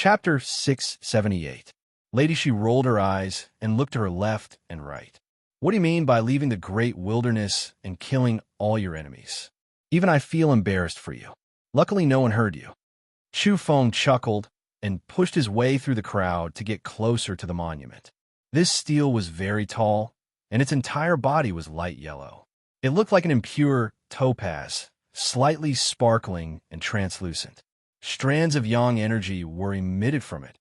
Chapter 678. Lady, she rolled her eyes and looked to her left and right. What do you mean by leaving the great wilderness and killing all your enemies? Even I feel embarrassed for you. Luckily, no one heard you. Chu Feng chuckled and pushed his way through the crowd to get closer to the monument. This stele was very tall, and its entire body was light yellow. It looked like an impure topaz, slightly sparkling and translucent. Strands of yang energy were emitted from it,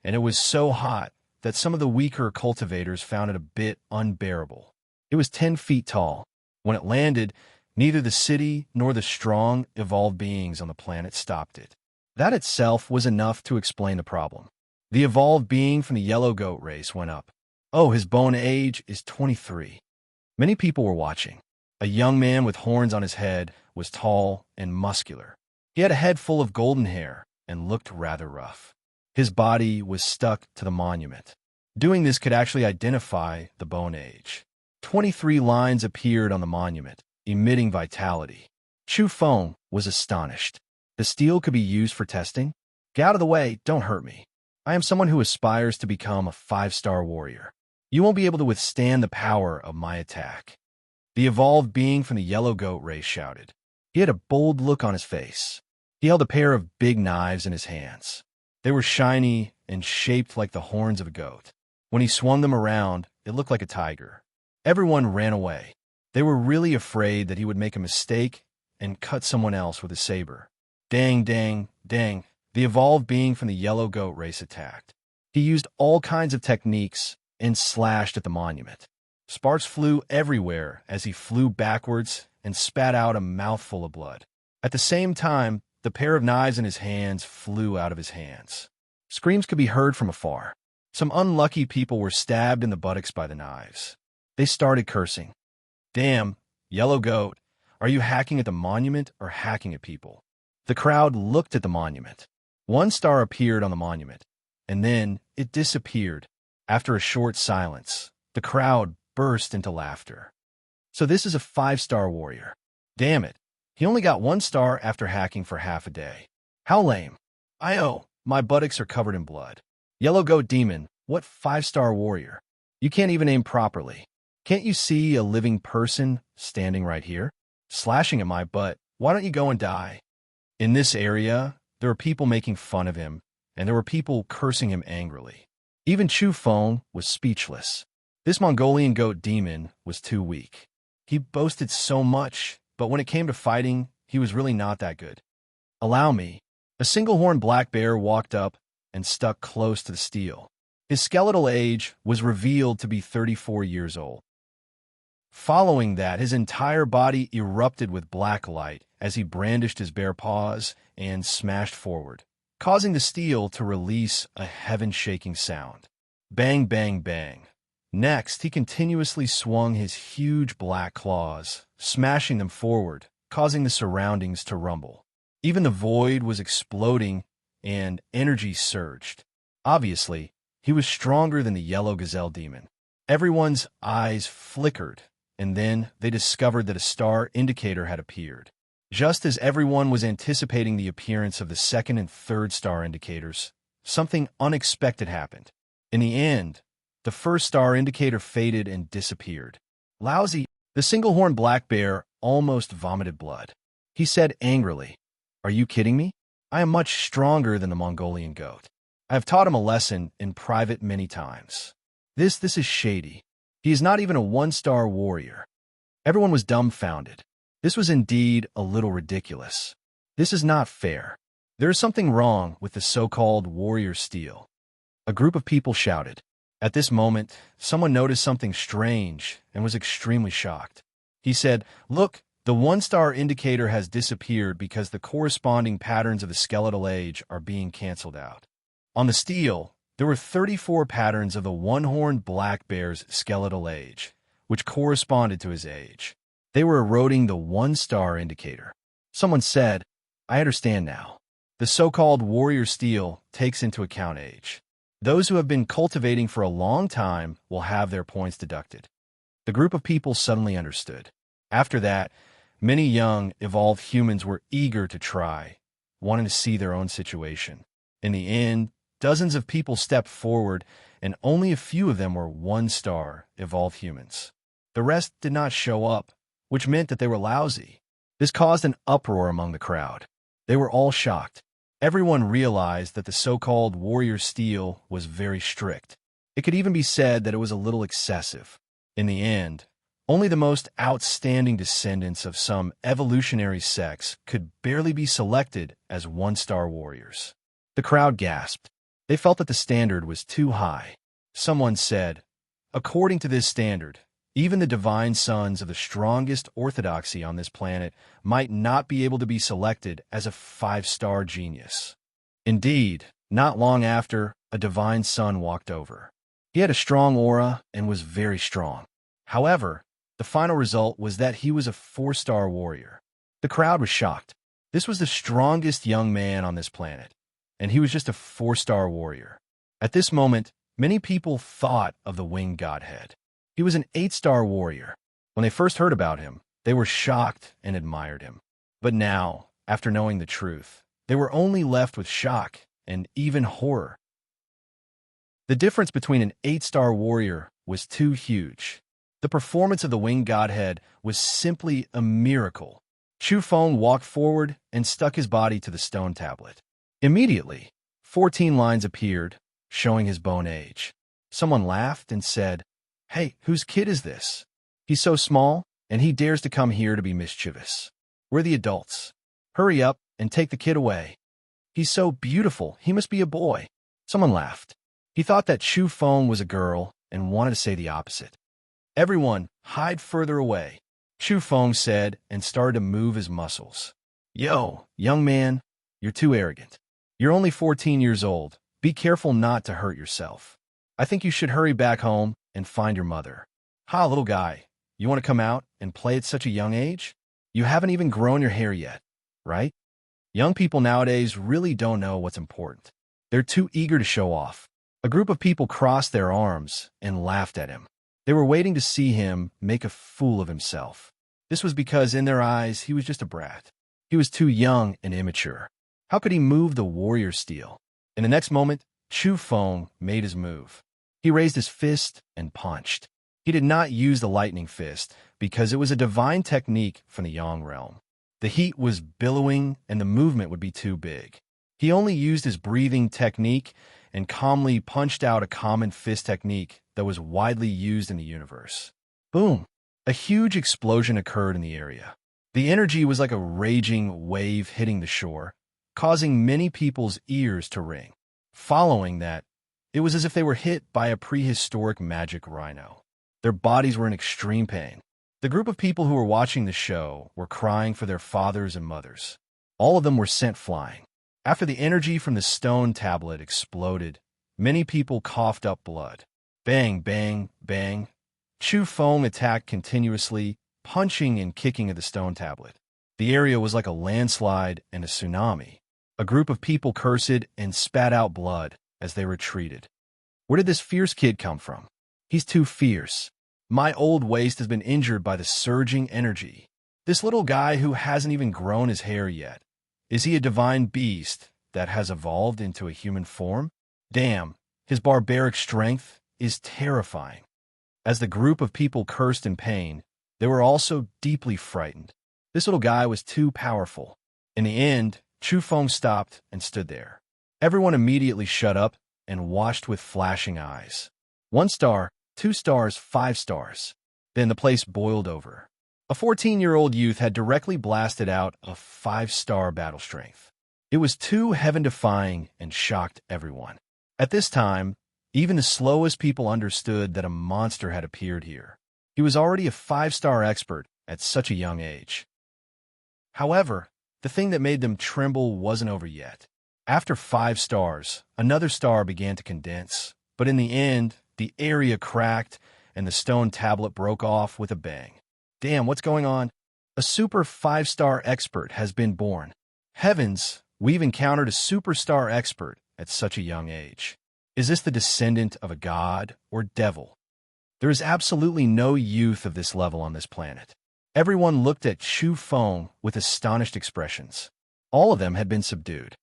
and it was so hot that some of the weaker cultivators found it a bit unbearable. It was 10 feet tall. When it landed, neither the city nor the strong, evolved beings on the planet stopped it. That itself was enough to explain the problem. The evolved being from the yellow goat race went up. Oh, his bone age is 23. Many people were watching. A young man with horns on his head was tall and muscular. He had a head full of golden hair and looked rather rough. His body was stuck to the monument. Doing this could actually identify the bone age. 23 lines appeared on the monument, emitting vitality. Chu Feng was astonished. The stele could be used for testing? Get out of the way, don't hurt me. I am someone who aspires to become a 5-star warrior. You won't be able to withstand the power of my attack. The evolved being from the yellow goat race shouted. He had a bold look on his face. He held a pair of big knives in his hands. They were shiny and shaped like the horns of a goat. When he swung them around, it looked like a tiger. Everyone ran away. They were really afraid that he would make a mistake and cut someone else with a saber. Dang, dang, dang. The evolved being from the yellow goat race attacked. He used all kinds of techniques and slashed at the monument. Sparks flew everywhere as he flew backwards and spat out a mouthful of blood. At the same time, the pair of knives in his hands flew out of his hands. Screams could be heard from afar. Some unlucky people were stabbed in the buttocks by the knives. They started cursing. Damn, yellow goat, are you hacking at the monument or hacking at people? The crowd looked at the monument. 1 star appeared on the monument, and then it disappeared. After a short silence, the crowd burst into laughter. So this is a 5-star warrior. Damn it. He only got 1 star after hacking for half a day. How lame. My buttocks are covered in blood. Yellow goat demon, what 5-star warrior? You can't even aim properly. Can't you see a living person standing right here? Slashing at my butt, why don't you go and die? In this area, there were people making fun of him, and there were people cursing him angrily. Even Chu Feng was speechless. This Mongolian goat demon was too weak. He boasted so much, but when it came to fighting, he was really not that good. Allow me. A single-horned black bear walked up and stuck close to the stele. His skeletal age was revealed to be 34 years old. Following that, his entire body erupted with black light as he brandished his bare paws and smashed forward, causing the stele to release a heaven-shaking sound. Bang, bang, bang. Next, he continuously swung his huge black claws, smashing them forward, causing the surroundings to rumble. Even the void was exploding and energy surged. Obviously, he was stronger than the yellow gazelle demon. Everyone's eyes flickered, and then they discovered that a star indicator had appeared. Just as everyone was anticipating the appearance of the 2nd and 3rd star indicators, something unexpected happened. In the end, the 1st star indicator faded and disappeared. Lousy! The single-horned black bear almost vomited blood. He said angrily, Are you kidding me? I am much stronger than the Mongolian goat. I have taught him a lesson in private many times. This is shady. He is not even a 1-star warrior. Everyone was dumbfounded. This was indeed a little ridiculous. This is not fair. There is something wrong with the so-called warrior stele. A group of people shouted. At this moment, someone noticed something strange and was extremely shocked. He said, Look, the 1-star indicator has disappeared because the corresponding patterns of the skeletal age are being canceled out. On the stele, there were 34 patterns of the one-horned black bear's skeletal age, which corresponded to his age. They were eroding the 1-star indicator. Someone said, I understand now. The so-called warrior stele takes into account age. Those who have been cultivating for a long time will have their points deducted. The group of people suddenly understood. After that, many young, evolved humans were eager to try, wanting to see their own situation. In the end, dozens of people stepped forward, and only a few of them were one-star evolved humans. The rest did not show up, which meant that they were lousy. This caused an uproar among the crowd. They were all shocked. Everyone realized that the so-called warrior steel was very strict. It could even be said that it was a little excessive. In the end, only the most outstanding descendants of some evolutionary sects could barely be selected as one-star warriors. The crowd gasped. They felt that the standard was too high. Someone said, "According to this standard, even the divine sons of the strongest orthodoxy on this planet might not be able to be selected as a 5-star genius." Indeed, not long after, a divine son walked over. He had a strong aura and was very strong. However, the final result was that he was a 4-star warrior. The crowd was shocked. This was the strongest young man on this planet, and he was just a 4-star warrior. At this moment, many people thought of the winged godhead. He was an 8-star warrior. When they first heard about him, they were shocked and admired him. But now, after knowing the truth, they were only left with shock and even horror. The difference between an 8-star warrior was too huge. The performance of the winged godhead was simply a miracle. Chu Feng walked forward and stuck his body to the stone tablet. Immediately, 14 lines appeared, showing his bone age. Someone laughed and said, "Hey, whose kid is this? He's so small, and he dares to come here to be mischievous. We're the adults. Hurry up and take the kid away. He's so beautiful, he must be a boy." Someone laughed. He thought that Chu Feng was a girl and wanted to say the opposite. "Everyone, hide further away," Chu Feng said and started to move his muscles. "Yo, young man, you're too arrogant. You're only 14 years old. Be careful not to hurt yourself. I think you should hurry back home and find your mother." "Ha, little guy, you want to come out and play at such a young age? You haven't even grown your hair yet, right?" Young people nowadays really don't know what's important. They're too eager to show off. A group of people crossed their arms and laughed at him. They were waiting to see him make a fool of himself. This was because in their eyes, he was just a brat. He was too young and immature. How could he move the warrior steel? In the next moment, Chu Feng made his move. He raised his fist and punched. He did not use the lightning fist because it was a divine technique from the Yang realm. The heat was billowing and the movement would be too big. He only used his breathing technique and calmly punched out a common fist technique that was widely used in the universe. Boom! A huge explosion occurred in the area. The energy was like a raging wave hitting the shore, causing many people's ears to ring. Following that, it was as if they were hit by a prehistoric magic rhino. Their bodies were in extreme pain. The group of people who were watching the show were crying for their fathers and mothers. All of them were sent flying. After the energy from the stone tablet exploded, many people coughed up blood. Bang, bang, bang. Chu Feng attacked continuously, punching and kicking at the stone tablet. The area was like a landslide and a tsunami. A group of people cursed and spat out blood as they retreated. Where did this fierce kid come from? He's too fierce. My old waist has been injured by the surging energy. This little guy who hasn't even grown his hair yet. Is he a divine beast that has evolved into a human form? Damn, his barbaric strength is terrifying. As the group of people cursed in pain, they were also deeply frightened. This little guy was too powerful. In the end, Chu Feng stopped and stood there. Everyone immediately shut up and watched with flashing eyes. 1 star, 2 stars, 5 stars. Then the place boiled over. A 14-year-old youth had directly blasted out a 5-star battle strength. It was too heaven-defying and shocked everyone. At this time, even the slowest people understood that a monster had appeared here. He was already a 5-star expert at such a young age. However, the thing that made them tremble wasn't over yet. After 5 stars, another star began to condense, but in the end, the area cracked and the stone tablet broke off with a bang. Damn, what's going on? A super 5-star expert has been born. Heavens, we've encountered a superstar expert at such a young age. Is this the descendant of a god or devil? There is absolutely no youth of this level on this planet. Everyone looked at Chu Feng with astonished expressions. All of them had been subdued.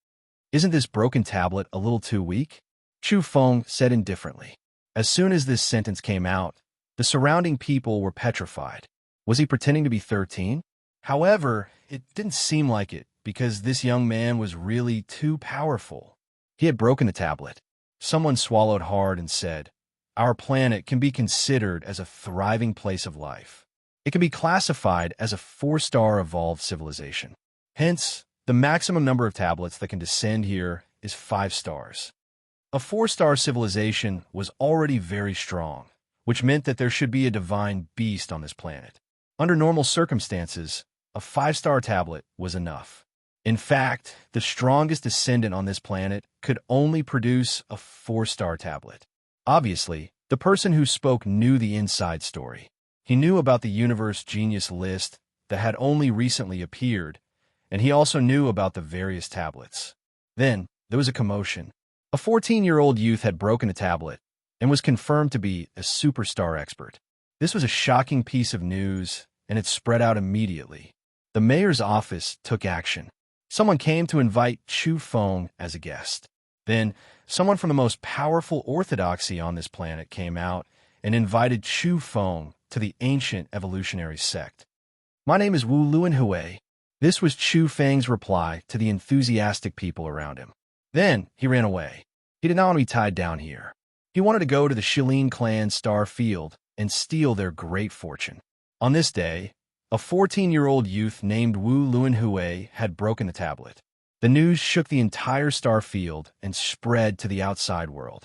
Isn't this broken tablet a little too weak? Chu Feng said indifferently. As soon as this sentence came out, the surrounding people were petrified. Was he pretending to be 13? However, it didn't seem like it, because this young man was really too powerful. He had broken the tablet. Someone swallowed hard and said, "Our planet can be considered as a thriving place of life. It can be classified as a 4-star evolved civilization. Hence, the maximum number of tablets that can descend here is 5 stars. A 4-star civilization was already very strong, which meant that there should be a divine beast on this planet. Under normal circumstances, a 5-star tablet was enough. In fact, the strongest descendant on this planet could only produce a 4-star tablet. Obviously, the person who spoke knew the inside story. He knew about the universe genius list that had only recently appeared, and he also knew about the various tablets. Then, there was a commotion. A 14-year-old youth had broken a tablet and was confirmed to be a superstar expert. This was a shocking piece of news, and it spread out immediately. The mayor's office took action. Someone came to invite Chu Feng as a guest. Then, someone from the most powerful orthodoxy on this planet came out and invited Chu Feng to the ancient evolutionary sect. "My name is Wu Luanhui." This was Chu Feng's reply to the enthusiastic people around him. Then, he ran away. He did not want to be tied down here. He wanted to go to the Shilin clan's star field and steal their great fortune. On this day, a 14-year-old youth named Wu Luanhui had broken the tablet. The news shook the entire star field and spread to the outside world.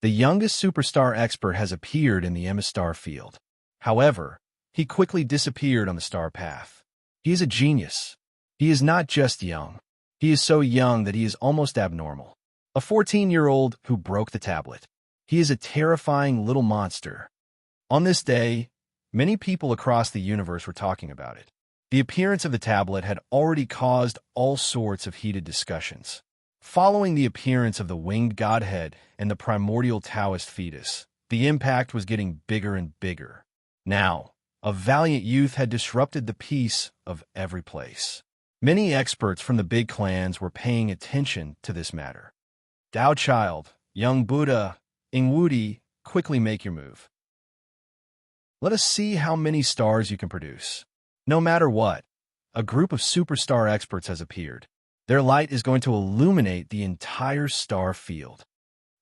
The youngest superstar expert has appeared in the Emma star field. However, he quickly disappeared on the star path. He is a genius. He is not just young. He is so young that he is almost abnormal. A 14-year-old who broke the tablet. He is a terrifying little monster. On this day, many people across the universe were talking about it. The appearance of the tablet had already caused all sorts of heated discussions. Following the appearance of the winged godhead and the primordial Taoist fetus, the impact was getting bigger and bigger. Now, a valiant youth had disrupted the peace of every place. Many experts from the big clans were paying attention to this matter. Dao Child, Young Buddha, Ingwudi, quickly make your move. Let us see how many stars you can produce. No matter what, a group of superstar experts has appeared. Their light is going to illuminate the entire star field.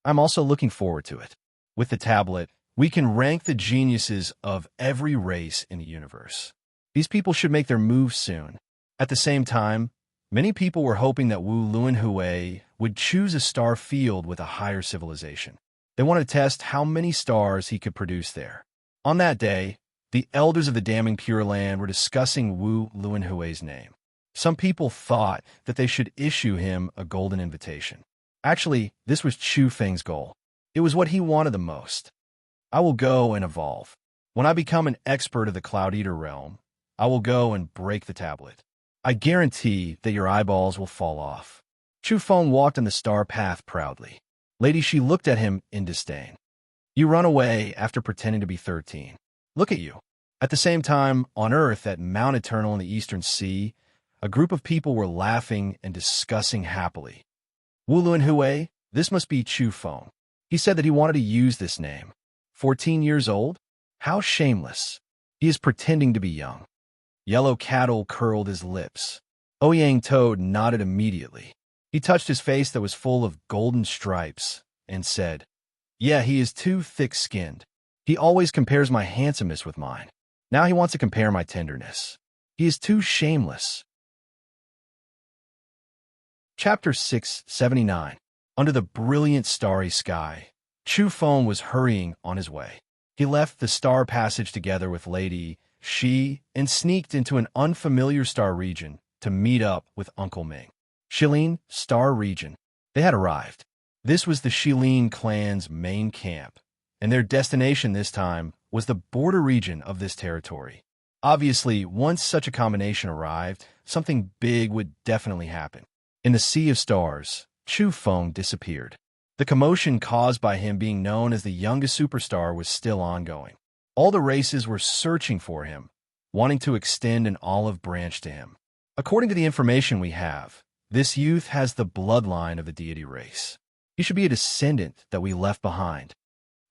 I'm also looking forward to it. With the tablet, we can rank the geniuses of every race in the universe. These people should make their move soon. At the same time, many people were hoping that Wu Luanhui would choose a star field with a higher civilization. They wanted to test how many stars he could produce there. On that day, the elders of the damning Pure Land were discussing Wu Luanhui's name. Some people thought that they should issue him a golden invitation. Actually, this was Chu Feng's goal. It was what he wanted the most. I will go and evolve. When I become an expert of the Cloud Eater realm, I will go and break the tablet. I guarantee that your eyeballs will fall off. Chu Feng walked on the star path proudly. Lady Shi looked at him in disdain. You run away after pretending to be 13. Look at you. At the same time, on Earth at Mount Eternal in the Eastern Sea, a group of people were laughing and discussing happily. Wu Luanhui, this must be Chu Feng. He said that he wanted to use this name. 14 years old? How shameless. He is pretending to be young. Yellow Cattle curled his lips. Ouyang Toad nodded immediately. He touched his face that was full of golden stripes and said, Yeah, he is too thick-skinned. He always compares my handsomeness with mine. Now he wants to compare my tenderness. He is too shameless. Chapter 679. Under the brilliant starry sky, Chu Feng was hurrying on his way. He left the star passage together with Lady Shi and sneaked into an unfamiliar star region to meet up with Uncle Ming. Shilin Star Region. They had arrived. This was the Shilin clan's main camp, and their destination this time was the border region of this territory. Obviously, once such a combination arrived, something big would definitely happen. In the sea of stars, Chu Feng disappeared. The commotion caused by him being known as the youngest superstar was still ongoing. All the races were searching for him, wanting to extend an olive branch to him. According to the information we have, this youth has the bloodline of the deity race. He should be a descendant that we left behind.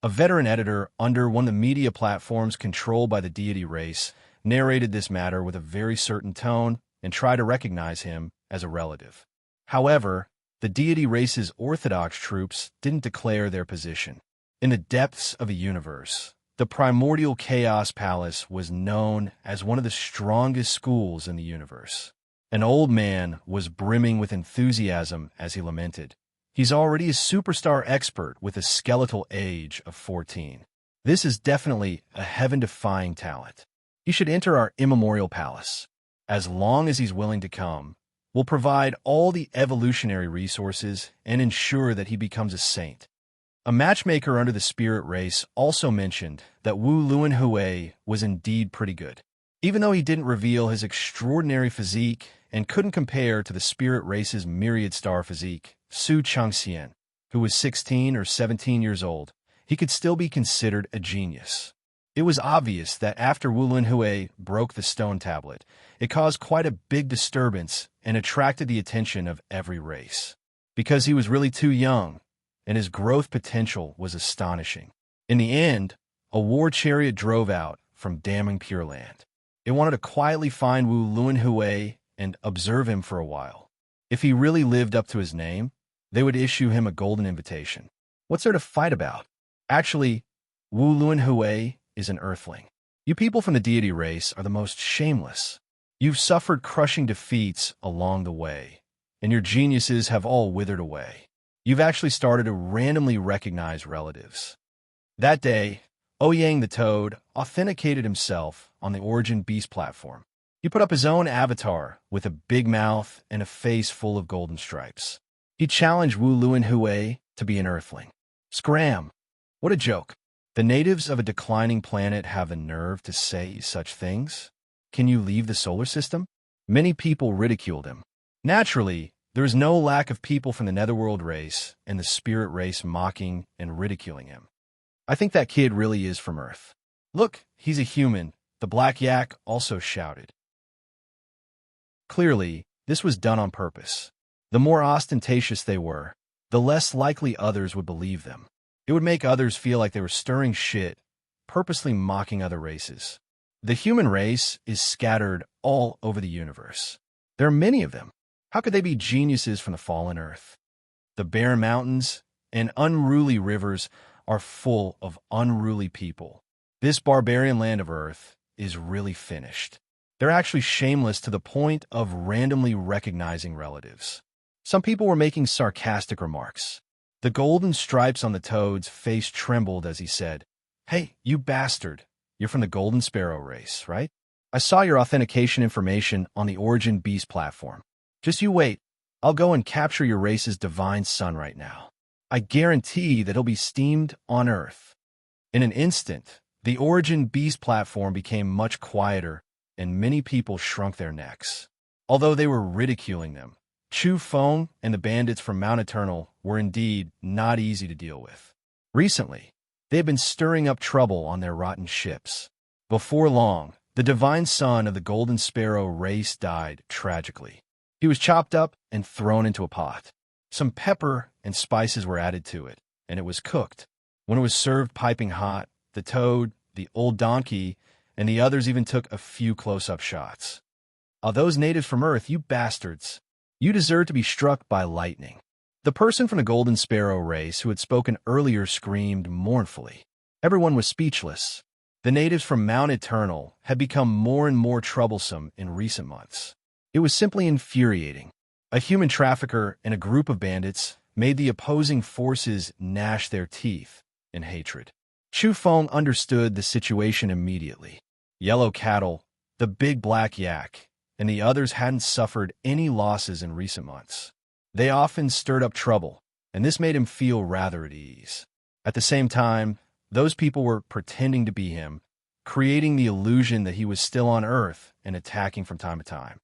A veteran editor under one of the media platforms controlled by the deity race narrated this matter with a very certain tone and tried to recognize him as a relative. However, the deity race's orthodox troops didn't declare their position. In the depths of the universe, the primordial chaos palace was known as one of the strongest schools in the universe. An old man was brimming with enthusiasm as he lamented. He's already a superstar expert with a skeletal age of 14. This is definitely a heaven-defying talent. He should enter our immemorial palace. As long as he's willing to come, we'll provide all the evolutionary resources and ensure that he becomes a saint. A matchmaker under the spirit race also mentioned that Wu Luanhui was indeed pretty good. Even though he didn't reveal his extraordinary physique and couldn't compare to the spirit race's myriad star physique, Su Changxian, who was 16 or 17 years old, he could still be considered a genius. It was obvious that after Wu Luanhui broke the stone tablet, it caused quite a big disturbance and attracted the attention of every race. Because he was really too young, and his growth potential was astonishing. In the end, a war chariot drove out from damning Pure Land. It wanted to quietly find Wu Luanhui and observe him for a while. If he really lived up to his name, they would issue him a golden invitation. What's there to fight about? Actually, Wu Luanhui is an earthling. You people from the deity race are the most shameless. You've suffered crushing defeats along the way, and your geniuses have all withered away. You've actually started to randomly recognize relatives. That day, Ouyang the Toad authenticated himself on the Origin Beast platform. He put up his own avatar with a big mouth and a face full of golden stripes. He challenged Wu Luanhui to be an earthling. Scram! What a joke. The natives of a declining planet have the nerve to say such things? Can you leave the solar system? Many people ridiculed him. Naturally, there is no lack of people from the Netherworld race and the spirit race mocking and ridiculing him. I think that kid really is from Earth. Look, he's a human, the Black Yak also shouted. Clearly, this was done on purpose. The more ostentatious they were, the less likely others would believe them. It would make others feel like they were stirring shit, purposely mocking other races. The human race is scattered all over the universe. There are many of them. How could they be geniuses from the fallen earth? The barren mountains and unruly rivers are full of unruly people. This barbarian land of earth is really finished. They're actually shameless to the point of randomly recognizing relatives. Some people were making sarcastic remarks. The golden stripes on the toad's face trembled as he said, "Hey, you bastard, you're from the Golden Sparrow race, right? I saw your authentication information on the Origin Beast platform. Just you wait, I'll go and capture your race's divine son right now. I guarantee that he'll be steamed on Earth." In an instant, the Origin Beast platform became much quieter, and many people shrunk their necks. Although they were ridiculing them, Chu Feng and the bandits from Mount Eternal were indeed not easy to deal with. Recently, they had been stirring up trouble on their rotten ships. Before long, the divine son of the Golden Sparrow race died tragically. He was chopped up and thrown into a pot. Some pepper and spices were added to it, and it was cooked. When it was served piping hot, the toad, the old donkey, and the others even took a few close-up shots. "Are those natives from Earth, you bastards? You deserve to be struck by lightning." The person from the Golden Sparrow race who had spoken earlier screamed mournfully. Everyone was speechless. The natives from Mount Eternal had become more and more troublesome in recent months. It was simply infuriating. A human trafficker and a group of bandits made the opposing forces gnash their teeth in hatred. Chu Feng understood the situation immediately. Yellow Cattle, the Big Black Yak, and the others hadn't suffered any losses in recent months. They often stirred up trouble, and this made him feel rather at ease. At the same time, those people were pretending to be him, creating the illusion that he was still on Earth and attacking from time to time.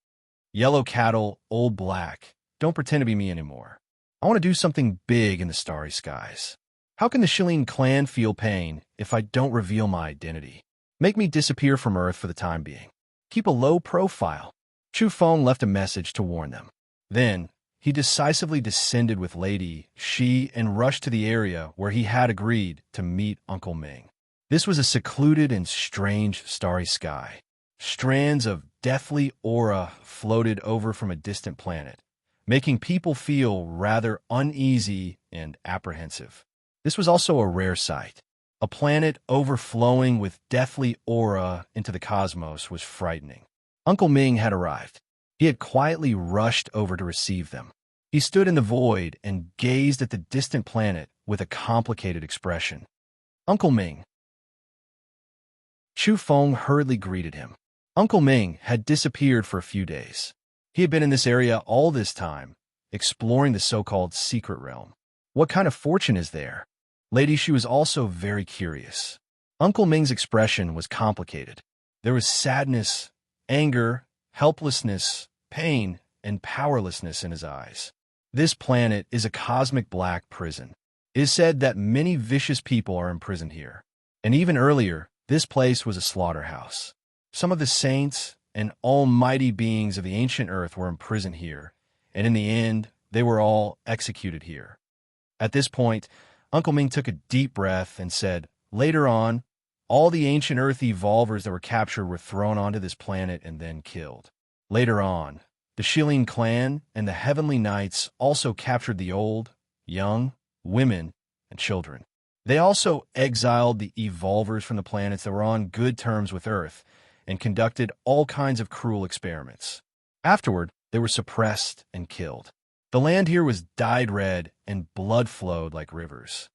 "Yellow Cattle, Old Black, don't pretend to be me anymore. I want to do something big in the starry skies. How can the Shilin clan feel pain if I don't reveal my identity? Make me disappear from Earth for the time being. Keep a low profile." Chu Feng left a message to warn them. Then, he decisively descended with Lady Shi and rushed to the area where he had agreed to meet Uncle Ming. This was a secluded and strange starry sky. Strands of deathly aura floated over from a distant planet, making people feel rather uneasy and apprehensive. This was also a rare sight. A planet overflowing with deathly aura into the cosmos was frightening. Uncle Ming had arrived. He had quietly rushed over to receive them. He stood in the void and gazed at the distant planet with a complicated expression. Uncle Ming. Chu Feng hurriedly greeted him. Uncle Ming had disappeared for a few days. He had been in this area all this time, exploring the so-called secret realm. What kind of fortune is there? Lady Shi was also very curious. Uncle Ming's expression was complicated. There was sadness, anger, helplessness, pain, and powerlessness in his eyes. This planet is a cosmic black prison. It is said that many vicious people are imprisoned here. And even earlier, this place was a slaughterhouse. Some of the saints and almighty beings of the ancient earth were imprisoned here, and in the end, they were all executed here. At this point, Uncle Ming took a deep breath and said, later on, all the ancient earth evolvers that were captured were thrown onto this planet and then killed. Later on, the Shilin clan and the Heavenly Knights also captured the old, young, women, and children. They also exiled the evolvers from the planets that were on good terms with Earth and conducted all kinds of cruel experiments. Afterward, they were suppressed and killed. The land here was dyed red and blood flowed like rivers.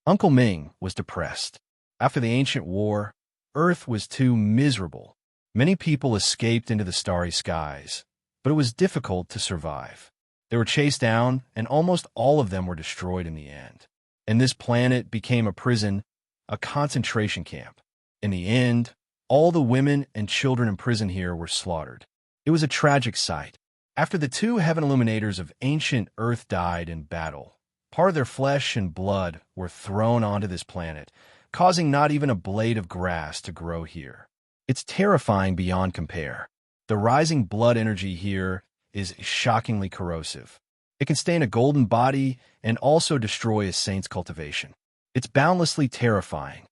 Uncle Ming was depressed. After the ancient war, Earth was too miserable. Many people escaped into the starry skies, but it was difficult to survive. They were chased down, and almost all of them were destroyed in the end. And this planet became a prison, a concentration camp. In the end, all the women and children imprisoned here were slaughtered. It was a tragic sight. After the two heaven illuminators of ancient Earth died in battle, part of their flesh and blood were thrown onto this planet, causing not even a blade of grass to grow here. It's terrifying beyond compare. The rising blood energy here is shockingly corrosive. It can stain a golden body and also destroy a saint's cultivation. It's boundlessly terrifying.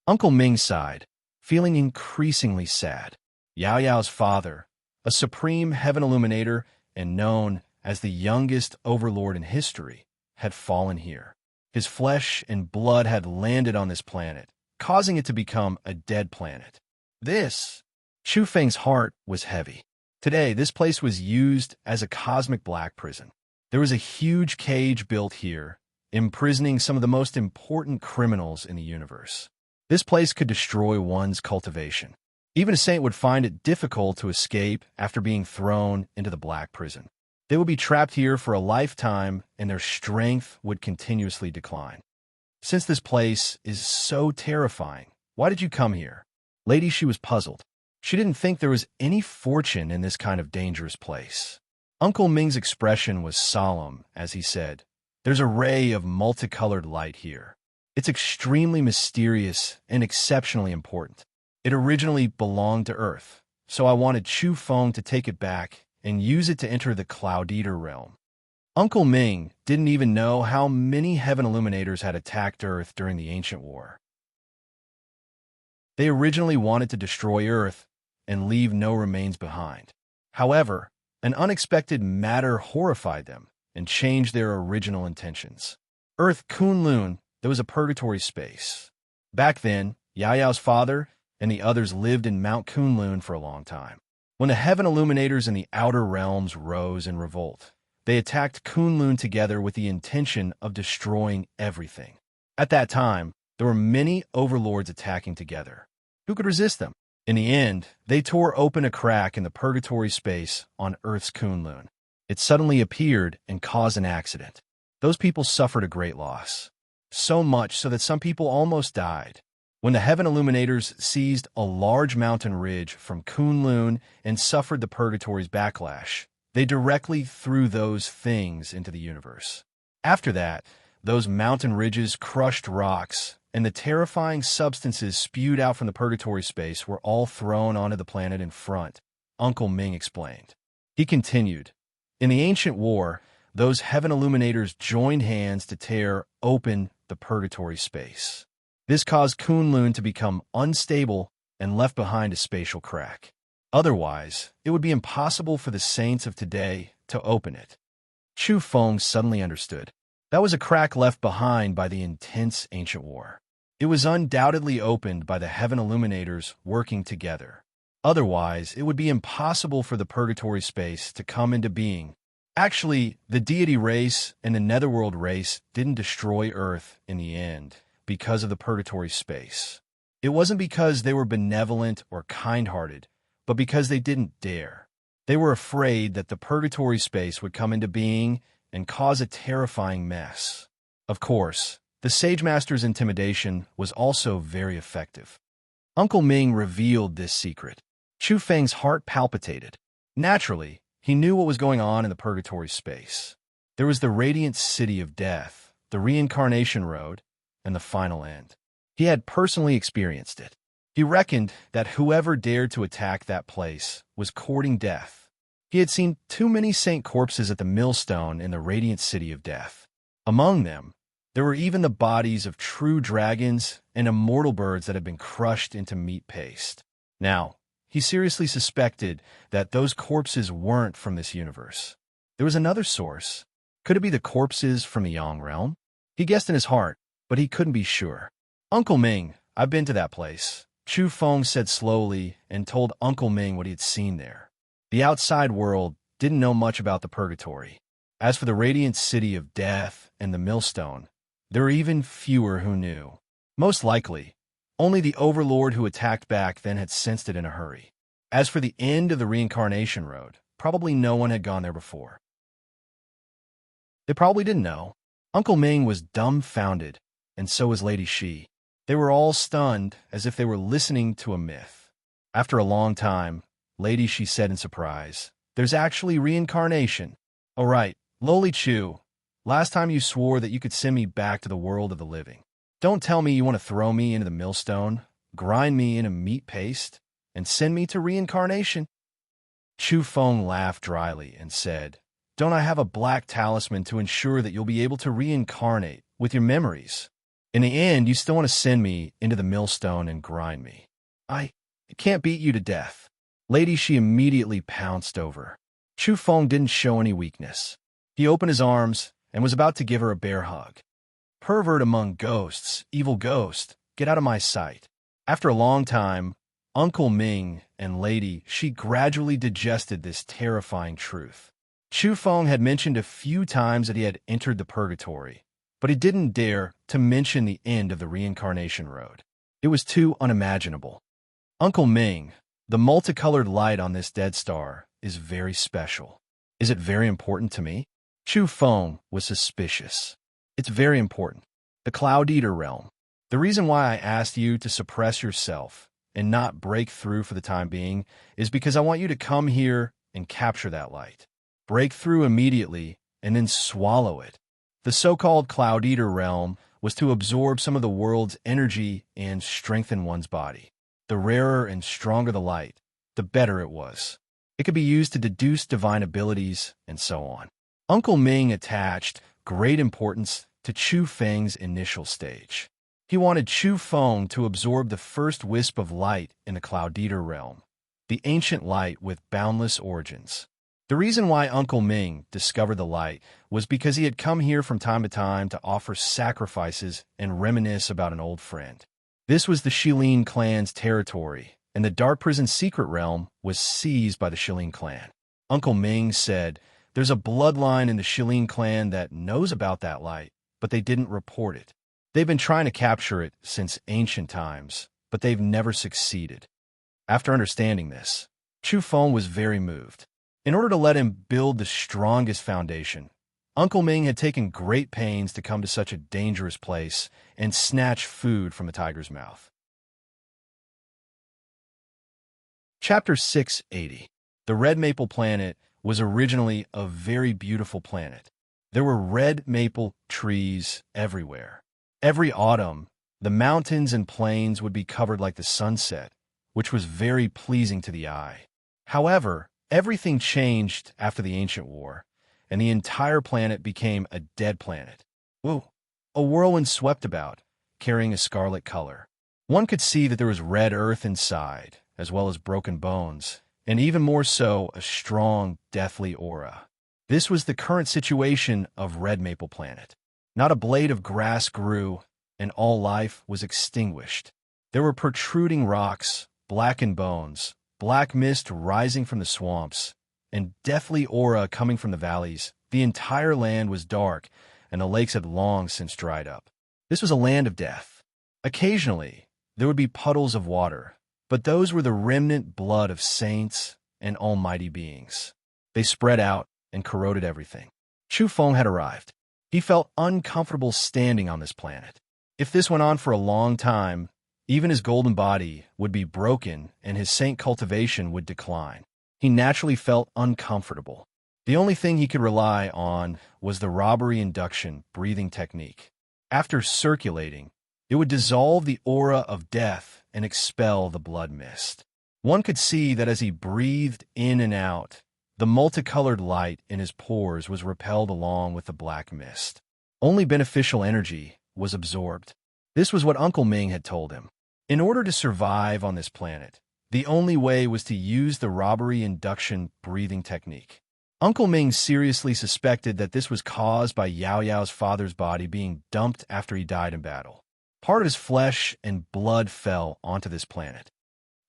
Uncle Ming sighed, feeling increasingly sad. Yao Yao's father, a supreme heaven illuminator and known as the youngest overlord in history, had fallen here. His flesh and blood had landed on this planet, causing it to become a dead planet. Chu Feng's heart was heavy. Today, this place was used as a cosmic black prison. There was a huge cage built here, imprisoning some of the most important criminals in the universe. This place could destroy one's cultivation. Even a saint would find it difficult to escape after being thrown into the black prison. They would be trapped here for a lifetime, and their strength would continuously decline. Since this place is so terrifying, why did you come here? Lady Shi was puzzled. She didn't think there was any fortune in this kind of dangerous place. Uncle Ming's expression was solemn as he said, "There's a ray of multicolored light here. It's extremely mysterious and exceptionally important. It originally belonged to Earth, so I wanted Chu Feng to take it back and use it to enter the Cloud Eater realm." Uncle Ming didn't even know how many heaven illuminators had attacked Earth during the ancient war. They originally wanted to destroy Earth and leave no remains behind. However, an unexpected matter horrified them and changed their original intentions. Earth Kunlun, there was a purgatory space. Back then, Yao Yao's father and the others lived in Mount Kunlun for a long time. When the heaven illuminators in the outer realms rose in revolt, they attacked Kunlun together with the intention of destroying everything. At that time, there were many overlords attacking together. Who could resist them? In the end, they tore open a crack in the purgatory space on Earth's Kunlun. It suddenly appeared and caused an accident. Those people suffered a great loss. So much so that some people almost died. When the heaven illuminators seized a large mountain ridge from Kunlun and suffered the purgatory's backlash, they directly threw those things into the universe. After that, those mountain ridges crushed rocks, and the terrifying substances spewed out from the purgatory space were all thrown onto the planet in front, Uncle Ming explained. He continued, "In the ancient war, those heaven illuminators joined hands to tear open the purgatory space. This caused Kunlun to become unstable and left behind a spatial crack. Otherwise, it would be impossible for the saints of today to open it. Chu Feng suddenly understood. That was a crack left behind by the intense ancient war. It was undoubtedly opened by the heaven illuminators working together. Otherwise, it would be impossible for the purgatory space to come into being. Actually, the deity race and the netherworld race didn't destroy Earth in the end because of the purgatory space. It wasn't because they were benevolent or kind-hearted, but because they didn't dare. They were afraid that the purgatory space would come into being and cause a terrifying mess. Of course, the Sage Master's intimidation was also very effective. Uncle Ming revealed this secret. Chu Feng's heart palpitated. Naturally, he knew what was going on in the purgatory space. There was the radiant city of death, the reincarnation road, and the final end. He had personally experienced it. He reckoned that whoever dared to attack that place was courting death. He had seen too many saint corpses at the millstone in the radiant city of death. Among them, there were even the bodies of true dragons and immortal birds that had been crushed into meat paste. Now, he seriously suspected that those corpses weren't from this universe. There was another source. Could it be the corpses from the Yang realm? He guessed in his heart, but he couldn't be sure. Uncle Ming, I've been to that place, Chu Feng said slowly and told Uncle Ming what he had seen there. The outside world didn't know much about the purgatory. As for the radiant city of death and the millstone, there were even fewer who knew. Most likely, only the overlord who attacked back then had sensed it in a hurry. As for the end of the reincarnation road, probably no one had gone there before. They probably didn't know. Uncle Ming was dumbfounded, and so was Lady Shi. They were all stunned, as if they were listening to a myth. After a long time, Lady Shi said in surprise, "There's actually reincarnation." "Oh right, Loli Chu, last time you swore that you could send me back to the world of the living. Don't tell me you want to throw me into the millstone, grind me into meat paste, and send me to reincarnation?" Chu Feng laughed dryly and said, "Don't I have a black talisman to ensure that you'll be able to reincarnate with your memories? In the end, you still want to send me into the millstone and grind me. I can't beat you to death." Lady Shi immediately pounced over. Chu Feng didn't show any weakness. He opened his arms and was about to give her a bear hug. "Pervert among ghosts, evil ghost, get out of my sight." After a long time, Uncle Ming and Lady Shi gradually digested this terrifying truth. Chu Feng had mentioned a few times that he had entered the purgatory, but he didn't dare to mention the end of the reincarnation road. It was too unimaginable. "Uncle Ming, the multicolored light on this dead star is very special. Is it very important to me?" Chu Feng was suspicious. "It's very important. The Cloud Eater realm. The reason why I asked you to suppress yourself and not break through for the time being is because I want you to come here and capture that light. Break through immediately and then swallow it." The so-called Cloud Eater realm was to absorb some of the world's energy and strengthen one's body. The rarer and stronger the light, the better it was. It could be used to deduce divine abilities and so on. Uncle Ming attached great importance to Chu Feng's initial stage. He wanted Chu Feng to absorb the first wisp of light in the Cloud Eater realm, the ancient light with boundless origins. The reason why Uncle Ming discovered the light was because he had come here from time to time to offer sacrifices and reminisce about an old friend. This was the Shilin clan's territory, and the Dark Prison secret realm was seized by the Shilin clan. Uncle Ming said, "There's a bloodline in the Shilin clan that knows about that light, but they didn't report it. They've been trying to capture it since ancient times, but they've never succeeded." After understanding this, Chu Feng was very moved. In order to let him build the strongest foundation, Uncle Ming had taken great pains to come to such a dangerous place and snatch food from the tiger's mouth. Chapter 680. The Red Maple Planet was originally a very beautiful planet. There were red maple trees everywhere. Every autumn, the mountains and plains would be covered like the sunset, which was very pleasing to the eye. However, everything changed after the ancient war, and the entire planet became a dead planet. Whoa! A whirlwind swept about, carrying a scarlet color. One could see that there was red earth inside, as well as broken bones, and even more so, a strong, deathly aura. This was the current situation of Red Maple Planet. Not a blade of grass grew, and all life was extinguished. There were protruding rocks, blackened bones, black mist rising from the swamps, and deathly aura coming from the valleys. The entire land was dark, and the lakes had long since dried up. This was a land of death. Occasionally, there would be puddles of water, but those were the remnant blood of saints and almighty beings. They spread out and corroded everything. Chu Feng had arrived. He felt uncomfortable standing on this planet. If this went on for a long time, even his golden body would be broken and his saint cultivation would decline. He naturally felt uncomfortable. The only thing he could rely on was the robbery induction breathing technique. After circulating, it would dissolve the aura of death and expel the blood mist. One could see that as he breathed in and out, the multicolored light in his pores was repelled along with the black mist. Only beneficial energy was absorbed. This was what Uncle Ming had told him. In order to survive on this planet, the only way was to use the robbery induction breathing technique. Uncle Ming seriously suspected that this was caused by Yao Yao's father's body being dumped after he died in battle. Part of his flesh and blood fell onto this planet.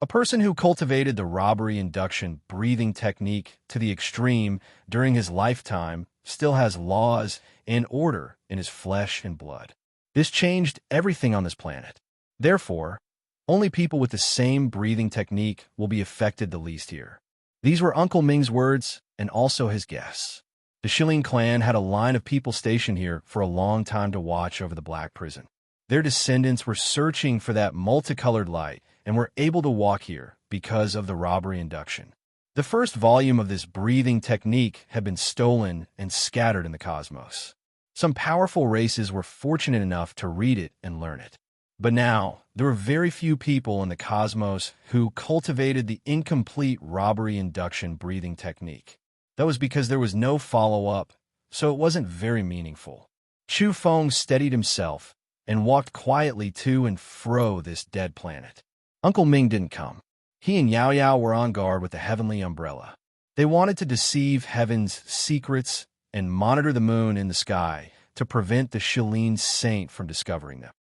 A person who cultivated the robbery induction breathing technique to the extreme during his lifetime still has laws and order in his flesh and blood. This changed everything on this planet. Therefore, only people with the same breathing technique will be affected the least here. These were Uncle Ming's words and also his guess. The Shilin clan had a line of people stationed here for a long time to watch over the Black Prison. Their descendants were searching for that multicolored light and were able to walk here because of the robbery induction. The first volume of this breathing technique had been stolen and scattered in the cosmos. Some powerful races were fortunate enough to read it and learn it. But now, there were very few people in the cosmos who cultivated the incomplete robbery induction breathing technique. That was because there was no follow-up, so it wasn't very meaningful. Chu Feng steadied himself and walked quietly to and fro this dead planet. Uncle Ming didn't come. He and Yao Yao were on guard with the heavenly umbrella. They wanted to deceive heaven's secrets and monitor the moon in the sky to prevent the Shilin saint from discovering them.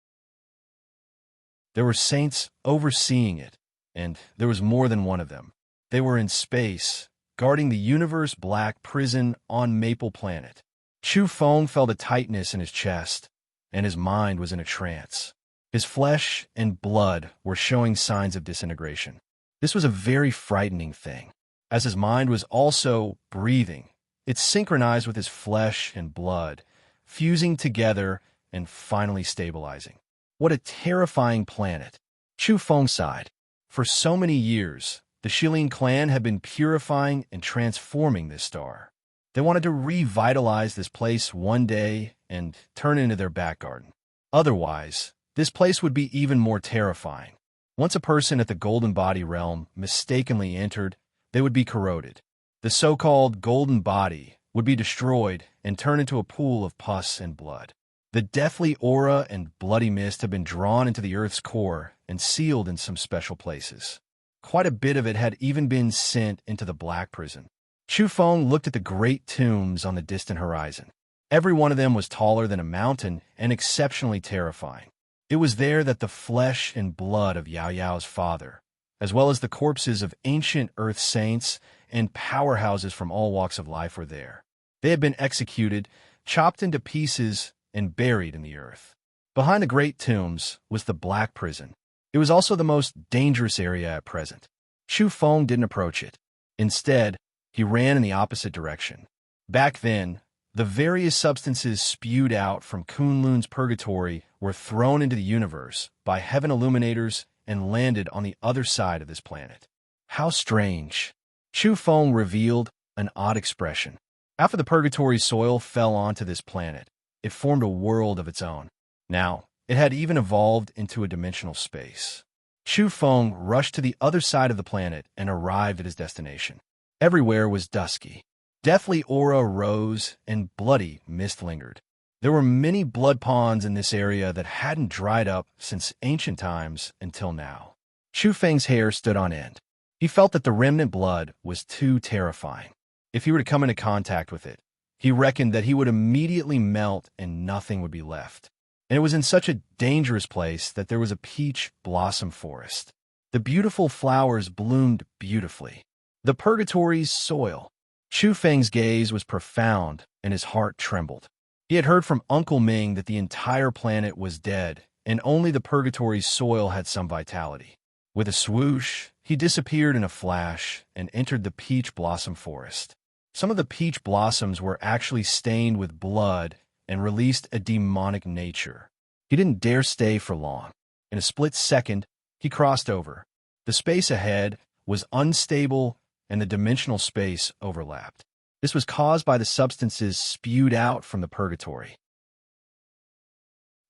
There were saints overseeing it, and there was more than one of them. They were in space, guarding the universe Black Prison on Maple Planet. Chu Feng felt a tightness in his chest, and his mind was in a trance. His flesh and blood were showing signs of disintegration. This was a very frightening thing. As his mind was also breathing, it synchronized with his flesh and blood, fusing together and finally stabilizing. What a terrifying planet. Chu Feng sighed. For so many years, the Shilin clan had been purifying and transforming this star. They wanted to revitalize this place one day and turn it into their back garden. Otherwise, this place would be even more terrifying. Once a person at the Golden Body realm mistakenly entered, they would be corroded. The so-called Golden Body would be destroyed and turn into a pool of pus and blood. The deathly aura and bloody mist had been drawn into the Earth's core and sealed in some special places. Quite a bit of it had even been sent into the Black Prison. Chu Feng looked at the great tombs on the distant horizon. Every one of them was taller than a mountain and exceptionally terrifying. It was there that the flesh and blood of Yao Yao's father, as well as the corpses of ancient Earth saints and powerhouses from all walks of life were there. They had been executed, chopped into pieces, and buried in the earth. Behind the great tombs was the Black Prison. It was also the most dangerous area at present. Chu Feng didn't approach it. Instead, he ran in the opposite direction. Back then, the various substances spewed out from Kunlun's purgatory were thrown into the universe by heaven illuminators and landed on the other side of this planet. How strange. Chu Feng revealed an odd expression. After the purgatory soil fell onto this planet, it formed a world of its own. Now, it had even evolved into a dimensional space. Chu Feng rushed to the other side of the planet and arrived at his destination. Everywhere was dusky. Deathly aura rose and bloody mist lingered. There were many blood ponds in this area that hadn't dried up since ancient times until now. Chu Feng's hair stood on end. He felt that the remnant blood was too terrifying. If he were to come into contact with it, he reckoned that he would immediately melt and nothing would be left. And it was in such a dangerous place that there was a peach blossom forest. The beautiful flowers bloomed beautifully. The purgatory's soil. Chu Feng's gaze was profound and his heart trembled. He had heard from Uncle Ming that the entire planet was dead and only the purgatory's soil had some vitality. With a swoosh, he disappeared in a flash and entered the peach blossom forest. Some of the peach blossoms were actually stained with blood and released a demonic nature. He didn't dare stay for long. In a split second, he crossed over. The space ahead was unstable and the dimensional space overlapped. This was caused by the substances spewed out from the purgatory.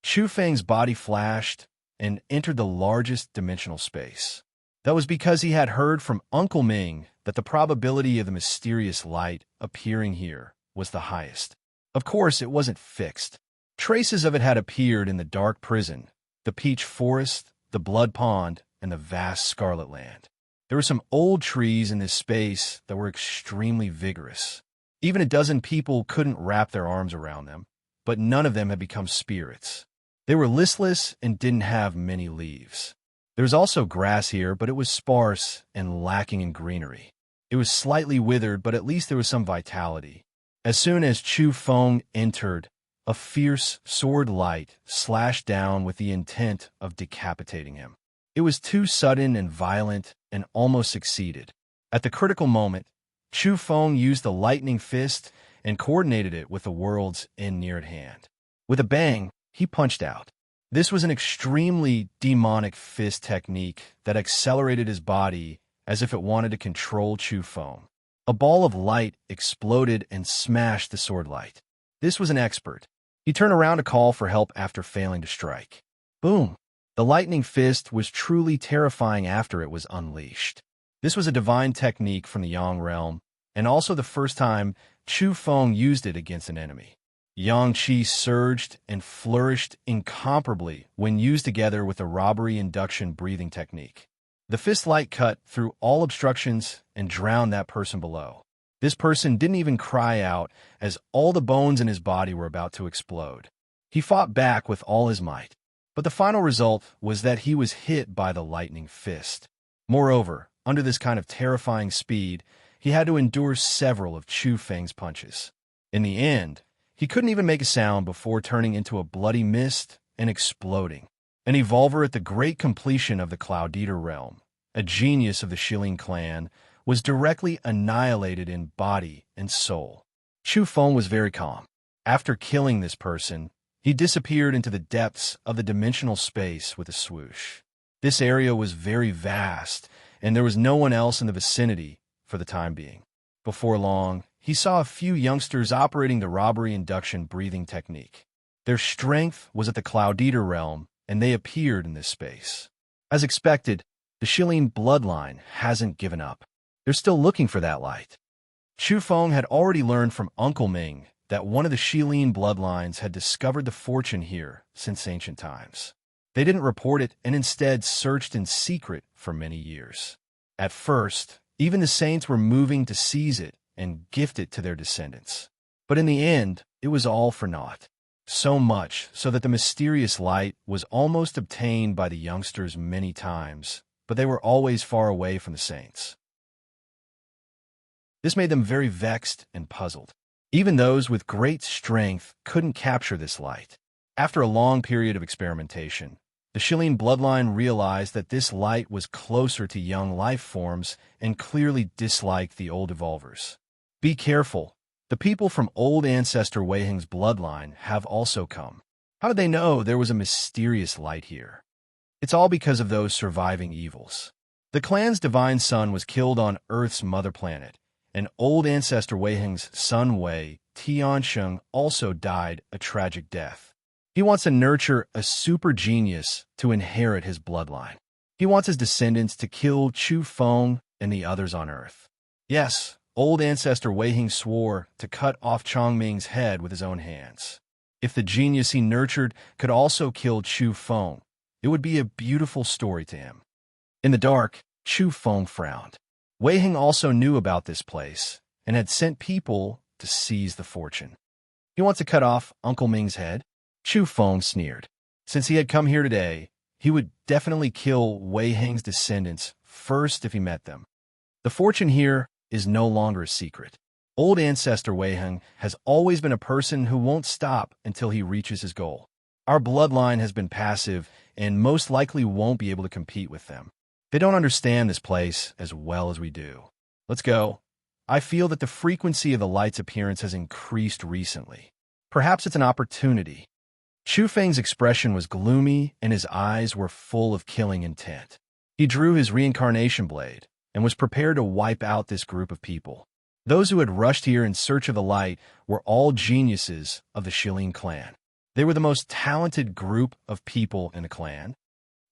Chu Feng's body flashed and entered the largest dimensional space. That was because he had heard from Uncle Ming that the probability of the mysterious light appearing here was the highest. Of course, it wasn't fixed. Traces of it had appeared in the dark prison, the peach forest, the blood pond, and the vast scarlet land. There were some old trees in this space that were extremely vigorous. Even a dozen people couldn't wrap their arms around them, but none of them had become spirits. They were listless and didn't have many leaves. There was also grass here, but it was sparse and lacking in greenery. It was slightly withered, but at least there was some vitality. As soon as Chu Feng entered, a fierce sword light slashed down with the intent of decapitating him. It was too sudden and violent and almost succeeded. At the critical moment, Chu Feng used the lightning fist and coordinated it with the world's end near at hand. With a bang, he punched out. This was an extremely demonic fist technique that accelerated his body as if it wanted to control Chu Feng. A ball of light exploded and smashed the sword light. This was an expert. He turned around to call for help after failing to strike. Boom! The lightning fist was truly terrifying after it was unleashed. This was a divine technique from the Yang realm, and also the first time Chu Feng used it against an enemy. Yang Qi surged and flourished incomparably when used together with the robbery induction breathing technique. The fist light cut through all obstructions and drowned that person below. This person didn't even cry out as all the bones in his body were about to explode. He fought back with all his might, but the final result was that he was hit by the lightning fist. Moreover, under this kind of terrifying speed, he had to endure several of Chu Feng's punches. In the end, he couldn't even make a sound before turning into a bloody mist and exploding. An evolver at the great completion of the Cloud Eater realm, a genius of the Shilin clan, was directly annihilated in body and soul. Chu Feng was very calm. After killing this person, he disappeared into the depths of the dimensional space with a swoosh. This area was very vast, and there was no one else in the vicinity for the time being. Before long, he saw a few youngsters operating the robbery induction breathing technique. Their strength was at the Cloud Eater realm, and they appeared in this space. As expected, the Shilin bloodline hasn't given up. They're still looking for that light. Chu Feng had already learned from Uncle Ming that one of the Shilin bloodlines had discovered the fortune here since ancient times. They didn't report it and instead searched in secret for many years. At first, even the saints were moving to seize it and gift it to their descendants. But in the end, it was all for naught. So much so that the mysterious light was almost obtained by the youngsters many times, but they were always far away from the saints. This made them very vexed and puzzled. Even those with great strength couldn't capture this light. After a long period of experimentation, the Shilin bloodline realized that this light was closer to young life forms and clearly disliked the old evolvers. Be careful. The people from old ancestor Wei Heng's bloodline have also come. How did they know there was a mysterious light here? It's all because of those surviving evils. The clan's divine son was killed on Earth's mother planet, and old ancestor Wei Heng's son Wei Tiansheng also died a tragic death. He wants to nurture a super genius to inherit his bloodline. He wants his descendants to kill Chu Feng and the others on Earth. Yes, Old ancestor Wei Hing swore to cut off Chongming's head with his own hands. If the genius he nurtured could also kill Chu Feng, it would be a beautiful story to him. In the dark, Chu Feng frowned. Wei Hing also knew about this place and had sent people to seize the fortune. "You want to cut off Uncle Ming's head?" Chu Feng sneered. Since he had come here today, he would definitely kill Wei Hing's descendants first if he met them. The fortune here is no longer a secret. Old ancestor Wei Hing has always been a person who won't stop until he reaches his goal. Our bloodline has been passive and most likely won't be able to compete with them. They don't understand this place as well as we do. Let's go. I feel that the frequency of the light's appearance has increased recently. Perhaps it's an opportunity. Chu Feng's expression was gloomy and his eyes were full of killing intent. He drew his reincarnation blade and was prepared to wipe out this group of people. Those who had rushed here in search of the light were all geniuses of the Shilin clan. They were the most talented group of people in the clan.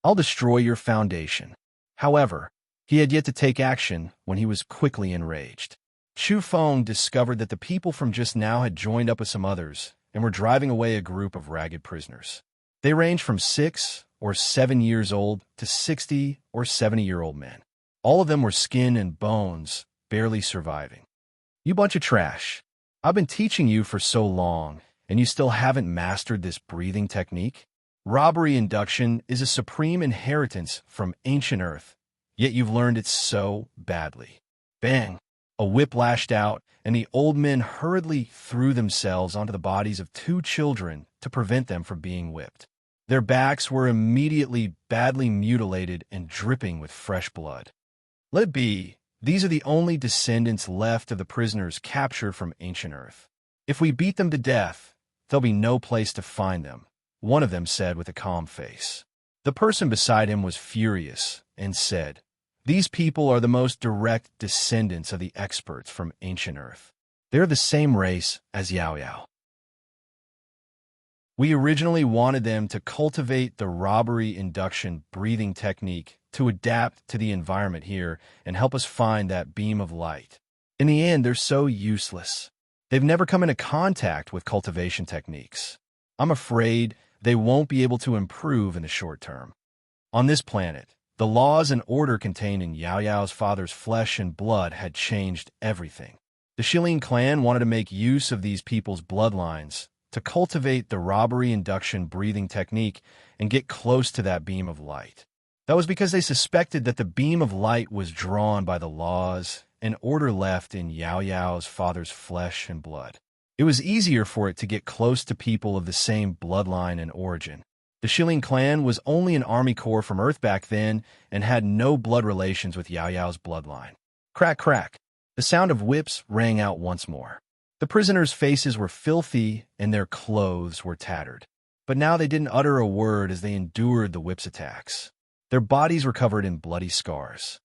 "I'll destroy your foundation." However, he had yet to take action when he was quickly enraged. Chu Feng discovered that the people from just now had joined up with some others and were driving away a group of ragged prisoners. They ranged from 6 or 7 years old to 60 or 70-year-old men. All of them were skin and bones, barely surviving. "You bunch of trash. I've been teaching you for so long, and you still haven't mastered this breathing technique? Robbery induction is a supreme inheritance from ancient Earth, yet you've learned it so badly." Bang! A whip lashed out, and the old men hurriedly threw themselves onto the bodies of 2 children to prevent them from being whipped. Their backs were immediately badly mutilated and dripping with fresh blood. "Let it be. These are the only descendants left of the prisoners captured from ancient Earth. If we beat them to death, there'll be no place to find them," one of them said with a calm face. The person beside him was furious and said, "These people are the most direct descendants of the experts from ancient Earth. They're the same race as Yao Yao. We originally wanted them to cultivate the robbery induction breathing technique to adapt to the environment here and help us find that beam of light. In the end, they're so useless. They've never come into contact with cultivation techniques. I'm afraid they won't be able to improve in the short term. On this planet, the laws and order contained in Yao Yao's father's flesh and blood had changed everything. The Shilin clan wanted to make use of these people's bloodlines to cultivate the robbery induction breathing technique and get close to that beam of light. That was because they suspected that the beam of light was drawn by the laws and order left in Yao Yao's father's flesh and blood. It was easier for it to get close to people of the same bloodline and origin. The Shilin clan was only an army corps from Earth back then and had no blood relations with Yao Yao's bloodline. Crack, crack. The sound of whips rang out once more. The prisoners' faces were filthy and their clothes were tattered. But now they didn't utter a word as they endured the whip's attacks. Their bodies were covered in bloody scars.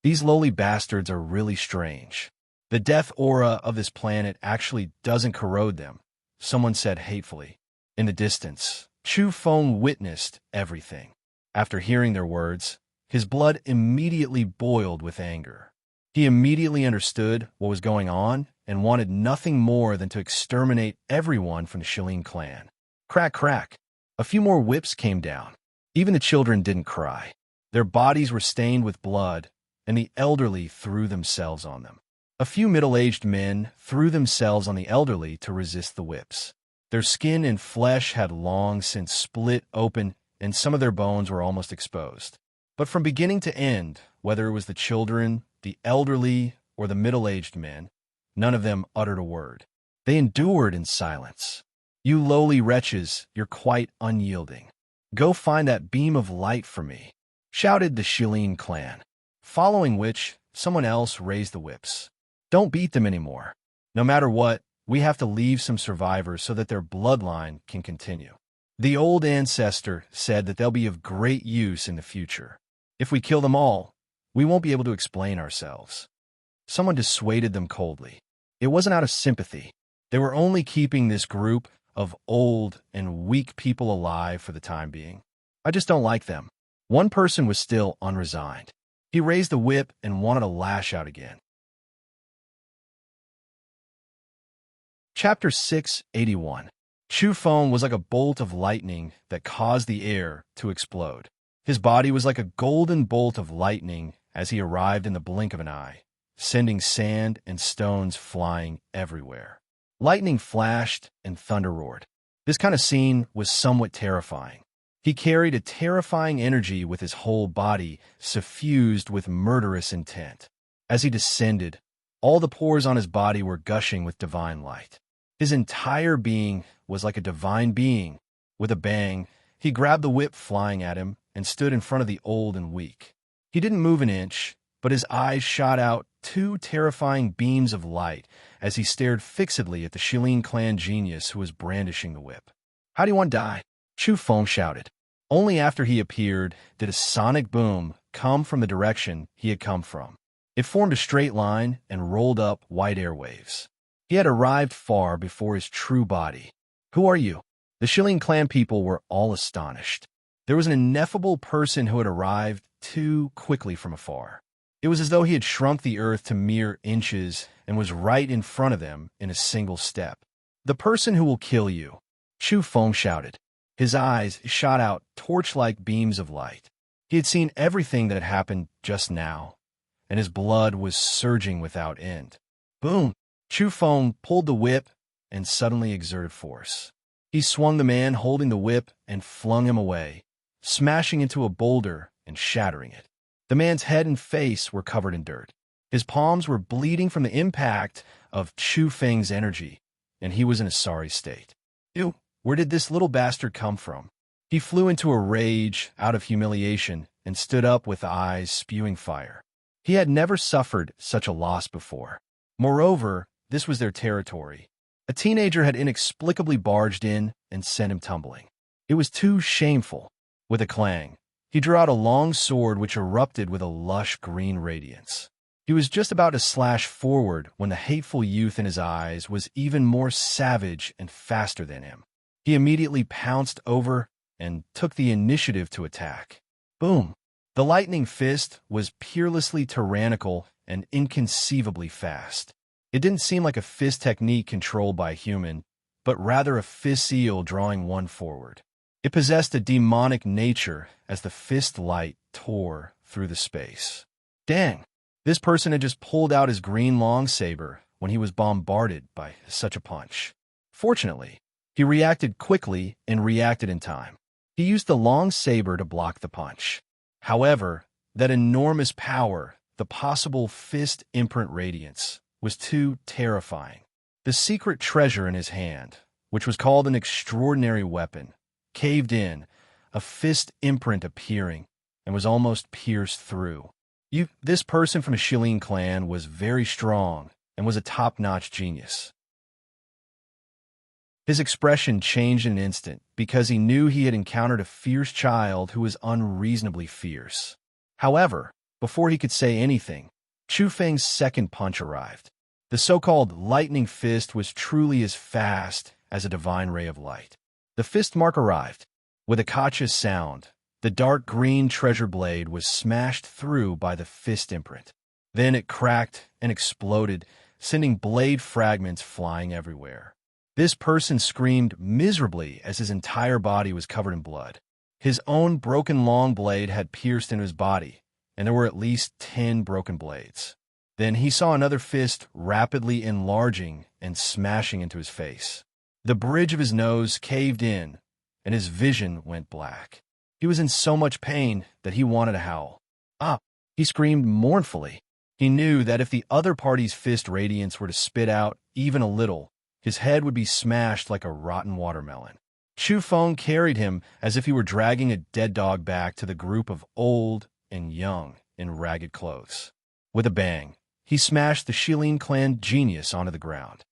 These lowly bastards are really strange. The death aura of this planet actually doesn't corrode them, someone said hatefully. In the distance, Chu Feng witnessed everything. After hearing their words, his blood immediately boiled with anger. He immediately understood what was going on and wanted nothing more than to exterminate everyone from the Shilin clan. Crack, crack. A few more whips came down. Even the children didn't cry. Their bodies were stained with blood, and the elderly threw themselves on them. A few middle-aged men threw themselves on the elderly to resist the whips. Their skin and flesh had long since split open, and some of their bones were almost exposed. But from beginning to end, whether it was the children, the elderly, or the middle-aged men, none of them uttered a word. They endured in silence. "You lowly wretches, you're quite unyielding. Go find that beam of light for me," shouted the Shilin clan, following which someone else raised the whips. "Don't beat them anymore. No matter what, we have to leave some survivors so that their bloodline can continue. The old ancestor said that they'll be of great use in the future. If we kill them all, we won't be able to explain ourselves." Someone dissuaded them coldly. It wasn't out of sympathy. They were only keeping this group of old and weak people alive for the time being. "I just don't like them." One person was still unresigned. He raised the whip and wanted to lash out again. Chapter 681. Chu Feng was like a bolt of lightning that caused the air to explode. His body was like a golden bolt of lightning as he arrived in the blink of an eye, sending sand and stones flying everywhere. Lightning flashed and thunder roared. This kind of scene was somewhat terrifying. He carried a terrifying energy with his whole body, suffused with murderous intent. As he descended, all the pores on his body were gushing with divine light. His entire being was like a divine being. With a bang, he grabbed the whip flying at him and stood in front of the old and weak. He didn't move an inch, but his eyes shot out two terrifying beams of light as he stared fixedly at the Shilin clan genius who was brandishing the whip. "How do you want to die?" Chu Feng shouted. Only after he appeared did a sonic boom come from the direction he had come from. It formed a straight line and rolled up white airwaves. He had arrived far before his true body. "Who are you?" The Shilin clan people were all astonished. There was an ineffable person who had arrived too quickly from afar. It was as though he had shrunk the earth to mere inches and was right in front of them in a single step. "The person who will kill you," Chu Feng shouted. His eyes shot out torch-like beams of light. He had seen everything that had happened just now, and his blood was surging without end. Boom! Chu Feng pulled the whip and suddenly exerted force. He swung the man holding the whip and flung him away, smashing into a boulder and shattering it. The man's head and face were covered in dirt. His palms were bleeding from the impact of Chu Feng's energy, and he was in a sorry state. Ew, where did this little bastard come from? He flew into a rage out of humiliation and stood up with eyes spewing fire. He had never suffered such a loss before. Moreover, this was their territory. A teenager had inexplicably barged in and sent him tumbling. It was too shameful. With a clang, he drew out a long sword which erupted with a lush green radiance. He was just about to slash forward when the hateful youth in his eyes was even more savage and faster than him. He immediately pounced over and took the initiative to attack. Boom! The lightning fist was peerlessly tyrannical and inconceivably fast. It didn't seem like a fist technique controlled by a human, but rather a fist seal drawing one forward. It possessed a demonic nature as the fist light tore through the space. Dang! This person had just pulled out his green long saber when he was bombarded by such a punch. Fortunately, he reacted quickly and reacted in time. He used the long saber to block the punch. However, that enormous power, the possible fist imprint radiance, was too terrifying. The secret treasure in his hand, which was called an extraordinary weapon, caved in, a fist imprint appearing, and was almost pierced through. This person from a Shilin clan was very strong and was a top-notch genius. His expression changed in an instant because he knew he had encountered a fierce child who was unreasonably fierce. However, before he could say anything, Chu Feng's second punch arrived. The so-called lightning fist was truly as fast as a divine ray of light. The fist mark arrived. With a cautious sound, the dark green treasure blade was smashed through by the fist imprint. Then it cracked and exploded, sending blade fragments flying everywhere. This person screamed miserably as his entire body was covered in blood. His own broken long blade had pierced into his body, and there were at least 10 broken blades. Then he saw another fist rapidly enlarging and smashing into his face. The bridge of his nose caved in, and his vision went black. He was in so much pain that he wanted to howl. "Ah!" He screamed mournfully. He knew that if the other party's fist radiance were to spit out even a little, his head would be smashed like a rotten watermelon. Chu Feng carried him as if he were dragging a dead dog back to the group of old and young in ragged clothes. With a bang, he smashed the Shilin clan genius onto the ground.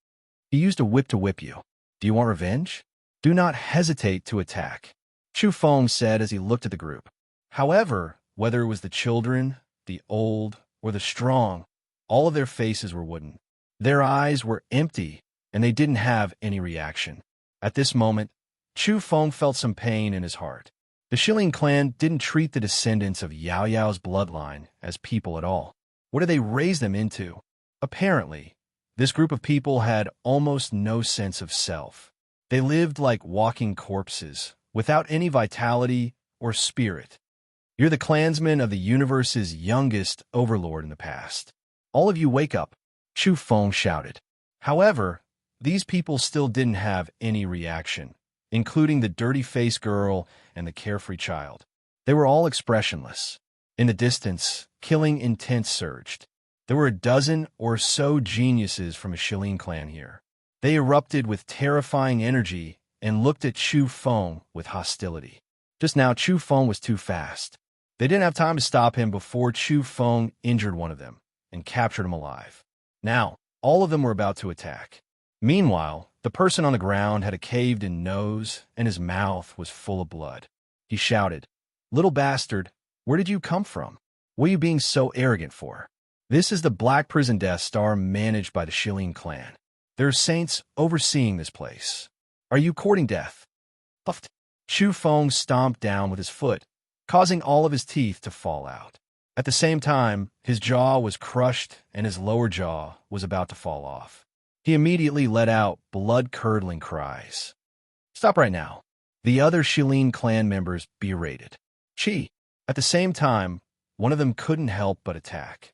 He used a whip to whip you. Do you want revenge? Do not hesitate to attack, Chu Feng said as he looked at the group. However, whether it was the children, the old, or the strong, all of their faces were wooden. Their eyes were empty, and they didn't have any reaction. At this moment, Chu Feng felt some pain in his heart. The Shilin clan didn't treat the descendants of Yao Yao's bloodline as people at all. What did they raise them into? Apparently, This group of people had almost no sense of self. They lived like walking corpses, without any vitality or spirit. You're the clansman of the universe's youngest overlord in the past. All of you wake up, Chu Feng shouted. However, these people still didn't have any reaction, including the dirty-faced girl and the carefree child. They were all expressionless. In the distance, killing intent surged. There were a dozen or so geniuses from a Shilin clan here. They erupted with terrifying energy and looked at Chu Feng with hostility. Just now, Chu Feng was too fast. They didn't have time to stop him before Chu Feng injured one of them and captured him alive. Now, all of them were about to attack. Meanwhile, the person on the ground had a caved-in nose and his mouth was full of blood. He shouted, "Little bastard, where did you come from? What are you being so arrogant for? This is the Black Prison Death Star managed by the Shilin clan. There are saints overseeing this place. Are you courting death?" Puffed. Chu Feng stomped down with his foot, causing all of his teeth to fall out. At the same time, his jaw was crushed and his lower jaw was about to fall off. He immediately let out blood-curdling cries. "Stop right now." The other Shilin clan members berated. "Chi." At the same time, one of them couldn't help but attack.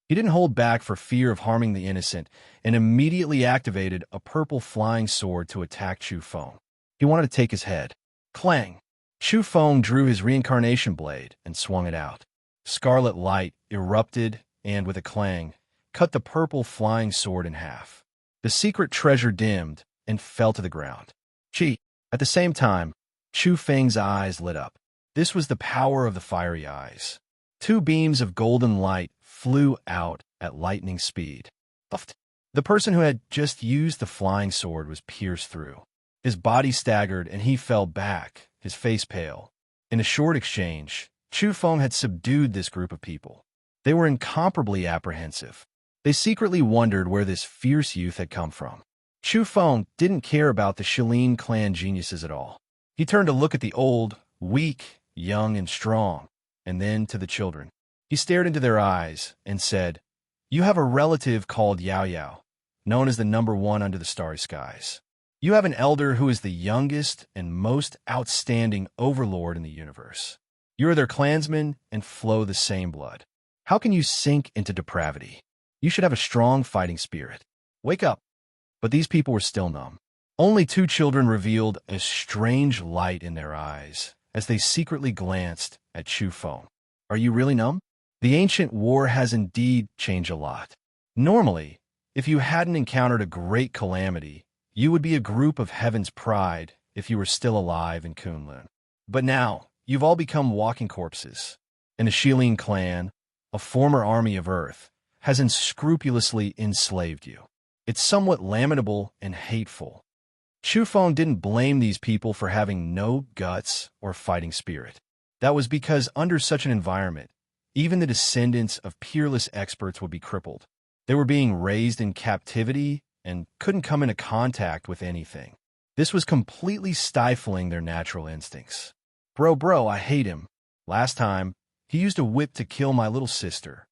He didn't hold back for fear of harming the innocent and immediately activated a purple flying sword to attack Chu Feng. He wanted to take his head. Clang! Chu Feng drew his reincarnation blade and swung it out. Scarlet light erupted and, with a clang, cut the purple flying sword in half. The secret treasure dimmed and fell to the ground. Chi! At the same time, Chu Feng's eyes lit up. This was the power of the fiery eyes. Two beams of golden light flew out at lightning speed. Puffed. The person who had just used the flying sword was pierced through. His body staggered and he fell back, his face pale. In a short exchange, Chu Feng had subdued this group of people. They were incomparably apprehensive. They secretly wondered where this fierce youth had come from. Chu Feng didn't care about the Shilin clan geniuses at all. He turned to look at the old, weak, young, and strong, and then to the children. He stared into their eyes and said, "You have a relative called Yao Yao, known as the #1 under the starry skies. You have an elder who is the youngest and most outstanding overlord in the universe. You are their clansmen and flow the same blood. How can you sink into depravity? You should have a strong fighting spirit. Wake up." But these people were still numb. Only two children revealed a strange light in their eyes as they secretly glanced at Chu Feng. "Are you really numb? The ancient war has indeed changed a lot. Normally, if you hadn't encountered a great calamity, you would be a group of heaven's pride if you were still alive in Kunlun. But now, you've all become walking corpses. And the Shilin clan, a former army of Earth, has unscrupulously enslaved you. It's somewhat lamentable and hateful." Chu Feng didn't blame these people for having no guts or fighting spirit. That was because under such an environment, even the descendants of peerless experts would be crippled. They were being raised in captivity and couldn't come into contact with anything. This was completely stifling their natural instincts. Bro, I hate him. Last time, he used a whip to kill my little sister."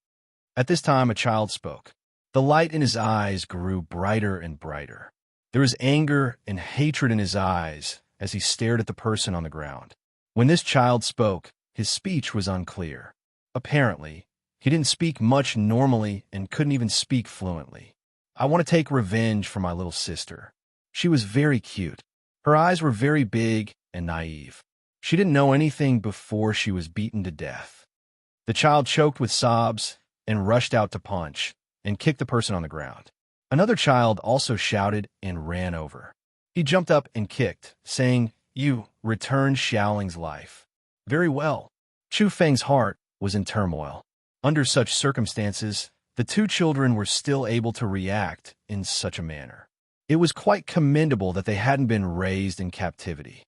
At this time, a child spoke. The light in his eyes grew brighter and brighter. There was anger and hatred in his eyes as he stared at the person on the ground. When this child spoke, his speech was unclear. Apparently, he didn't speak much normally and couldn't even speak fluently. "I want to take revenge for my little sister. She was very cute. Her eyes were very big and naive. She didn't know anything before she was beaten to death." The child choked with sobs and rushed out to punch and kicked the person on the ground. Another child also shouted and ran over. He jumped up and kicked, saying, "You returned Xiaoling's life." Very well. Chu Feng's heart was in turmoil. Under such circumstances, the two children were still able to react in such a manner. It was quite commendable that they hadn't been raised in captivity.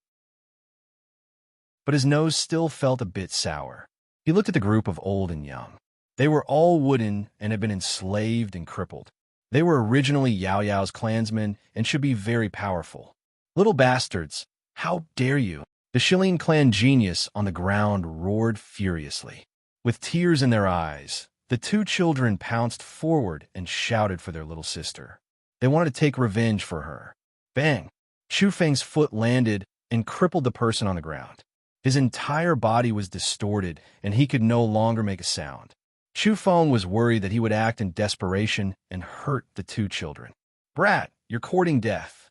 But his nose still felt a bit sour. He looked at the group of old and young. They were all wooden and had been enslaved and crippled. They were originally Yao Yao's clansmen and should be very powerful. "Little bastards, how dare you?" The Shilin clan genius on the ground roared furiously. With tears in their eyes, The two children pounced forward and shouted for their little sister. They wanted to take revenge for her. Bang! Chu Feng's foot landed and crippled the person on the ground. His entire body was distorted, and he could no longer make a sound. Chu Feng was worried that he would act in desperation and hurt the two children. "Brat, you're courting death."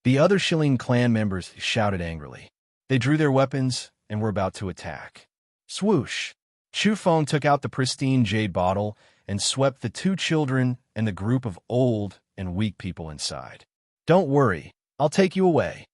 The other Shilin clan members shouted angrily. They drew their weapons and were about to attack. Swoosh! Chu Feng took out the pristine jade bottle and swept the two children and the group of old and weak people inside. "Don't worry, I'll take you away."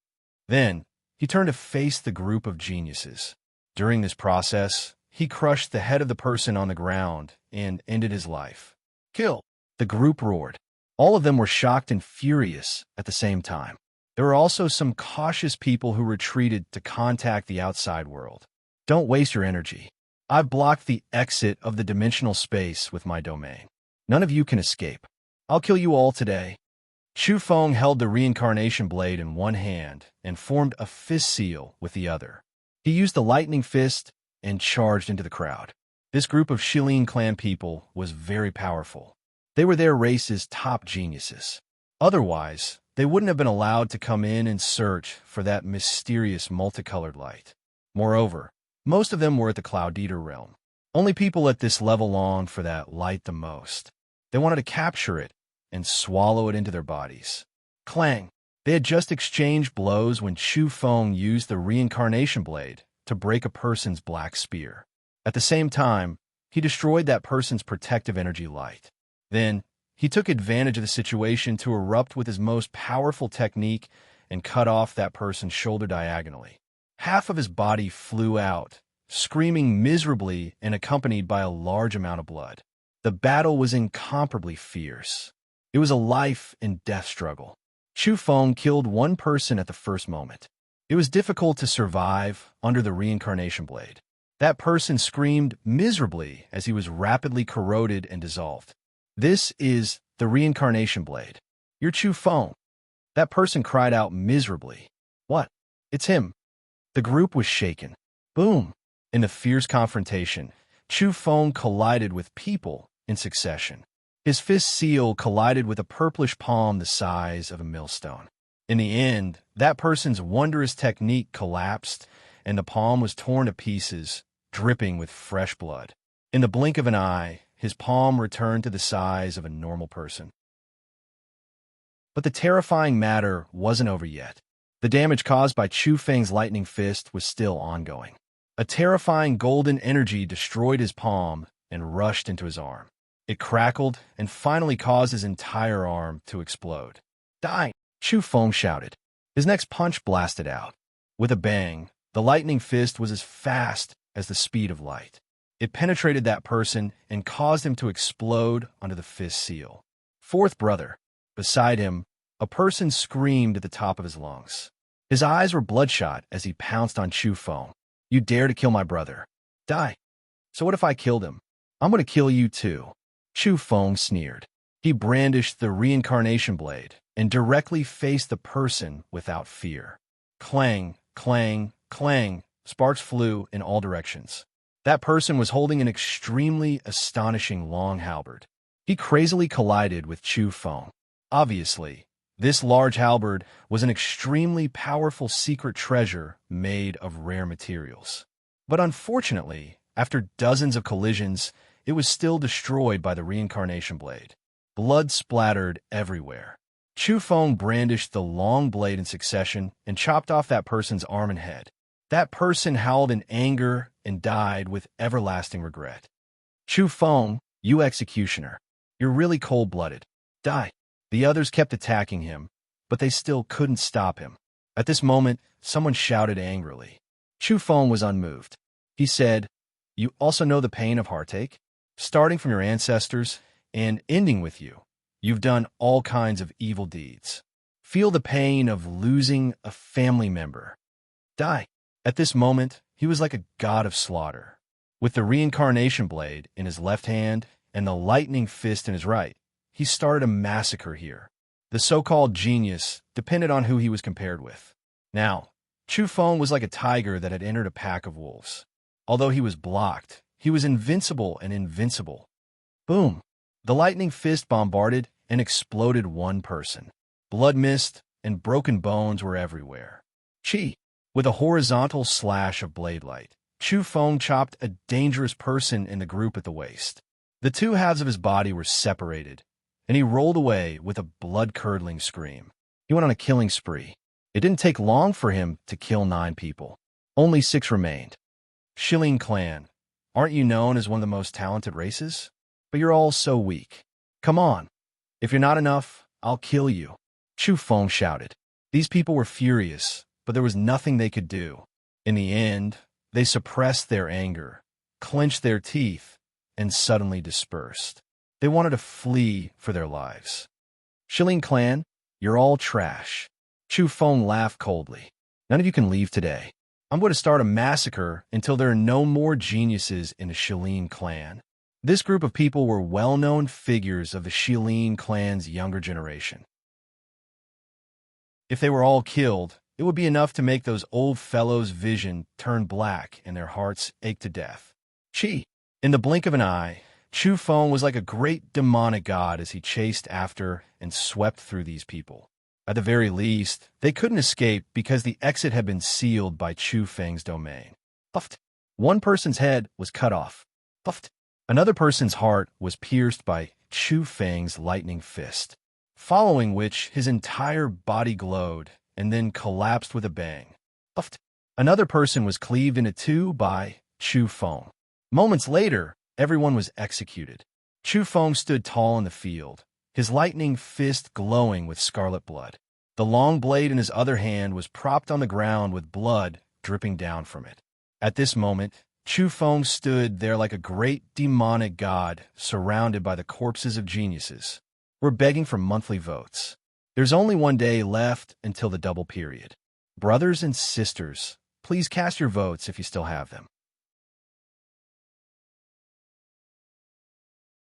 Then, he turned to face the group of geniuses. During this process, he crushed the head of the person on the ground and ended his life. "Kill!" The group roared. All of them were shocked and furious at the same time. There were also some cautious people who retreated to contact the outside world. "Don't waste your energy. I've blocked the exit of the dimensional space with my domain. None of you can escape. I'll kill you all today." Chu Feng held the reincarnation blade in one hand and formed a fist seal with the other. He used the lightning fist and charged into the crowd. This group of Shilin clan people was very powerful. They were their race's top geniuses. Otherwise, they wouldn't have been allowed to come in and search for that mysterious multicolored light. Moreover, most of them were at the Cloud Eater realm. Only people at this level longed for that light the most. They wanted to capture it and swallow it into their bodies. Clang! They had just exchanged blows when Chu Feng used the reincarnation blade to break a person's black spear. At the same time, he destroyed that person's protective energy light. Then, he took advantage of the situation to erupt with his most powerful technique and cut off that person's shoulder diagonally. Half of his body flew out, screaming miserably and accompanied by a large amount of blood. The battle was incomparably fierce. It was a life and death struggle. Chu Feng killed one person at the first moment. It was difficult to survive under the reincarnation blade. That person screamed miserably as he was rapidly corroded and dissolved. "This is the reincarnation blade. You're Chu Feng." That person cried out miserably. "What? It's him." The group was shaken. Boom! In the fierce confrontation, Chu Feng collided with people in succession. His fist seal collided with a purplish palm the size of a millstone. In the end, that person's wondrous technique collapsed, and the palm was torn to pieces, dripping with fresh blood. In the blink of an eye, his palm returned to the size of a normal person. But the terrifying matter wasn't over yet. The damage caused by Chu Feng's lightning fist was still ongoing. A terrifying golden energy destroyed his palm and rushed into his arm. It crackled and finally caused his entire arm to explode. "Die!" Chu Feng shouted. His next punch blasted out. With a bang, the lightning fist was as fast as the speed of light. It penetrated that person and caused him to explode under the fist seal. Fourth brother. Beside him, a person screamed at the top of his lungs. His eyes were bloodshot as he pounced on Chu Feng. "You dare to kill my brother? Die!" "So what if I killed him? I'm going to kill you too." Chu Feng sneered. He brandished the reincarnation blade and directly faced the person without fear. Clang, clang, clang, sparks flew in all directions. That person was holding an extremely astonishing long halberd. He crazily collided with Chu Feng. Obviously, this large halberd was an extremely powerful secret treasure made of rare materials. But unfortunately, after dozens of collisions, it was still destroyed by the reincarnation blade. Blood splattered everywhere. Chu Feng brandished the long blade in succession and chopped off that person's arm and head. That person howled in anger and died with everlasting regret. "Chu Feng, you executioner. You're really cold-blooded. Die." The others kept attacking him, but they still couldn't stop him. At this moment, someone shouted angrily. Chu Feng was unmoved. He said, "You also know the pain of heartache? Starting from your ancestors and ending with you, you've done all kinds of evil deeds. Feel the pain of losing a family member. Die." At this moment, he was like a god of slaughter. With the reincarnation blade in his left hand and the lightning fist in his right, he started a massacre here. The so-called genius depended on who he was compared with. Now, Chu Feng was like a tiger that had entered a pack of wolves. Although he was blocked, he was invincible and invincible. Boom! The lightning fist bombarded and exploded one person. Blood mist and broken bones were everywhere. Chi! With a horizontal slash of blade light, Chu Feng chopped a dangerous person in the group at the waist. The two halves of his body were separated, and he rolled away with a blood-curdling scream. He went on a killing spree. It didn't take long for him to kill 9 people. Only 6 remained. Shilin clan, aren't you known as one of the most talented races? But you're all so weak. Come on. If you're not enough, I'll kill you. Chu Feng shouted. These people were furious, but there was nothing they could do. In the end, they suppressed their anger, clenched their teeth, and suddenly dispersed. They wanted to flee for their lives. Shilin clan, you're all trash. Chu Feng laughed coldly. None of you can leave today. I'm going to start a massacre until there are no more geniuses in the Shilin clan. This group of people were well-known figures of the Shilin clan's younger generation. If they were all killed, it would be enough to make those old fellows' vision turn black and their hearts ache to death. Chi! In the blink of an eye, Chu Feng was like a great demonic god as he chased after and swept through these people. At the very least, they couldn't escape because the exit had been sealed by Chu Feng's domain. Puffed. One person's head was cut off. Puffed. Another person's heart was pierced by Chu Feng's lightning fist, following which his entire body glowed and then collapsed with a bang. Puffed. Another person was cleaved into 2 by Chu Feng. Moments later, everyone was executed. Chu Feng stood tall in the field, his lightning fist glowing with scarlet blood. The long blade in his other hand was propped on the ground with blood dripping down from it. At this moment, Chu Feng stood there like a great demonic god surrounded by the corpses of geniuses. We're begging for monthly votes. There's only 1 day left until the double period. Brothers and sisters, please cast your votes if you still have them.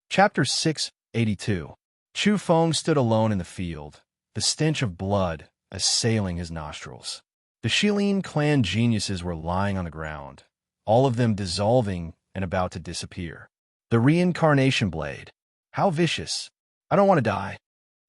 Chapter 682. Chu Feng stood alone in the field, the stench of blood assailing his nostrils. The Shilin clan geniuses were lying on the ground, all of them dissolving and about to disappear. The reincarnation blade. How vicious. I don't want to die.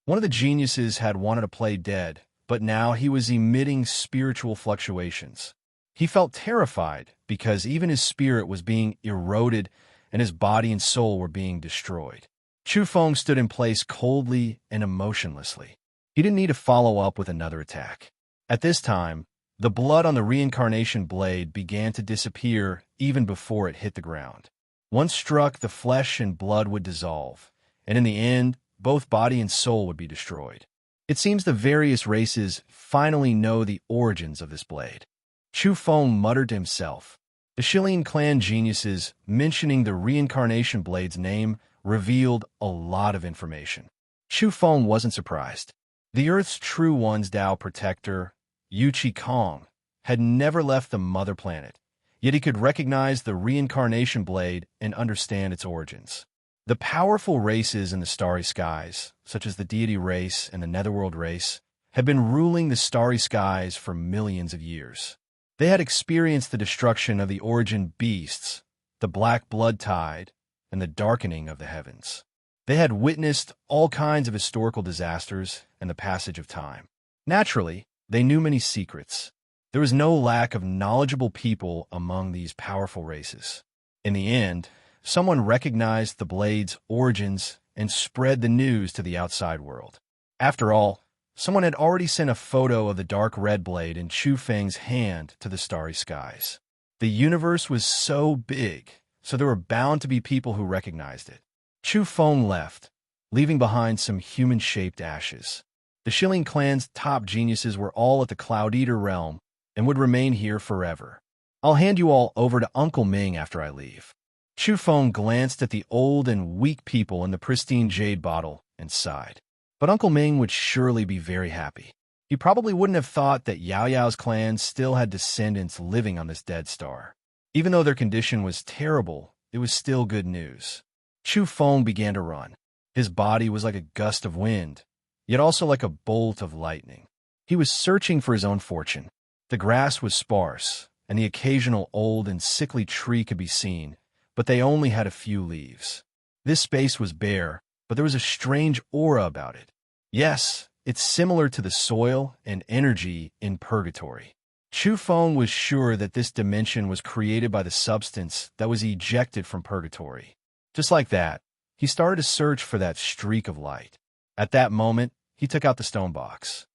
One of the geniuses had wanted to play dead, but now he was emitting spiritual fluctuations. He felt terrified because even his spirit was being eroded and his body and soul were being destroyed. Chu Feng stood in place coldly and emotionlessly. He didn't need to follow up with another attack. At this time, the blood on the reincarnation blade began to disappear even before it hit the ground. Once struck, the flesh and blood would dissolve, and in the end, both body and soul would be destroyed. It seems the various races finally know the origins of this blade. Chu Feng muttered to himself. The Shilin clan geniuses mentioning the reincarnation blade's name revealed a lot of information. Chu Feng wasn't surprised. The Earth's True One's Tao protector, Yu Chi Kong, had never left the mother planet, yet he could recognize the reincarnation blade and understand its origins. The powerful races in the starry skies, such as the deity race and the netherworld race, had been ruling the starry skies for millions of years. They had experienced the destruction of the origin beasts, the black blood tide, and the darkening of the heavens. They had witnessed all kinds of historical disasters and the passage of time. Naturally, they knew many secrets. There was no lack of knowledgeable people among these powerful races. In the end, someone recognized the blade's origins and spread the news to the outside world. After all, someone had already sent a photo of the dark red blade in Chu Feng's hand to the starry skies. The universe was so big, so there were bound to be people who recognized it. Chu Feng left, leaving behind some human-shaped ashes. The Shilin clan's top geniuses were all at the Cloud Eater realm and would remain here forever. I'll hand you all over to Uncle Ming after I leave. Chu Feng glanced at the old and weak people in the pristine jade bottle and sighed. But Uncle Ming would surely be very happy. He probably wouldn't have thought that Yao Yao's clan still had descendants living on this dead star. Even though their condition was terrible, it was still good news. Chu Feng began to run. His body was like a gust of wind, yet also like a bolt of lightning. He was searching for his own fortune. The grass was sparse, and the occasional old and sickly tree could be seen, but they only had a few leaves. This space was bare, but there was a strange aura about it. Yes, it's similar to the soil and energy in purgatory. Chu Feng was sure that this dimension was created by the substance that was ejected from purgatory. Just like that, he started to search for that streak of light. At that moment, he took out the stone box.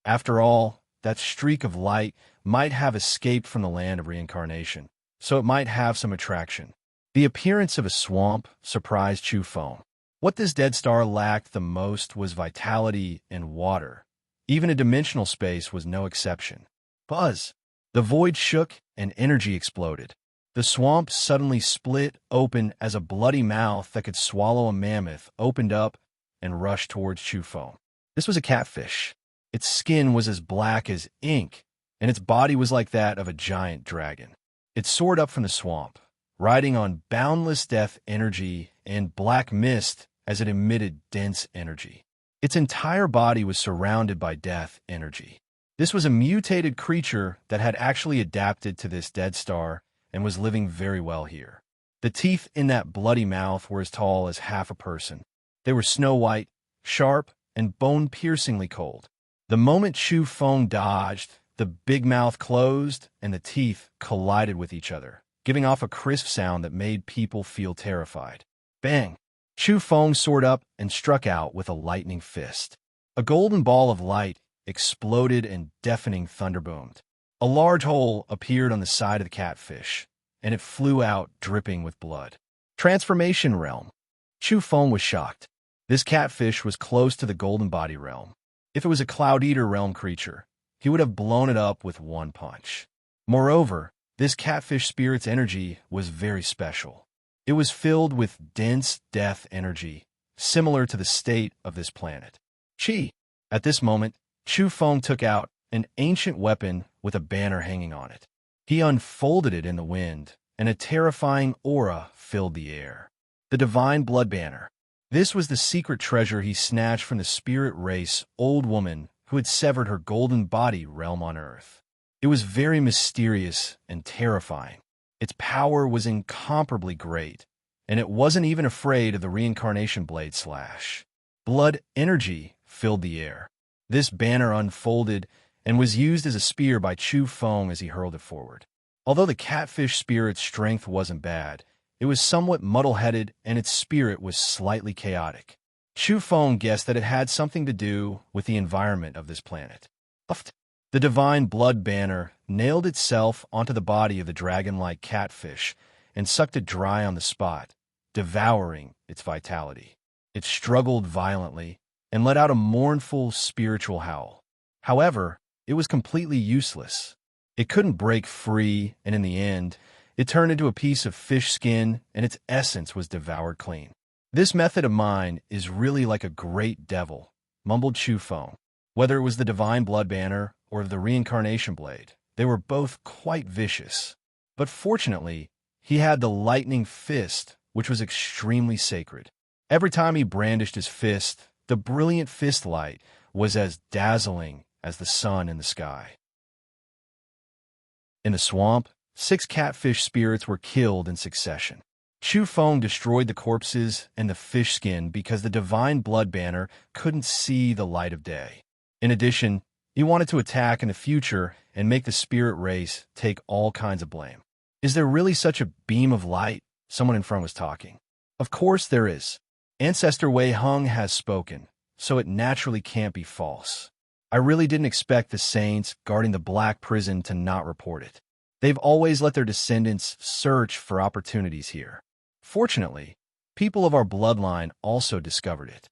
After all, that streak of light might have escaped from the land of reincarnation, so it might have some attraction. The appearance of a swamp surprised Chu Feng. What this dead star lacked the most was vitality and water. Even a dimensional space was no exception. Buzz! The void shook and energy exploded. The swamp suddenly split open as a bloody mouth that could swallow a mammoth opened up and rushed towards Chu Feng. This was a catfish. Its skin was as black as ink, and its body was like that of a giant dragon. It soared up from the swamp, riding on boundless death energy and black mist as it emitted dense energy. Its entire body was surrounded by death energy. This was a mutated creature that had actually adapted to this dead star and was living very well here. The teeth in that bloody mouth were as tall as half a person. They were snow-white, sharp, and bone-piercingly cold. The moment Chu Feng dodged, the big mouth closed and the teeth collided with each other, giving off a crisp sound that made people feel terrified. Bang! Chu Feng soared up and struck out with a lightning fist. A golden ball of light exploded and deafening thunder boomed. A large hole appeared on the side of the catfish, and it flew out dripping with blood. Transformation realm. Chu Feng was shocked. This catfish was close to the golden body realm. If it was a Cloud Eater realm creature, he would have blown it up with one punch. Moreover, this catfish spirit's energy was very special. It was filled with dense death energy, similar to the state of this planet. Chi! At this moment, Chu Feng took out an ancient weapon with a banner hanging on it. He unfolded it in the wind, and a terrifying aura filled the air. The Divine Blood Banner. This was the secret treasure he snatched from the spirit race old woman who had severed her golden body realm on Earth. It was very mysterious and terrifying. Its power was incomparably great, and it wasn't even afraid of the reincarnation blade slash. Blood energy filled the air. This banner unfolded and was used as a spear by Chu Feng as he hurled it forward. Although the catfish spirit's strength wasn't bad, it was somewhat muddle-headed and its spirit was slightly chaotic. Chu Feng guessed that it had something to do with the environment of this planet. The Divine Blood Banner nailed itself onto the body of the dragon-like catfish and sucked it dry on the spot, devouring its vitality. It struggled violently and let out a mournful spiritual howl. However, it was completely useless. It couldn't break free, and in the end, it turned into a piece of fish skin and its essence was devoured clean. This method of mine is really like a great devil, mumbled Chu Feng. Whether it was the Divine Blood Banner or the Reincarnation Blade, they were both quite vicious. But fortunately, he had the Lightning Fist, which was extremely sacred. Every time he brandished his fist, the brilliant fist light was as dazzling as the sun in the sky. In the swamp, 6 catfish spirits were killed in succession. Chu Feng destroyed the corpses and the fish skin because the Divine Blood Banner couldn't see the light of day. In addition, he wanted to attack in the future and make the spirit race take all kinds of blame. Is there really such a beam of light? Someone in front was talking. Of course there is. Ancestor Wei Hung has spoken, so it naturally can't be false. I really didn't expect the saints guarding the Black Prison to not report it. They've always let their descendants search for opportunities here. Fortunately, people of our bloodline also discovered it.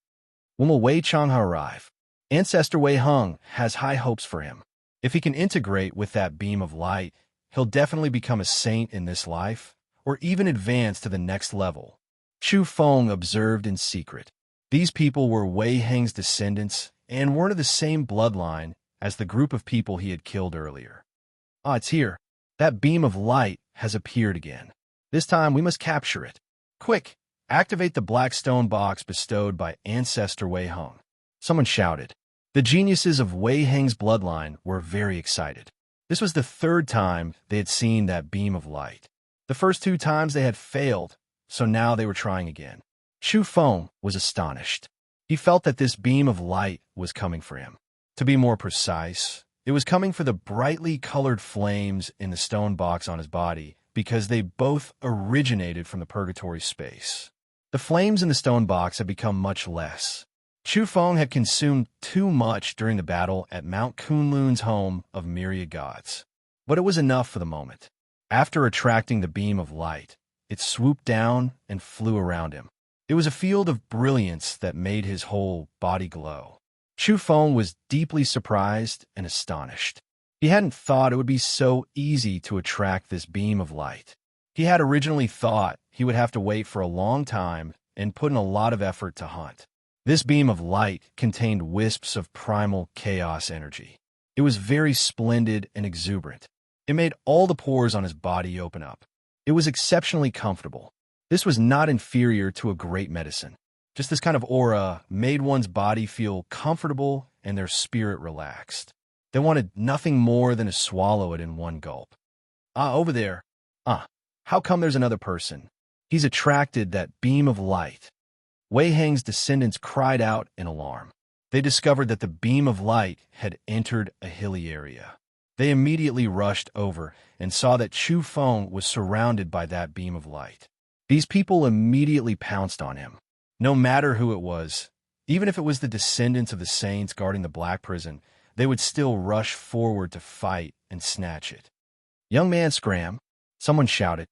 When will Wei Changha arrive? Ancestor Wei Hung has high hopes for him. If he can integrate with that beam of light, he'll definitely become a saint in this life, or even advance to the next level. Chu Feng observed in secret. These people were Wei Heng's descendants and weren't of the same bloodline as the group of people he had killed earlier. Ah, it's here. That beam of light has appeared again. This time we must capture it. Quick, activate the black stone box bestowed by Ancestor Wei Hung. Someone shouted. The geniuses of Wei Heng's bloodline were very excited. This was the 3rd time they had seen that beam of light. The first 2 times they had failed, so now they were trying again. Chu Feng was astonished. He felt that this beam of light was coming for him. To be more precise, it was coming for the brightly colored flames in the stone box on his body because they both originated from the purgatory space. The flames in the stone box had become much less. Chu Feng had consumed too much during the battle at Mount Kunlun's home of myriad gods. But it was enough for the moment. After attracting the beam of light, it swooped down and flew around him. It was a field of brilliance that made his whole body glow. Chu Feng was deeply surprised and astonished. He hadn't thought it would be so easy to attract this beam of light. He had originally thought he would have to wait for a long time and put in a lot of effort to hunt. This beam of light contained wisps of primal chaos energy. It was very splendid and exuberant. It made all the pores on his body open up. It was exceptionally comfortable. This was not inferior to a great medicine. Just this kind of aura made one's body feel comfortable and their spirit relaxed. They wanted nothing more than to swallow it in one gulp. Over there. How come there's another person? He's attracted that beam of light. Wei Heng's descendants cried out in alarm. They discovered that the beam of light had entered a hilly area. They immediately rushed over and saw that Chu Feng was surrounded by that beam of light. These people immediately pounced on him. No matter who it was, even if it was the descendants of the saints guarding the Black Prison, they would still rush forward to fight and snatch it. "Young man, scram!" someone shouted.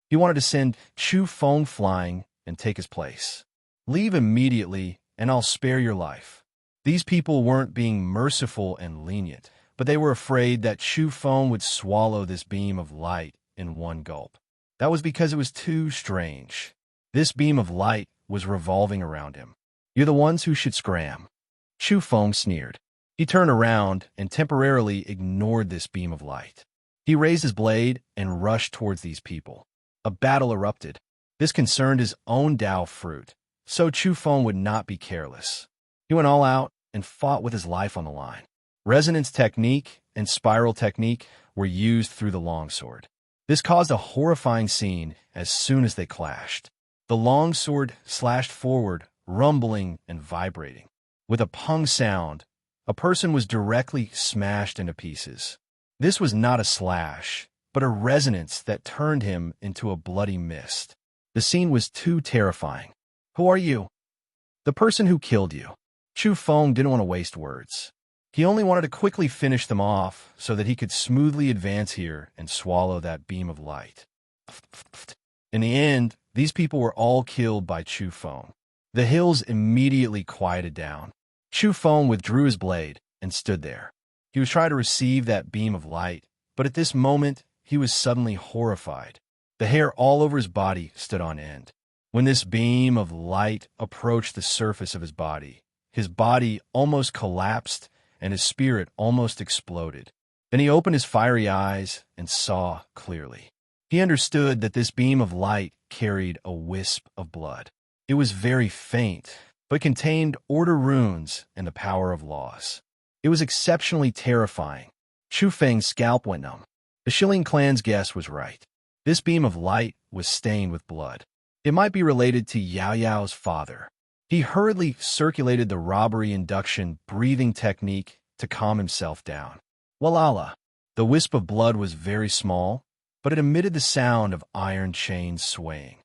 He wanted to send Chu Feng flying and take his place. "Leave immediately, and I'll spare your life." These people weren't being merciful and lenient, but they were afraid that Chu Feng would swallow this beam of light in one gulp. That was because it was too strange. This beam of light was revolving around him. "You're the ones who should scram." Chu Feng sneered. He turned around and temporarily ignored this beam of light. He raised his blade and rushed towards these people. A battle erupted. This concerned his own Dao fruit, so Chu Feng would not be careless. He went all out and fought with his life on the line. Resonance technique and spiral technique were used through the longsword. This caused a horrifying scene as soon as they clashed. The longsword slashed forward, rumbling and vibrating. With a pung sound, a person was directly smashed into pieces. This was not a slash, but a resonance that turned him into a bloody mist. The scene was too terrifying. "Who are you?" "The person who killed you." Chu Feng didn't want to waste words. He only wanted to quickly finish them off so that he could smoothly advance here and swallow that beam of light. In the end, these people were all killed by Chu Feng. The hills immediately quieted down. Chu Feng withdrew his blade and stood there. He was trying to receive that beam of light, but at this moment, he was suddenly horrified. The hair all over his body stood on end. When this beam of light approached the surface of his body almost collapsed and his spirit almost exploded. Then he opened his fiery eyes and saw clearly. He understood that this beam of light carried a wisp of blood. It was very faint, but contained order runes and the power of laws. It was exceptionally terrifying. Chu Feng's scalp went numb. The Shilling clan's guess was right. This beam of light was stained with blood. It might be related to Yao Yao's father. He hurriedly circulated the robbery induction breathing technique to calm himself down. Walala! The wisp of blood was very small, but it emitted the sound of iron chains swaying.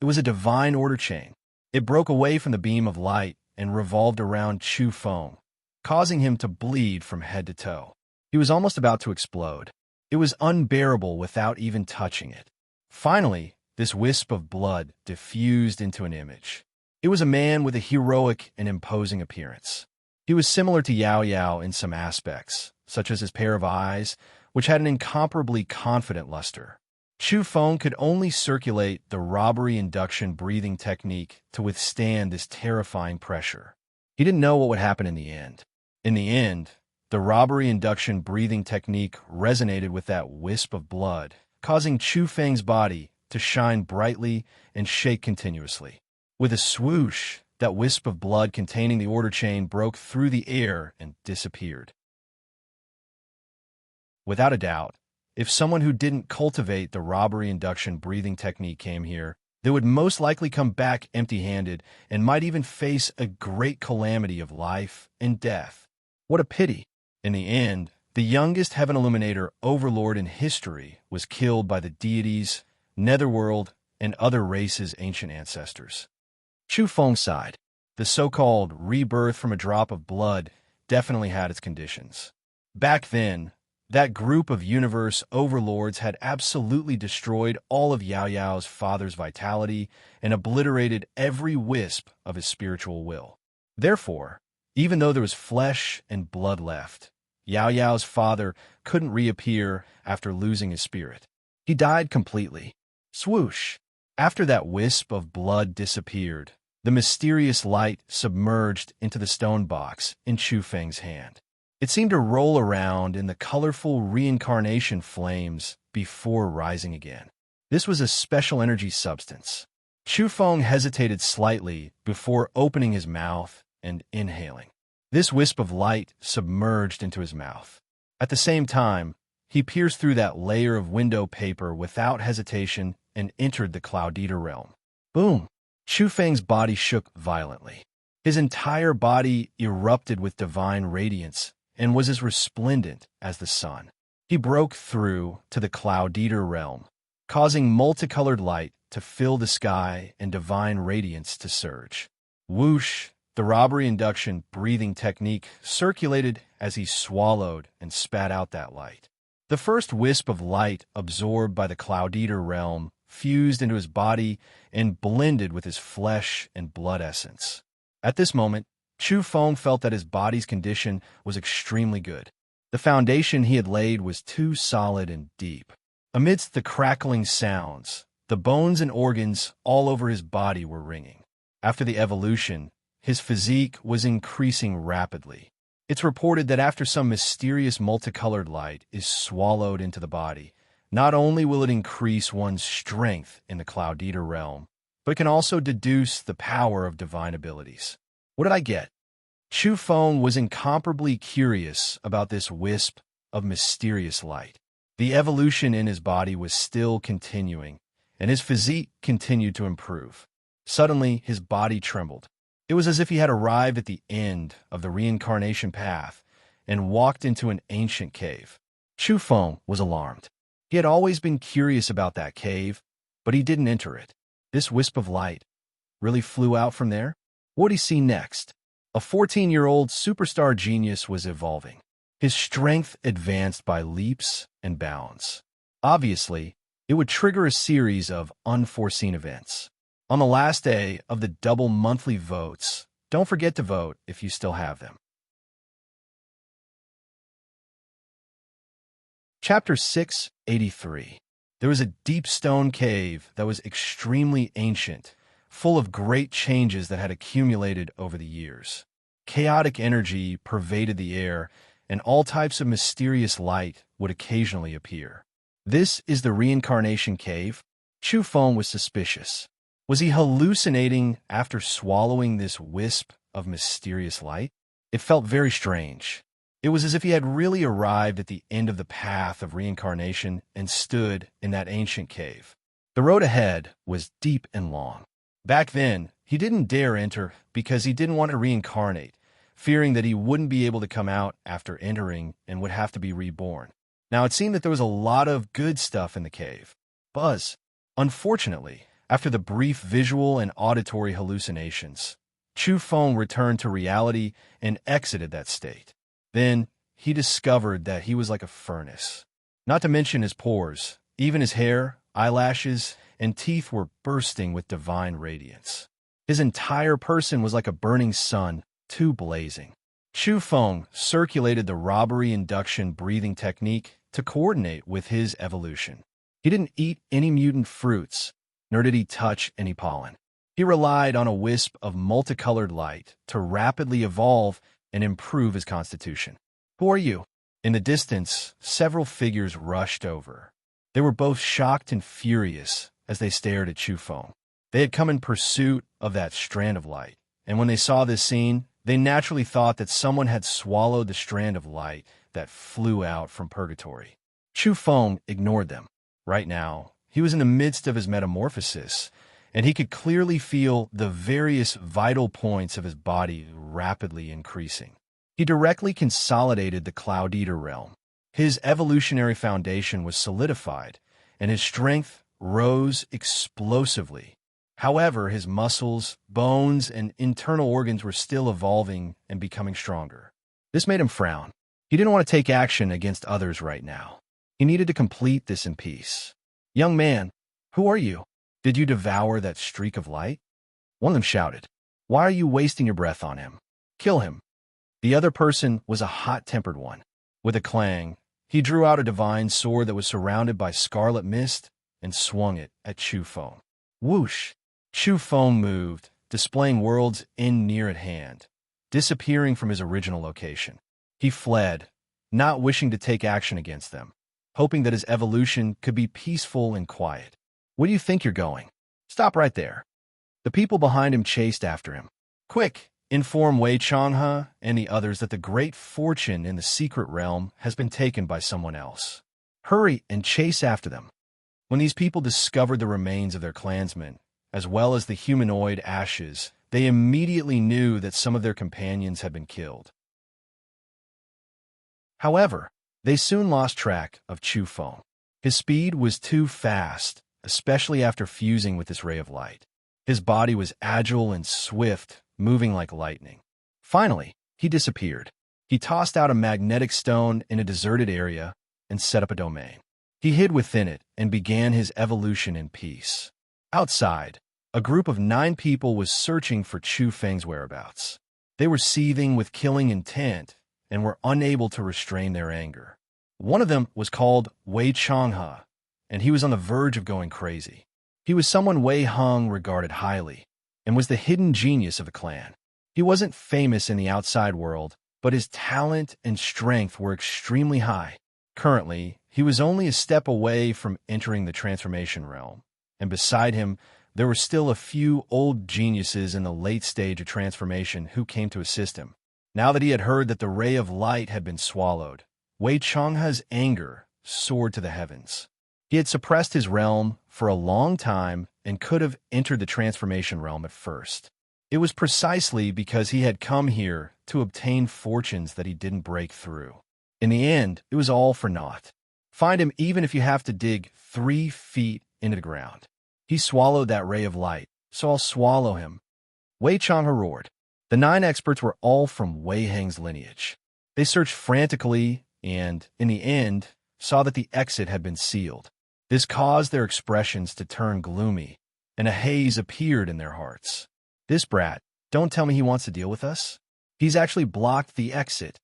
It was a divine order chain. It broke away from the beam of light and revolved around Chu Feng, causing him to bleed from head to toe. He was almost about to explode. It was unbearable without even touching it. Finally, this wisp of blood diffused into an image. It was a man with a heroic and imposing appearance. He was similar to Yao Yao in some aspects, such as his pair of eyes, which had an incomparably confident luster. Chu Feng could only circulate the robbery induction breathing technique to withstand this terrifying pressure. He didn't know what would happen in the end. In the end, the robbery induction breathing technique resonated with that wisp of blood, causing Chu Feng's body to shine brightly and shake continuously. With a swoosh, that wisp of blood containing the order chain broke through the air and disappeared. Without a doubt, If someone who didn't cultivate the robbery induction breathing technique came here, they would most likely come back empty-handed and might even face a great calamity of life and death. What a pity. In the end, the youngest Heaven Illuminator overlord in history was killed by the deities, netherworld, and other races' ancient ancestors. Chu Feng sighed. The so-called rebirth from a drop of blood definitely had its conditions. Back then, that group of universe overlords had absolutely destroyed all of Yao Yao's father's vitality and obliterated every wisp of his spiritual will. Therefore, even though there was flesh and blood left, Yao Yao's father couldn't reappear after losing his spirit. He died completely. Swoosh! After that wisp of blood disappeared, the mysterious light submerged into the stone box in Chu Feng's hand. It seemed to roll around in the colorful reincarnation flames before rising again. This was a special energy substance. Chu Feng hesitated slightly before opening his mouth and inhaling. This wisp of light submerged into his mouth. At the same time, he pierced through that layer of window paper without hesitation and entered the Cloud Eater realm. Boom! Chu Feng's body shook violently. His entire body erupted with divine radiance and was as resplendent as the sun. He broke through to the Cloud Eater realm, causing multicolored light to fill the sky and divine radiance to surge. Whoosh! The robbery induction breathing technique circulated as he swallowed and spat out that light. The first wisp of light absorbed by the Cloud Eater realm fused into his body and blended with his flesh and blood essence. At this moment, Chu Feng felt that his body's condition was extremely good. The foundation he had laid was too solid and deep. Amidst the crackling sounds, the bones and organs all over his body were ringing. After the evolution, his physique was increasing rapidly. It's reported that after some mysterious multicolored light is swallowed into the body, not only will it increase one's strength in the Cloud Eater realm, but it can also deduce the power of divine abilities. What did I get? Chu Feng was incomparably curious about this wisp of mysterious light. The evolution in his body was still continuing, and his physique continued to improve. Suddenly, his body trembled. It was as if he had arrived at the end of the reincarnation path and walked into an ancient cave. Chu Feng was alarmed. He had always been curious about that cave, but he didn't enter it. This wisp of light really flew out from there? What would he see next? A 14-year-old superstar genius was evolving. His strength advanced by leaps and bounds. Obviously, it would trigger a series of unforeseen events. On the last day of the double monthly votes, don't forget to vote if you still have them. Chapter 683. There was a deep stone cave that was extremely ancient, full of great changes that had accumulated over the years. Chaotic energy pervaded the air, and all types of mysterious light would occasionally appear. This is the reincarnation cave? Chu Feng was suspicious. Was he hallucinating after swallowing this wisp of mysterious light? It felt very strange. It was as if he had really arrived at the end of the path of reincarnation and stood in that ancient cave. The road ahead was deep and long. Back then, he didn't dare enter because he didn't want to reincarnate, fearing that he wouldn't be able to come out after entering and would have to be reborn. Now, it seemed that there was a lot of good stuff in the cave. Buzz. Unfortunately, after the brief visual and auditory hallucinations, Chu Feng returned to reality and exited that state. Then, he discovered that he was like a furnace. Not to mention his pores, even his hair, eyelashes, and teeth were bursting with divine radiance. His entire person was like a burning sun, too blazing. Chu Feng circulated the robbery induction breathing technique to coordinate with his evolution. He didn't eat any mutant fruits, nor did he touch any pollen. He relied on a wisp of multicolored light to rapidly evolve and improve his constitution. Who are you? In the distance, several figures rushed over. They were both shocked and furious as they stared at Chu Feng. They had come in pursuit of that strand of light, and when they saw this scene, they naturally thought that someone had swallowed the strand of light that flew out from purgatory. Chu Feng ignored them. Right now, he was in the midst of his metamorphosis, and he could clearly feel the various vital points of his body rapidly increasing. He directly consolidated the Cloud Eater realm. His evolutionary foundation was solidified, and his strength rose explosively. However, his muscles, bones, and internal organs were still evolving and becoming stronger. This made him frown. He didn't want to take action against others right now. He needed to complete this in peace. "Young man, who are you? Did you devour that streak of light?" One of them shouted. "Why are you wasting your breath on him? Kill him." The other person was a hot-tempered one. With a clang, he drew out a divine sword that was surrounded by scarlet mist and swung it at Chu Feng. Whoosh! Chu Feng moved, displaying worlds end near at hand, disappearing from his original location. He fled, not wishing to take action against them, hoping that his evolution could be peaceful and quiet. "Where do you think you're going? Stop right there." The people behind him chased after him. "Quick, inform Wei Changhe and the others that the great fortune in the secret realm has been taken by someone else. Hurry and chase after them." When these people discovered the remains of their clansmen, as well as the humanoid ashes, they immediately knew that some of their companions had been killed. However, they soon lost track of Chu Feng. His speed was too fast, especially after fusing with this ray of light. His body was agile and swift, moving like lightning. Finally, he disappeared. He tossed out a magnetic stone in a deserted area and set up a domain. He hid within it and began his evolution in peace. Outside, a group of 9 people was searching for Chu Feng's whereabouts. They were seething with killing intent and were unable to restrain their anger. One of them was called Wei Changhe, and he was on the verge of going crazy. He was someone Wei Hung regarded highly, and was the hidden genius of the clan. He wasn't famous in the outside world, but his talent and strength were extremely high. Currently, he was only a step away from entering the transformation realm, and beside him, there were still a few old geniuses in the late stage of transformation who came to assist him. Now that he had heard that the ray of light had been swallowed, Wei Changhe's anger soared to the heavens. He had suppressed his realm for a long time and could have entered the transformation realm at first. It was precisely because he had come here to obtain fortunes that he didn't break through. In the end, it was all for naught. Find him even if you have to dig 3 feet into the ground. He swallowed that ray of light, so I'll swallow him. Wei Changhe roared. The 9 experts were all from Wei Heng's lineage. They searched frantically and, in the end, saw that the exit had been sealed. This caused their expressions to turn gloomy, and a haze appeared in their hearts. "This brat, don't tell me he wants to deal with us. He's actually blocked the exit.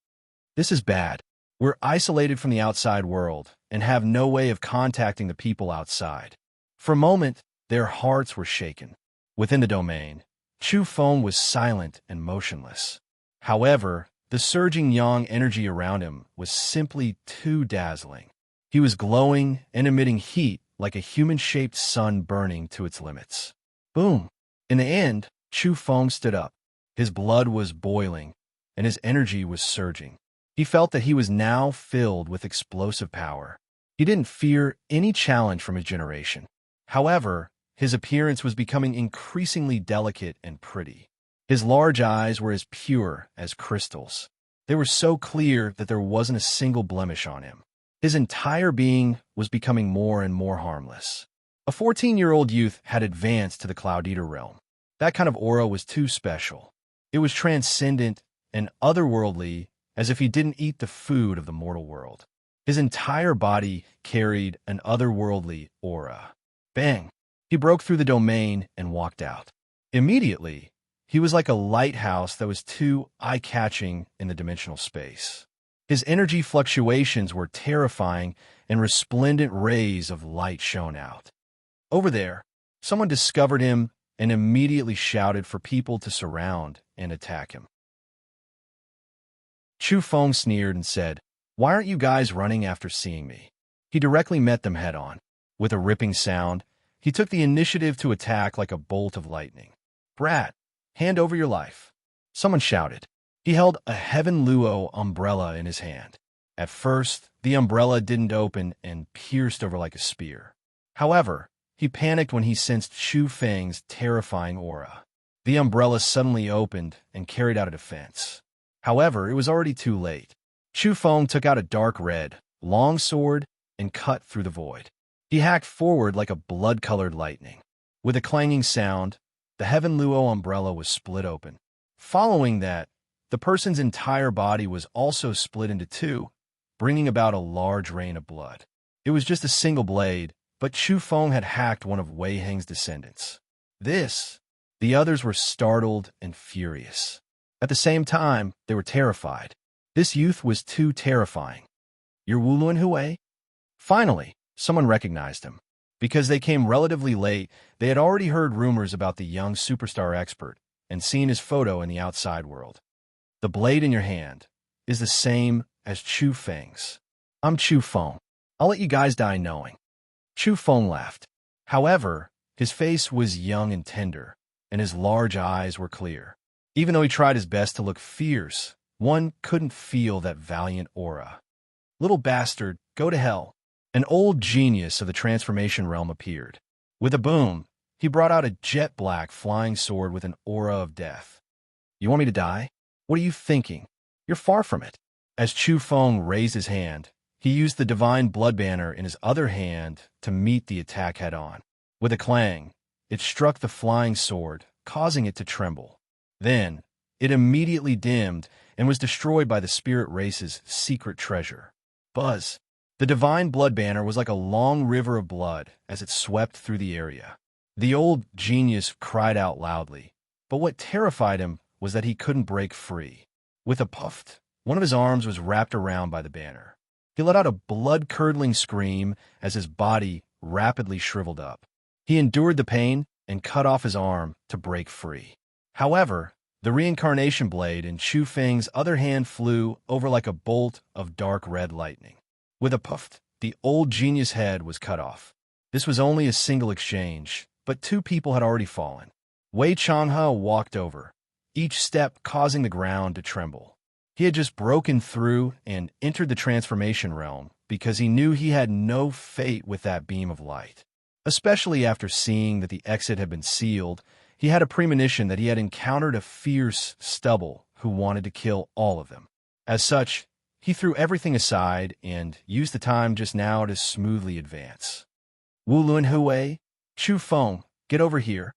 This is bad. We're isolated from the outside world and have no way of contacting the people outside." For a moment, their hearts were shaken. Within the domain, Chu Feng was silent and motionless. However, the surging yang energy around him was simply too dazzling. He was glowing and emitting heat like a human-shaped sun burning to its limits. Boom! In the end, Chu Feng stood up. His blood was boiling, and his energy was surging. He felt that he was now filled with explosive power. He didn't fear any challenge from his generation. However, his appearance was becoming increasingly delicate and pretty. His large eyes were as pure as crystals. They were so clear that there wasn't a single blemish on him. His entire being was becoming more and more harmless. A 14-year-old youth had advanced to the Cloud Eater realm. That kind of aura was too special. It was transcendent and otherworldly, as if he didn't eat the food of the mortal world. His entire body carried an otherworldly aura. Bang! He broke through the domain and walked out. Immediately, he was like a lighthouse that was too eye-catching in the dimensional space. His energy fluctuations were terrifying, and resplendent rays of light shone out. Over there, someone discovered him and immediately shouted for people to surround and attack him. Chu Feng sneered and said, "Why aren't you guys running after seeing me?" He directly met them head-on. With a ripping sound, he took the initiative to attack like a bolt of lightning. "Brat, hand over your life." Someone shouted. He held a Heaven Luo umbrella in his hand. At first, The umbrella didn't open and pierced over like a spear. However, he panicked when he sensed Chu Feng's terrifying aura. The umbrella suddenly opened and carried out a defense. However, it was already too late. Chu Feng took out a dark red, long sword and cut through the void. He hacked forward like a blood-colored lightning. With a clanging sound, the Heaven Luo umbrella was split open. Following that, the person's entire body was also split into two, bringing about a large rain of blood. It was just a single blade, but Chu Feng had hacked one of Wei Heng's descendants. The others were startled and furious. At the same time, they were terrified. This youth was too terrifying. "You're Wu Luanhui?" Finally, someone recognized him. Because they came relatively late, they had already heard rumors about the young superstar expert and seen his photo in the outside world. "The blade in your hand is the same as Chu Feng's. I'm Chu Feng. I'll let you guys die knowing." Chu Feng laughed. However, his face was young and tender, and his large eyes were clear. Even though he tried his best to look fierce, one couldn't feel that valiant aura. "Little bastard, go to hell." An old genius of the transformation realm appeared. With a boom, he brought out a jet-black flying sword with an aura of death. "You want me to die? What are you thinking? You're far from it." As Chu Feng raised his hand, he used the divine blood banner in his other hand to meet the attack head-on. With a clang, it struck the flying sword, causing it to tremble. Then, it immediately dimmed and was destroyed by the spirit race's secret treasure. Buzz. The divine blood banner was like a long river of blood as it swept through the area. The old genius cried out loudly, but what terrified him was that he couldn't break free. With a puff, one of his arms was wrapped around by the banner. He let out a blood-curdling scream as his body rapidly shriveled up. He endured the pain and cut off his arm to break free. However, the reincarnation blade in Chu Feng's other hand flew over like a bolt of dark red lightning. With a puff, the old genius head was cut off. This was only a single exchange, but two people had already fallen. Wei Changhe walked over, each step causing the ground to tremble. He had just broken through and entered the transformation realm because he knew he had no fate with that beam of light. Especially after seeing that the exit had been sealed, he had a premonition that he had encountered a fierce stubble who wanted to kill all of them. As such, he threw everything aside and used the time just now to smoothly advance. "Wu Luanhui, Chu Feng, get over here."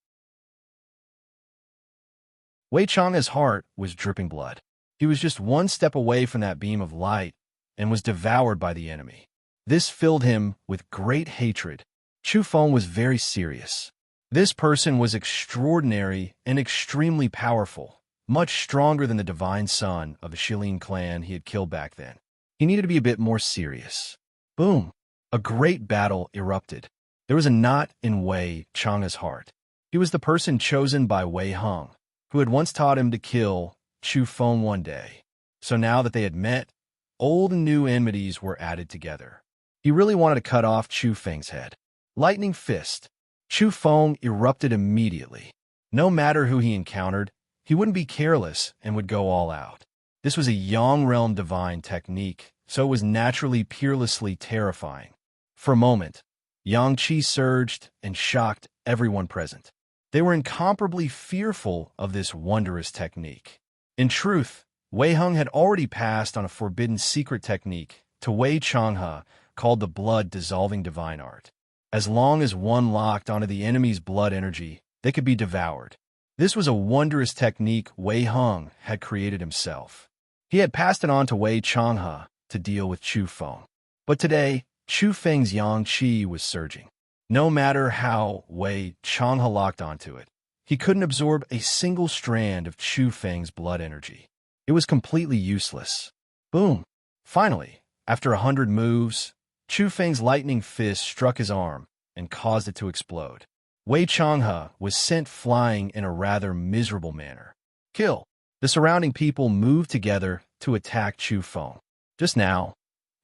Wei Chang's heart was dripping blood. He was just one step away from that beam of light and was devoured by the enemy. This filled him with great hatred. Chu Feng was very serious. This person was extraordinary and extremely powerful, much stronger than the divine son of the Shilin clan he had killed back then. He needed to be a bit more serious. Boom! A great battle erupted. There was a knot in Wei Chang's heart. He was the person chosen by Wei Heng, who had once taught him to kill Chu Feng one day. So now that they had met, old and new enmities were added together. He really wanted to cut off Chu Feng's head. Lightning fist. Chu Feng erupted immediately. No matter who he encountered, he wouldn't be careless and would go all out. This was a Yang Realm divine technique, so it was naturally peerlessly terrifying. For a moment, Yang Qi surged and shocked everyone present. They were incomparably fearful of this wondrous technique. In truth, Wei Heng had already passed on a forbidden secret technique to Wei Changhe called the blood-dissolving divine art. As long as one locked onto the enemy's blood energy, they could be devoured. This was a wondrous technique Wei Heng had created himself. He had passed it on to Wei Changhe to deal with Chu Feng. But today, Chu Feng's Yang Qi was surging. No matter how Wei Changhe locked onto it, he couldn't absorb a single strand of Chu Feng's blood energy. It was completely useless. Boom! Finally, after 100 moves, Chu Feng's lightning fist struck his arm and caused it to explode. Wei Changhe was sent flying in a rather miserable manner. Kill! The surrounding people moved together to attack Chu Feng. Just now,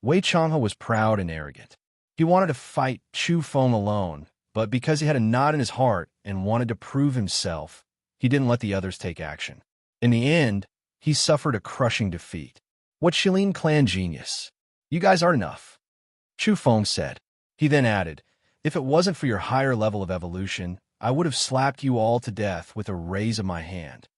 Wei Changhe was proud and arrogant. He wanted to fight Chu Feng alone, but because he had a knot in his heart and wanted to prove himself, he didn't let the others take action. In the end, he suffered a crushing defeat. What Shilin clan genius! You guys aren't enough, Chu Feng said. He then added, if it wasn't for your higher level of evolution, I would have slapped you all to death with a raise of my hand.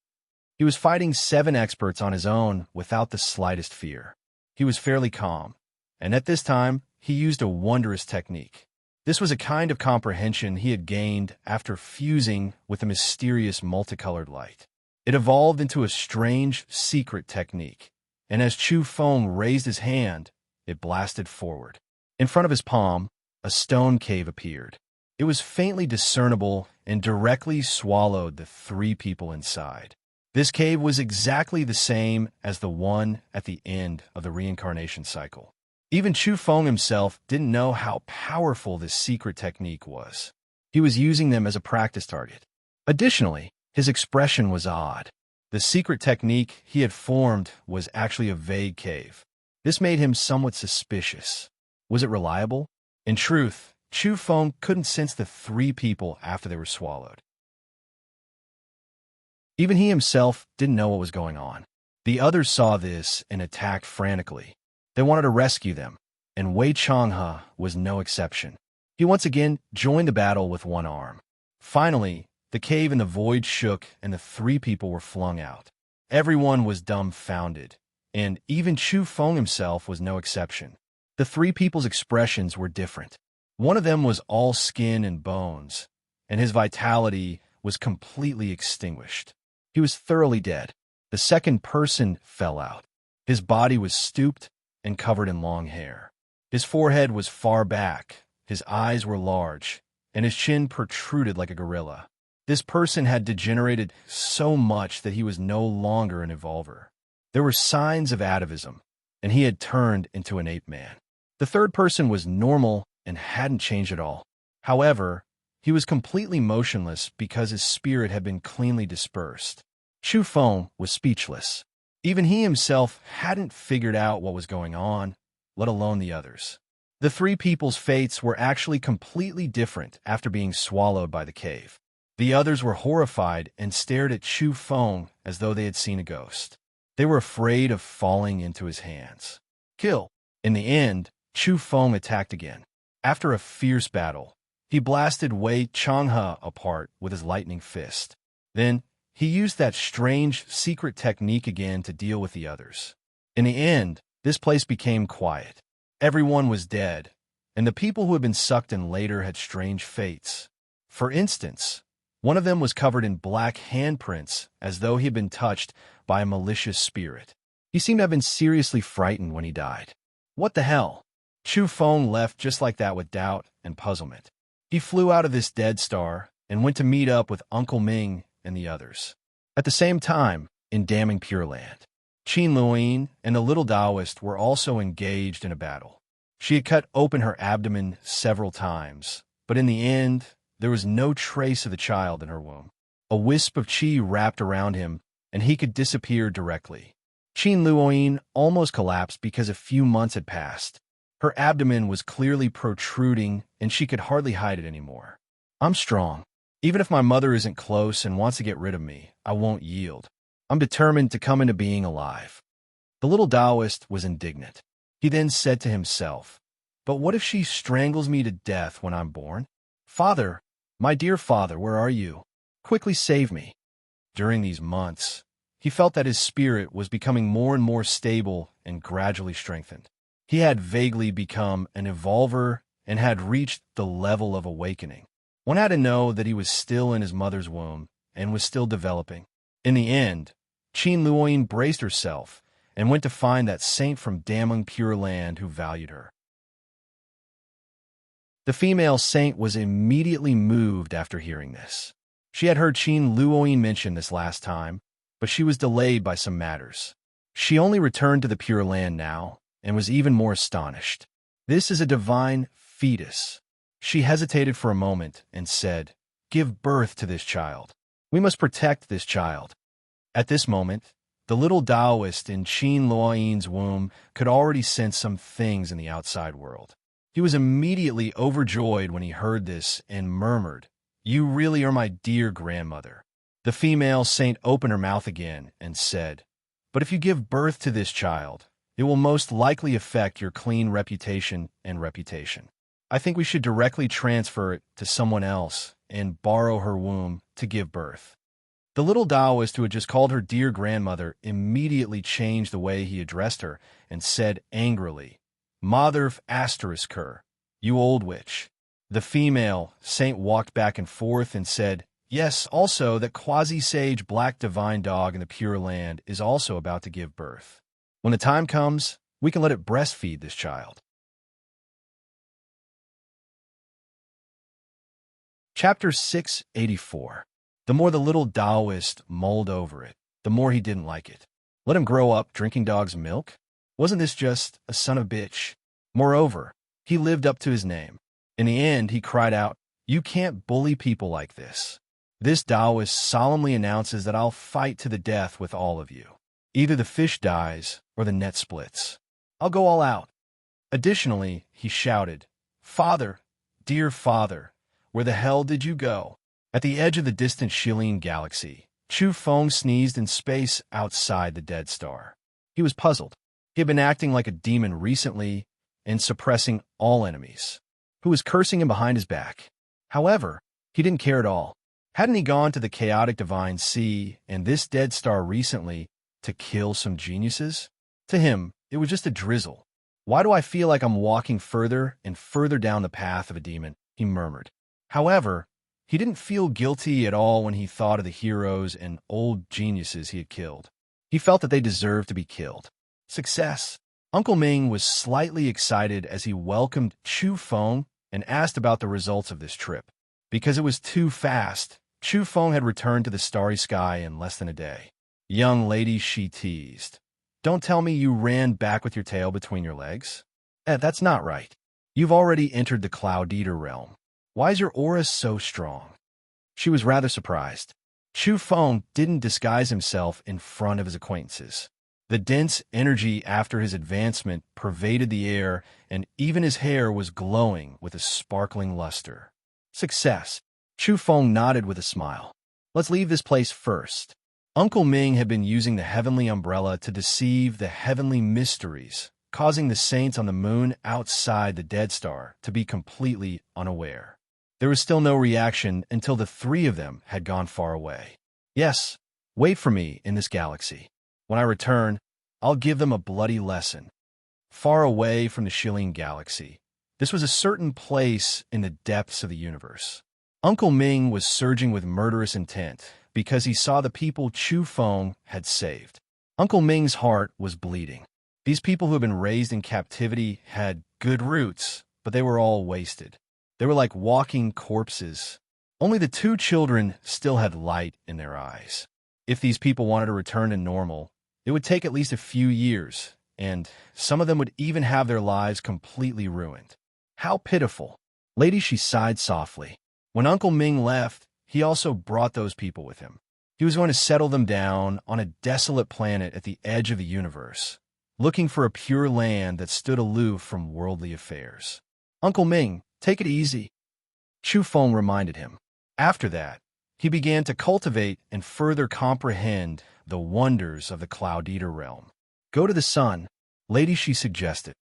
He was fighting 7 experts on his own without the slightest fear. He was fairly calm, and at this time, he used a wondrous technique. This was a kind of comprehension he had gained after fusing with a mysterious multicolored light. It evolved into a strange, secret technique, and as Chu Feng raised his hand, it blasted forward. In front of his palm, a stone cave appeared. It was faintly discernible and directly swallowed the 3 people inside. This cave was exactly the same as the one at the end of the reincarnation cycle. Even Chu Feng himself didn't know how powerful this secret technique was. He was using them as a practice target. Additionally, his expression was odd. The secret technique he had formed was actually a vague cave. This made him somewhat suspicious. Was it reliable? In truth, Chu Feng couldn't sense the 3 people after they were swallowed. Even he himself didn't know what was going on. The others saw this and attacked frantically. They wanted to rescue them, and Wei Changhe was no exception. He once again joined the battle with one arm. Finally, the cave in the void shook and the 3 people were flung out. Everyone was dumbfounded, and even Chu Feng himself was no exception. The 3 people's expressions were different. One of them was all skin and bones, and his vitality was completely extinguished. He was thoroughly dead. The second person fell out. His body was stooped and covered in long hair. His forehead was far back, his eyes were large, and his chin protruded like a gorilla. This person had degenerated so much that he was no longer an evolver. There were signs of atavism, and he had turned into an ape man. The third person was normal and hadn't changed at all. However, he was completely motionless because his spirit had been cleanly dispersed. Chu Feng was speechless. Even he himself hadn't figured out what was going on, let alone the others. The 3 people's fates were actually completely different after being swallowed by the cave. The others were horrified and stared at Chu Feng as though they had seen a ghost. They were afraid of falling into his hands. Kill. In the end, Chu Feng attacked again. After a fierce battle, he blasted Wei Changhe apart with his lightning fist. Then, he used that strange, secret technique again to deal with the others. In the end, this place became quiet. Everyone was dead, and the people who had been sucked in later had strange fates. For instance, one of them was covered in black handprints as though he had been touched by a malicious spirit. He seemed to have been seriously frightened when he died. What the hell? Chu Feng left just like that with doubt and puzzlement. He flew out of this dead star and went to meet up with Uncle Ming and the others. At the same time, in damning Pure Land, Qin Luoyin and the little Taoist were also engaged in a battle. She had cut open her abdomen several times, but in the end, there was no trace of the child in her womb. A wisp of qi wrapped around him, and he could disappear directly. Qin Luoyin almost collapsed because a few months had passed. Her abdomen was clearly protruding, and she could hardly hide it anymore. I'm strong. Even if my mother isn't close and wants to get rid of me, I won't yield. I'm determined to come into being alive. The little Taoist was indignant. He then said to himself, but what if she strangles me to death when I'm born? Father, my dear father, where are you? Quickly save me. During these months, he felt that his spirit was becoming more and more stable and gradually strengthened. He had vaguely become an evolver and had reached the level of awakening. One had to know that he was still in his mother's womb and was still developing. In the end, Qin Luoyin braced herself and went to find that saint from damning Pure Land who valued her. The female saint was immediately moved after hearing this. She had heard Qin Luoyin mention this last time, but she was delayed by some matters. She only returned to the Pure Land now and was even more astonished. This is a divine fetus. She hesitated for a moment and said, give birth to this child. We must protect this child. At this moment, the little Taoist in Qin Luoyin's womb could already sense some things in the outside world. He was immediately overjoyed when he heard this and murmured, you really are my dear grandmother. The female saint opened her mouth again and said, but if you give birth to this child, It will most likely affect your clean reputation and reputation. I think we should directly transfer it to someone else and borrow her womb to give birth." The little Taoist who had just called her dear grandmother immediately changed the way he addressed her and said angrily, "Mother of asterisk her, you old witch." The female saint walked back and forth and said, "Yes, also that quasi-sage black divine dog in the Pure Land is also about to give birth. When the time comes, we can let it breastfeed this child." Chapter 684. The more the little Taoist mulled over it, the more he didn't like it. Let him grow up drinking dog's milk? Wasn't this just a son of a bitch? Moreover, he lived up to his name. In the end, he cried out, "You can't bully people like this. This Taoist solemnly announces that I'll fight to the death with all of you. Either the fish dies or the net splits. I'll go all out." Additionally, he shouted, "Father, dear father, where the hell did you go?" At the edge of the distant Shilin galaxy, Chu Feng sneezed in space outside the dead star. He was puzzled. He had been acting like a demon recently and suppressing all enemies, who was cursing him behind his back. However, he didn't care at all. Hadn't he gone to the chaotic divine sea and this dead star recently to kill some geniuses? To him, it was just a drizzle. "Why do I feel like I'm walking further and further down the path of a demon?" he murmured. However, he didn't feel guilty at all when he thought of the heroes and old geniuses he had killed. He felt that they deserved to be killed. Success. Uncle Ming was slightly excited as he welcomed Chu Feng and asked about the results of this trip. Because it was too fast, Chu Feng had returned to the starry sky in less than a day. "Young lady," she teased, "don't tell me you ran back with your tail between your legs? That's not right. You've already entered the Cloud Eater realm. Why is your aura so strong?" She was rather surprised. Chu Feng didn't disguise himself in front of his acquaintances. The dense energy after his advancement pervaded the air, and even his hair was glowing with a sparkling luster. Success. Chu Feng nodded with a smile. "Let's leave this place first." Uncle Ming had been using the heavenly umbrella to deceive the heavenly mysteries, causing the saints on the moon outside the dead star to be completely unaware. There was still no reaction until the three of them had gone far away. "Yes, wait for me in this galaxy. When I return, I'll give them a bloody lesson." Far away from the Shilin galaxy, this was a certain place in the depths of the universe. Uncle Ming was surging with murderous intent because he saw the people Chu Feng had saved. Uncle Ming's heart was bleeding. These people who had been raised in captivity had good roots, but they were all wasted. They were like walking corpses. Only the two children still had light in their eyes. If these people wanted to return to normal, it would take at least a few years, and some of them would even have their lives completely ruined. How pitiful. Lady, she sighed softly. When Uncle Ming left, he also brought those people with him. He was going to settle them down on a desolate planet at the edge of the universe, looking for a pure land that stood aloof from worldly affairs. "Uncle Ming, take it easy," Chu Feng reminded him. After that, he began to cultivate and further comprehend the wonders of the Cloud Eater realm. "Go to the sun," Lady Shi suggested.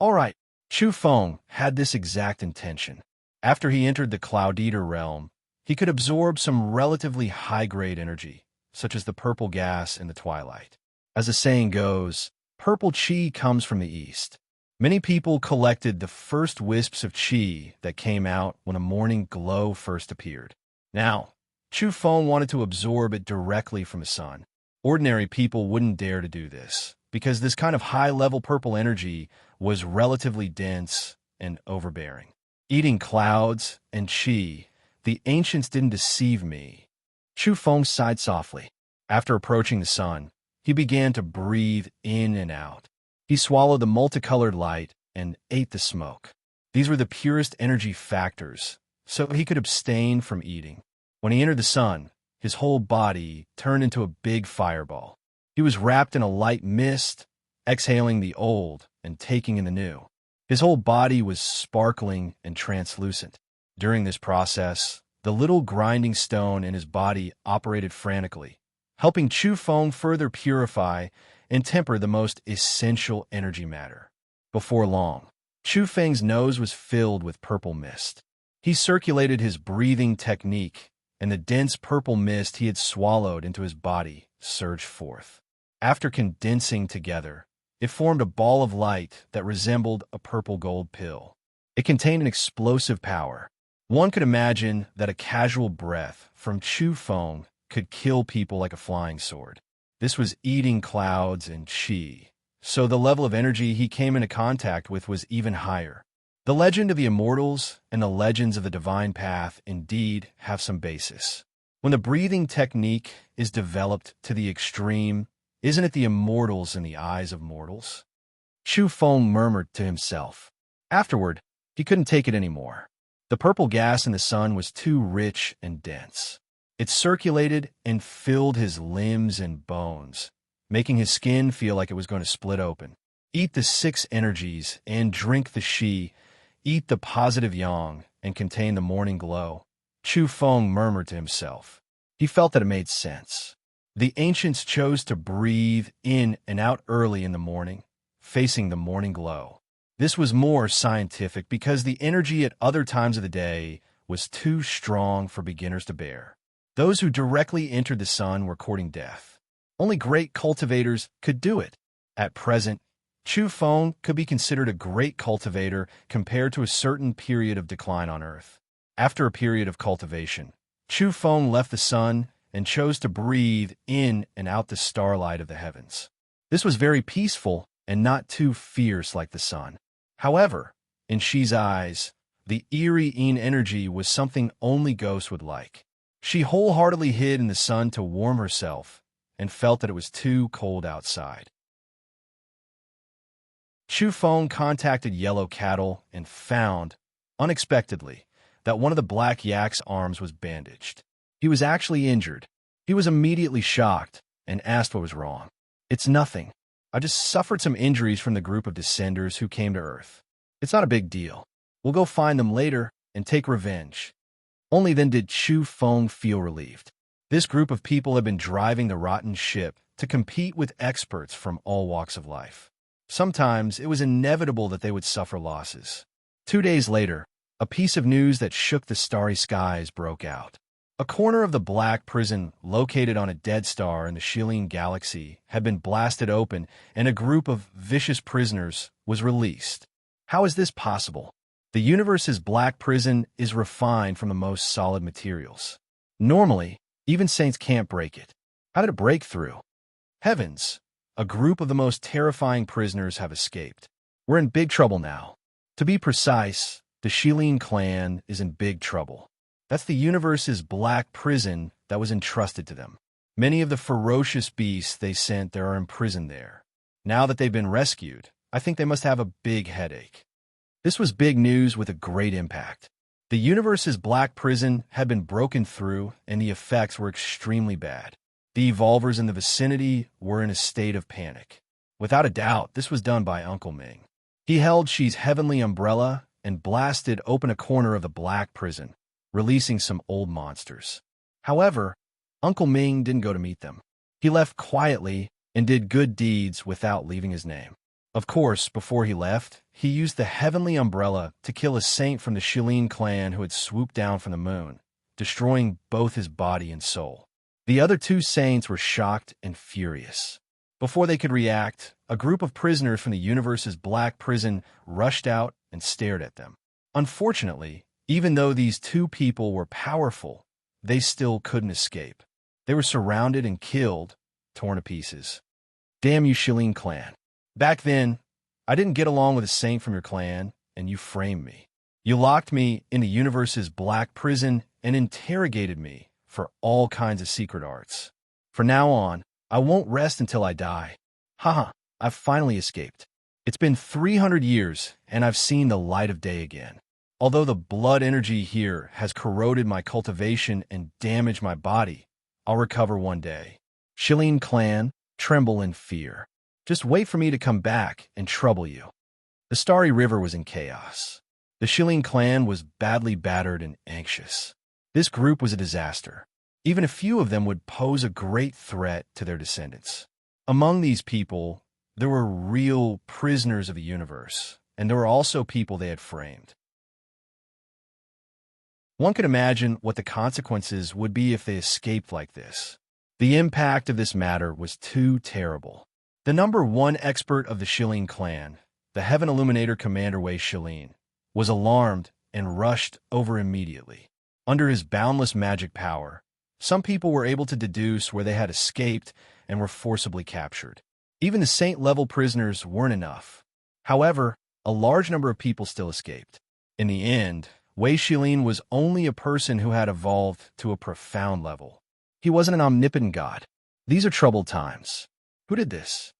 All right, Chu Feng had this exact intention. After he entered the Cloud Eater realm, he could absorb some relatively high-grade energy, such as the purple gas in the twilight. As the saying goes, purple chi comes from the east. Many people collected the first wisps of chi that came out when a morning glow first appeared. Now, Chu Feng wanted to absorb it directly from the sun. Ordinary people wouldn't dare to do this, because this kind of high-level purple energy was relatively dense and overbearing. Eating clouds and chi, the ancients didn't deceive me. Chu Feng sighed softly. After approaching the sun, he began to breathe in and out. He swallowed the multicolored light and ate the smoke. These were the purest energy factors, so he could abstain from eating. When he entered the sun, his whole body turned into a big fireball. He was wrapped in a light mist, exhaling the old and taking in the new. His whole body was sparkling and translucent. During this process, the little grinding stone in his body operated frantically, helping Chu Feng further purify and temper the most essential energy matter. Before long, Chu Feng's nose was filled with purple mist. He circulated his breathing technique, and the dense purple mist he had swallowed into his body surged forth. After condensing together, it formed a ball of light that resembled a purple gold pill. It contained an explosive power. One could imagine that a casual breath from Chu Feng could kill people like a flying sword. This was eating clouds and qi, so the level of energy he came into contact with was even higher. The legend of the immortals and the legends of the divine path indeed have some basis. When the breathing technique is developed to the extreme, isn't it the immortals in the eyes of mortals? Chu Feng murmured to himself. Afterward, he couldn't take it anymore. The purple gas in the sun was too rich and dense. It circulated and filled his limbs and bones, making his skin feel like it was going to split open. Eat the 6 energies and drink the qi. Eat the positive yang and contain the morning glow. Chu Feng murmured to himself. He felt that it made sense. The ancients chose to breathe in and out early in the morning, facing the morning glow. This was more scientific because the energy at other times of the day was too strong for beginners to bear. Those who directly entered the sun were courting death. Only great cultivators could do it. At present, Chu Feng could be considered a great cultivator compared to a certain period of decline on Earth. After a period of cultivation, Chu Feng left the sun and chose to breathe in and out the starlight of the heavens. This was very peaceful and not too fierce like the sun. However, in Xi's eyes, the eerie yin energy was something only ghosts would like. She wholeheartedly hid in the sun to warm herself and felt that it was too cold outside. Chu Feng contacted Yellow Cattle and found, unexpectedly, that one of the Black Yak's arms was bandaged. He was actually injured. He was immediately shocked and asked what was wrong. "It's nothing. I just suffered some injuries from the group of descenders who came to Earth. It's not a big deal. We'll go find them later and take revenge." Only then did Chu Feng feel relieved. This group of people had been driving the rotten ship to compete with experts from all walks of life. Sometimes it was inevitable that they would suffer losses. 2 days later, a piece of news that shook the starry skies broke out. A corner of the Black Prison, located on a dead star in the Shilin Galaxy, had been blasted open, and a group of vicious prisoners was released. How is this possible? The universe's Black Prison is refined from the most solid materials. Normally, even saints can't break it. How did it break through? Heavens! A group of the most terrifying prisoners have escaped. We're in big trouble now. To be precise, the Shilin clan is in big trouble. That's the universe's Black Prison that was entrusted to them. Many of the ferocious beasts they sent there are imprisoned there. Now that they've been rescued, I think they must have a big headache. This was big news with a great impact. The universe's Black Prison had been broken through, and the effects were extremely bad. The evolvers in the vicinity were in a state of panic. Without a doubt, this was done by Uncle Ming. He held Xi's heavenly umbrella and blasted open a corner of the Black Prison, releasing some old monsters. However, Uncle Ming didn't go to meet them. He left quietly and did good deeds without leaving his name. Of course, before he left, he used the heavenly umbrella to kill a saint from the Shilin clan who had swooped down from the moon, destroying both his body and soul. The other 2 saints were shocked and furious. Before they could react, a group of prisoners from the universe's Black Prison rushed out and stared at them. Unfortunately, even though these 2 people were powerful, they still couldn't escape. They were surrounded and killed, torn to pieces. Damn you, Shilin clan. Back then, I didn't get along with a saint from your clan, and you framed me. You locked me in the universe's Black Prison and interrogated me for all kinds of secret arts. From now on, I won't rest until I die. Haha, I've finally escaped. It's been 300 years, and I've seen the light of day again. Although the blood energy here has corroded my cultivation and damaged my body, I'll recover one day. Shilin clan, tremble in fear. Just wait for me to come back and trouble you. The Starry River was in chaos. The Shilin clan was badly battered and anxious. This group was a disaster. Even a few of them would pose a great threat to their descendants. Among these people, there were real prisoners of the universe, and there were also people they had framed. One could imagine what the consequences would be if they escaped like this. The impact of this matter was too terrible. The number one expert of the Shilin clan, the Heaven Illuminator Commander Wei Shilin, was alarmed and rushed over immediately. Under his boundless magic power, some people were able to deduce where they had escaped and were forcibly captured. Even the saint-level prisoners weren't enough. However, a large number of people still escaped. In the end, Wei Shilin was only a person who had evolved to a profound level. He wasn't an omnipotent god. These are troubled times. Who did this?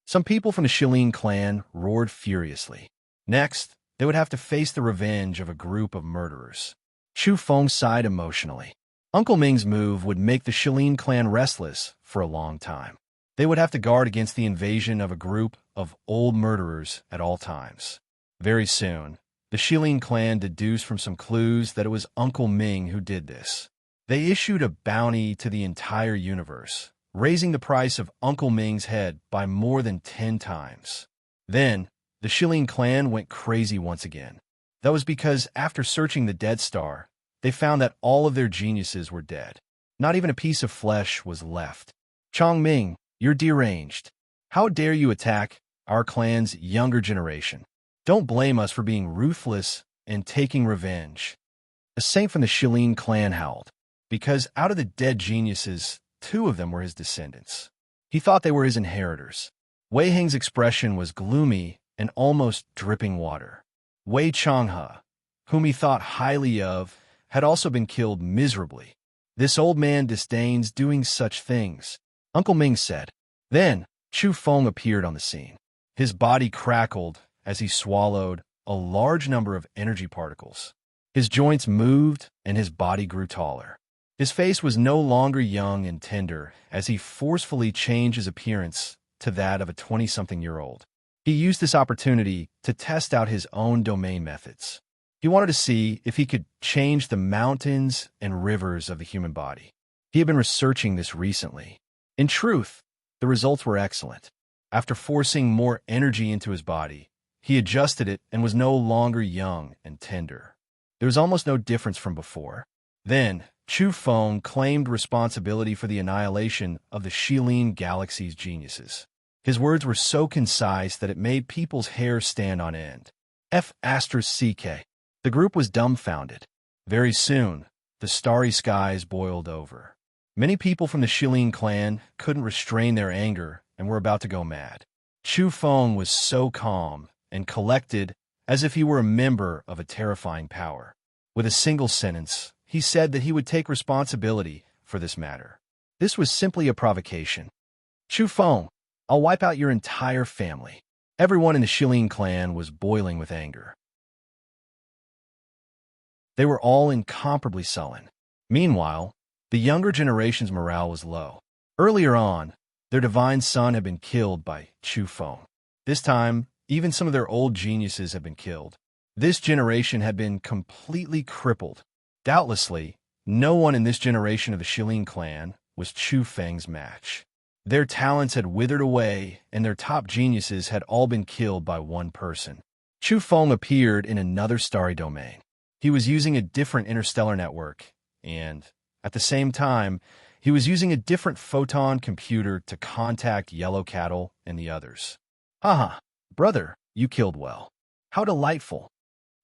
Some people from the Shilin clan roared furiously. Next, they would have to face the revenge of a group of murderers. Chu Feng sighed emotionally. Uncle Ming's move would make the Shilin clan restless for a long time. They would have to guard against the invasion of a group of old murderers at all times. Very soon, the Shilin clan deduced from some clues that it was Uncle Ming who did this. They issued a bounty to the entire universe, raising the price of Uncle Ming's head by more than 10 times. Then, the Shilin clan went crazy once again. That was because after searching the Dead Star, they found that all of their geniuses were dead. Not even a piece of flesh was left. Chong Ming, you're deranged. How dare you attack our clan's younger generation? Don't blame us for being ruthless and taking revenge. A saint from the Shilin clan howled, because out of the dead geniuses, 2 of them were his descendants. He thought they were his inheritors. Wei Heng's expression was gloomy and almost dripping water. Wei Changhe, whom he thought highly of, had also been killed miserably. This old man disdains doing such things, Uncle Ming said. Then, Chu Feng appeared on the scene. His body crackled as he swallowed a large number of energy particles. His joints moved and his body grew taller. His face was no longer young and tender as he forcefully changed his appearance to that of a 20-something-year-old. He used this opportunity to test out his own domain methods. He wanted to see if he could change the mountains and rivers of the human body. He had been researching this recently. In truth, the results were excellent. After forcing more energy into his body, he adjusted it and was no longer young and tender. There was almost no difference from before. Then, Chu Feng claimed responsibility for the annihilation of the Shilin Galaxy's geniuses. His words were so concise that it made people's hair stand on end. F***CK. The group was dumbfounded. Very soon, the starry skies boiled over. Many people from the Shilin clan couldn't restrain their anger and were about to go mad. Chu Feng was so calm and collected as if he were a member of a terrifying power. With a single sentence, he said that he would take responsibility for this matter. This was simply a provocation. Chu Feng, I'll wipe out your entire family. Everyone in the Shilin clan was boiling with anger. They were all incomparably sullen. Meanwhile, the younger generation's morale was low. Earlier on, their divine son had been killed by Chu Feng. This time, even some of their old geniuses had been killed. This generation had been completely crippled. Doubtlessly, no one in this generation of the Shilin clan was Chu Feng's match. Their talents had withered away, and their top geniuses had all been killed by one person. Chu Feng appeared in another starry domain. He was using a different interstellar network, and, at the same time, he was using a different photon computer to contact Yellow Cattle and the others. Haha, brother, you killed well. How delightful.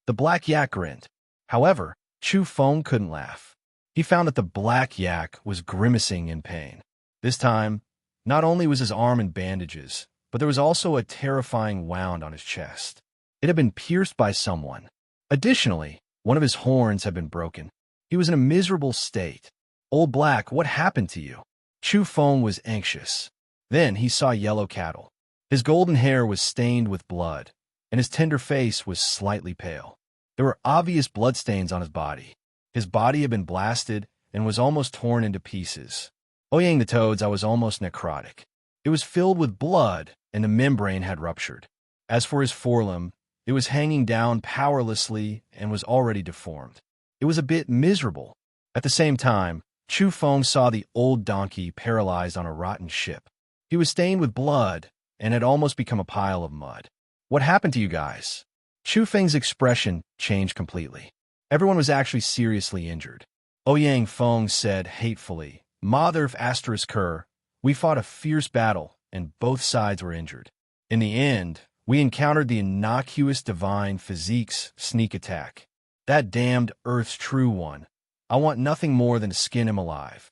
The Black Yak grinned. However, Chu Feng couldn't laugh. He found that the Black Yak was grimacing in pain. This time, not only was his arm in bandages, but there was also a terrifying wound on his chest. It had been pierced by someone. Additionally, one of his horns had been broken. He was in a miserable state. Old Black, what happened to you? Chu Feng was anxious. Then he saw Yellow Cattle. His golden hair was stained with blood, and his tender face was slightly pale. There were obvious bloodstains on his body. His body had been blasted and was almost torn into pieces. Oyang the Toads, I was almost necrotic. It was filled with blood, and the membrane had ruptured. As for his forelimb, it was hanging down powerlessly and was already deformed. It was a bit miserable. At the same time, Chu Feng saw the old donkey paralyzed on a rotten ship. He was stained with blood and had almost become a pile of mud. What happened to you guys? Chu Feng's expression changed completely. Everyone was actually seriously injured. Ouyang Feng said hatefully, Mother of asterisk her, we fought a fierce battle, and both sides were injured. In the end, we encountered the innocuous divine physique's sneak attack. That damned Earth's true one. I want nothing more than to skin him alive.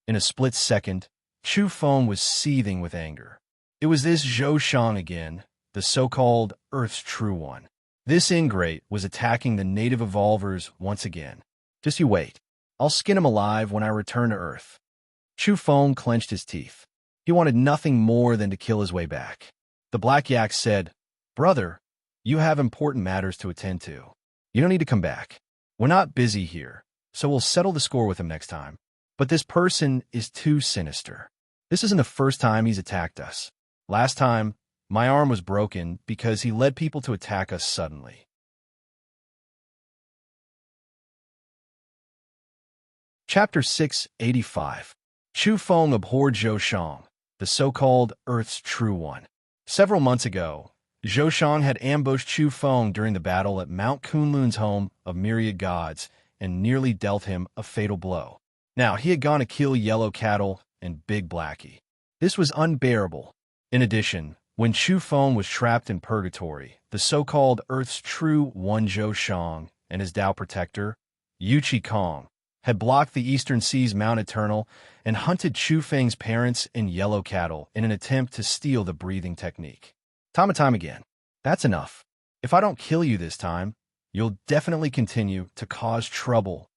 In a split second, Chu Feng was seething with anger. It was this Zhou Shang again, the so-called Earth's true one. This ingrate was attacking the native evolvers once again. Just you wait. I'll skin him alive when I return to Earth. Chu Feng clenched his teeth. He wanted nothing more than to kill his way back. The Black Yak said, Brother, you have important matters to attend to. You don't need to come back. We're not busy here, so we'll settle the score with him next time. But this person is too sinister. This isn't the first time he's attacked us. Last time, my arm was broken because he led people to attack us suddenly. Chapter 685. Chu Feng abhorred Zhou Shang, the so-called Earth's true one. Several months ago, Zhou Shang had ambushed Chu Feng during the battle at Mount Kunlun's home of myriad gods and nearly dealt him a fatal blow. Now, he had gone to kill Yellow Cattle and Big Blackie. This was unbearable. In addition, when Chu Feng was trapped in purgatory, the so-called Earth's true one Zhou Shang and his Tao protector, Yu Qi Kong, had blocked the Eastern Sea's Mount Eternal and hunted Chu Feng's parents and Yellow Cattle in an attempt to steal the breathing technique. Time and time again. That's enough. If I don't kill you this time, you'll definitely continue to cause trouble.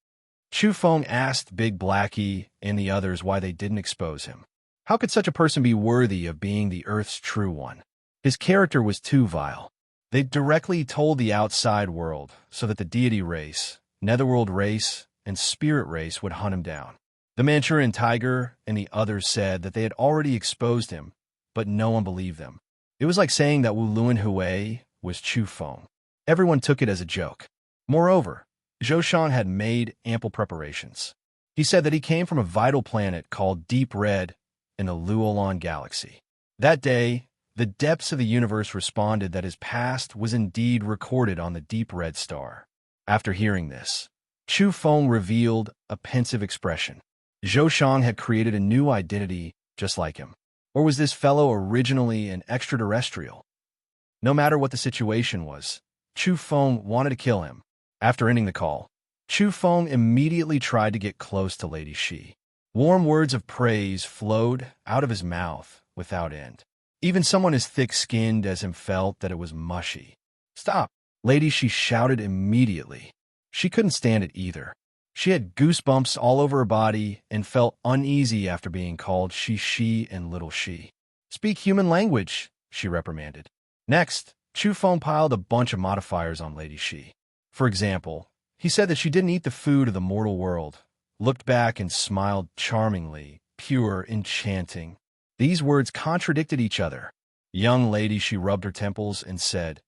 Chu Feng asked Big Blackie and the others why they didn't expose him. How could such a person be worthy of being the Earth's true one? His character was too vile. They directly told the outside world so that the deity race, netherworld race, and spirit race would hunt him down. The Manchurian Tiger and the others said that they had already exposed him, but no one believed them. It was like saying that Wu Luan Hui was Chu Feng. Everyone took it as a joke. Moreover, Zhou Shang had made ample preparations. He said that he came from a vital planet called Deep Red in the Luolan galaxy. That day, the depths of the universe responded that his past was indeed recorded on the Deep Red star. After hearing this, Chu Feng revealed a pensive expression. Zhou Shang had created a new identity just like him. Or was this fellow originally an extraterrestrial? No matter what the situation was, Chu Feng wanted to kill him. After ending the call, Chu Feng immediately tried to get close to Lady Shi. Warm words of praise flowed out of his mouth without end. Even someone as thick-skinned as him felt that it was mushy. Stop! Lady Shi shouted immediately. She couldn't stand it either. She had goosebumps all over her body and felt uneasy after being called Shi and Little Shi. Speak human language, she reprimanded. Next, Chu Feng piled a bunch of modifiers on Lady Shi. For example, he said that she didn't eat the food of the mortal world, looked back and smiled charmingly, pure, enchanting. These words contradicted each other. Young lady, she rubbed her temples and said,